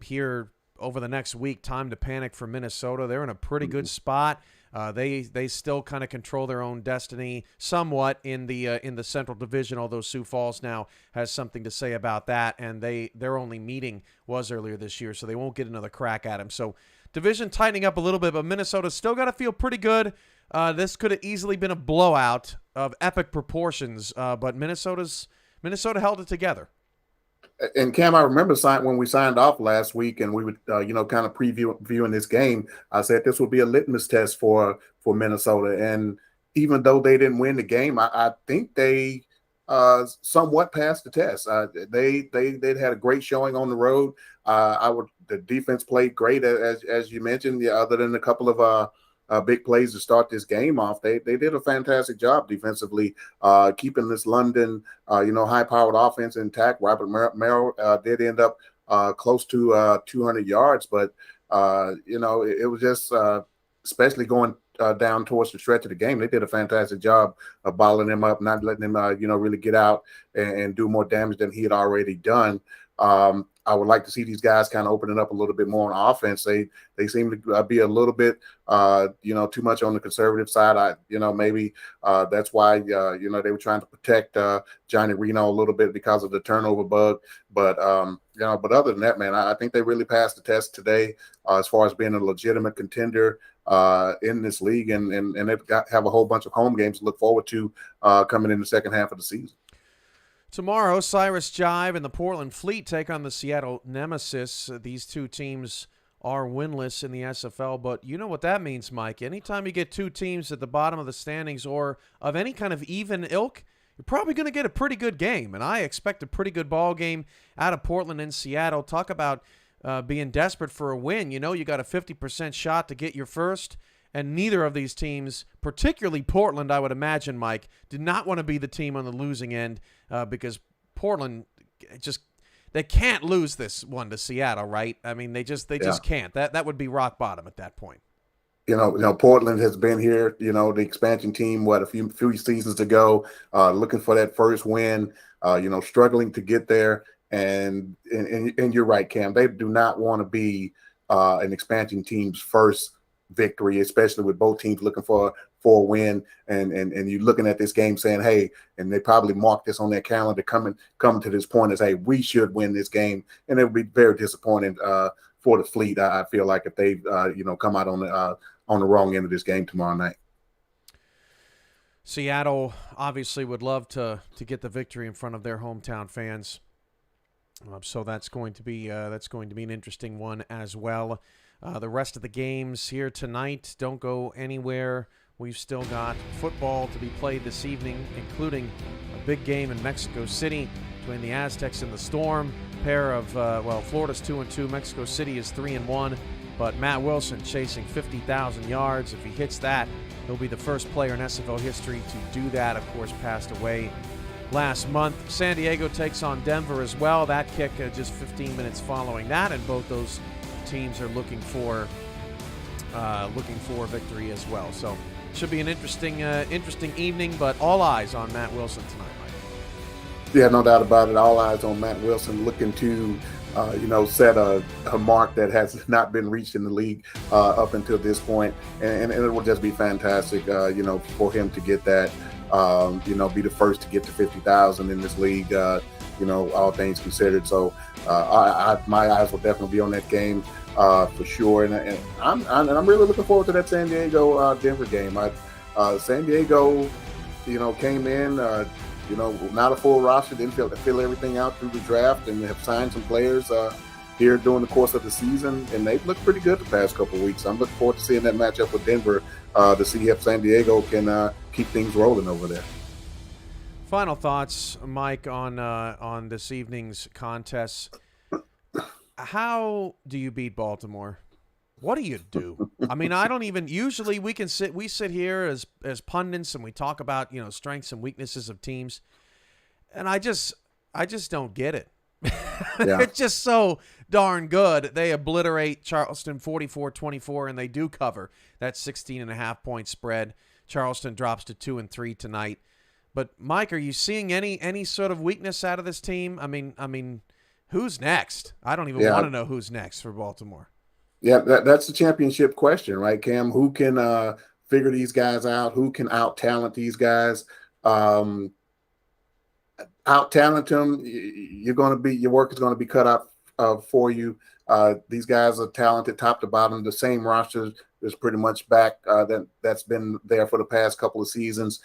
here over the next week time to panic for Minnesota. They're in a pretty good spot. They still kind of control their own destiny somewhat in the Central Division, although Sioux Falls now has something to say about that, and their only meeting was earlier this year, so they won't get another crack at them. So division tightening up a little bit, but Minnesota's still got to feel pretty good. This could have easily been a blowout of epic proportions, but Minnesota held it together. And Cam, I remember when we signed off last week, and we would, kind of previewing this game. I said this would be a litmus test for Minnesota, and even though they didn't win the game, I think they somewhat passed the test. They had a great showing on the road. The defense played great, as you mentioned. Other than a couple of big plays to start this game off, they did a fantastic job defensively, keeping this London, high-powered offense intact. Robert Merrill did end up close to 200 yards, but it was just, especially going down towards the stretch of the game, they did a fantastic job of bottling him up, not letting him, really get out and do more damage than he had already done. I would like to see these guys kind of open it up a little bit more on offense. They seem to be a little bit, too much on the conservative side. Maybe that's why, they were trying to protect Johnny Reno a little bit because of the turnover bug. But, but other than that, man, I think they really passed the test today as far as being a legitimate contender in this league. And they've have a whole bunch of home games to look forward to coming in the second half of the season. Tomorrow, Cyrus Jive and the Portland Fleet take on the Seattle Nemesis. These two teams are winless in the SFL, but you know what that means, Mike. Anytime you get 2 teams at the bottom of the standings or of any kind of even ilk, you're probably going to get a pretty good game, and I expect a pretty good ball game out of Portland and Seattle. Talk about being desperate for a win. You got a 50% shot to get your first, and neither of these teams, particularly Portland, I would imagine, Mike, did not want to be the team on the losing end because Portland they can't lose this one to Seattle, right? I mean, they just can't. That would be rock bottom at that point. Portland has been here, the expansion team, a few seasons ago, looking for that first win, struggling to get there. And you're right, Cam. They do not want to be an expansion team's first victory, especially with both teams looking for a win, and you're looking at this game saying, hey, and they probably marked this on their calendar coming to this point as, hey, we should win this game, and it would be very disappointing for the Fleet. I feel like if they come out on the wrong end of this game tomorrow night. Seattle obviously would love to get the victory in front of their hometown fans, so that's going to be an interesting one as well. The rest of the games here tonight don't go anywhere. We've still got football to be played this evening, including a big game in Mexico City between the Aztecs and the Storm. pair of Florida's 2-2, Mexico City is 3-1, but Matt Wilson chasing 50,000 yards. If he hits that, he'll be the first player in SFL history to do that. Of course, passed away last month. San Diego takes on Denver as well. That kick just 15 minutes following that, and both those teams are looking for victory as well. So should be an interesting evening, but all eyes on Matt Wilson tonight, Mike. Yeah, no doubt about it. All eyes on Matt Wilson, looking to set a mark that has not been reached in the league up until this point, and it will just be fantastic, for him to get that, be the first to get to 50,000 in this league, all things considered. So my eyes will definitely be on that game for sure, and I'm really looking forward to that San Diego Denver game. San Diego, came in, not a full roster, didn't fill everything out through the draft, and have signed some players here during the course of the season, and they've looked pretty good the past couple of weeks. I'm looking forward to seeing that matchup with Denver to see if San Diego can keep things rolling over there. Final thoughts, Mike, on this evening's contest. How do you beat Baltimore? What do you do? I mean, I don't even, usually we sit here as pundits and we talk about, strengths and weaknesses of teams. And I just don't get it. Yeah. It's just so darn good. They obliterate Charleston 44-24, and they do cover that 16.5-point spread. Charleston drops to 2-3 tonight. But Mike, are you seeing any sort of weakness out of this team? I mean, who's next? I don't even want to know who's next for Baltimore. Yeah, that's the championship question, right, Cam? Who can figure these guys out? Who can out-talent these guys? Out-talent them, your work is going to be cut out for you. These guys are talented top to bottom. The same roster is pretty much back that's been there for the past couple of seasons.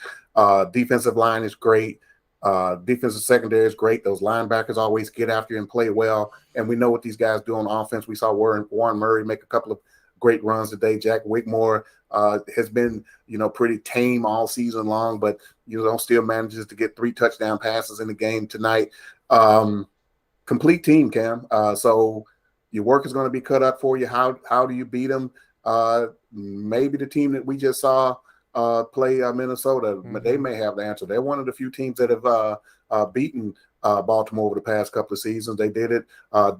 Defensive line is great. Defensive secondary is great. Those linebackers always get after you and play well. And we know what these guys do on offense. We saw Warren Murray make a couple of great runs today. Jack Whitmore has been, pretty tame all season long, but, still manages to get 3 touchdown passes in the game tonight. Complete team, Cam. So your work is going to be cut out for you. How do you beat them? Maybe the team that we just saw play Minnesota, they may have the answer. They're one of the few teams that have beaten Baltimore over the past couple of seasons. They did it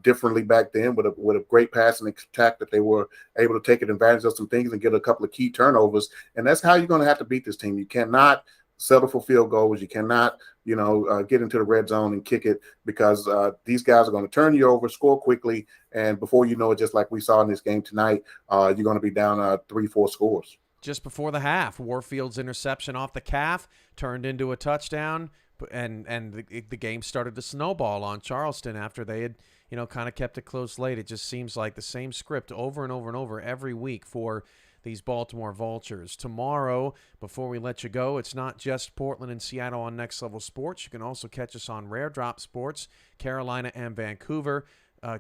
differently back then with a great passing attack that they were able to take advantage of some things and get a couple of key turnovers. And that's how you're going to have to beat this team. You cannot settle for field goals. You cannot, get into the red zone and kick it, because these guys are going to turn you over, score quickly, and before you know it, just like we saw in this game tonight, you're going to be down 3-4 scores. Just before the half, Warfield's interception off the calf turned into a touchdown, and the game started to snowball on Charleston after they had, kind of kept it close late. It just seems like the same script over and over and over every week for these Baltimore Vultures. Tomorrow, before we let you go, it's not just Portland and Seattle on Next Level Sports. You can also catch us on Rare Drop Sports, Carolina and Vancouver.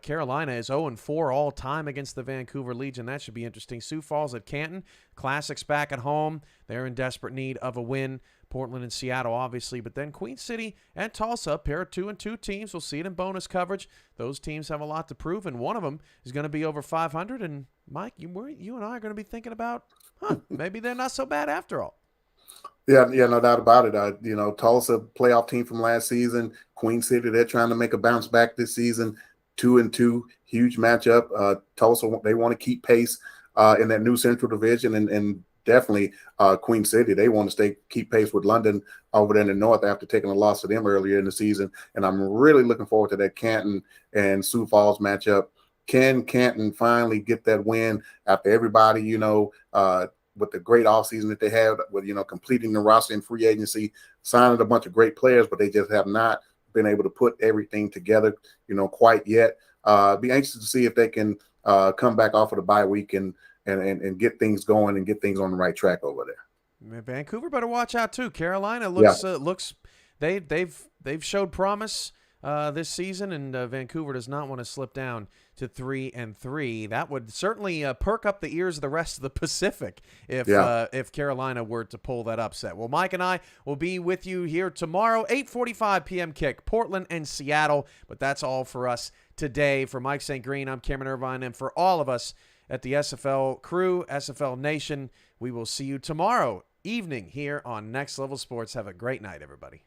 Carolina is 0-4 all time against the Vancouver Legion. That should be interesting. Sioux Falls at Canton. Classics back at home. They're in desperate need of a win. Portland and Seattle, obviously. But then Queen City and Tulsa, a pair of 2-2 teams. We'll see it in bonus coverage. Those teams have a lot to prove, and one of them is going to be over 500. And, Mike, you and I are going to be thinking about, maybe they're not so bad after all. Yeah, no doubt about it. Tulsa, playoff team from last season. Queen City, they're trying to make a bounce back this season. 2-2, huge matchup. Tulsa, they want to keep pace in that new Central Division, and definitely Queen City, they want to keep pace with London over there in the north after taking a loss to them earlier in the season. And I'm really looking forward to that Canton and Sioux Falls matchup. Can Canton finally get that win after everybody, with the great offseason that they had, with completing the roster in free agency, signing a bunch of great players, but they just have not been able to put everything together, quite yet. Be anxious to see if they can come back off of the bye week and get things going and get things on the right track over there. Vancouver better watch out too. Carolina looks they've showed promise. this season, and Vancouver does not want to slip down to 3-3. That would certainly perk up the ears of the rest of the Pacific if Carolina were to pull that upset. Well, Mike and I will be with you here tomorrow, 8:45 p.m. kick, Portland and Seattle. But that's all for us today. For Mike St. Green, I'm Cameron Irvine, and for all of us at the SFL crew, SFL Nation, we will see you tomorrow evening here on Next Level Sports. Have a great night, everybody.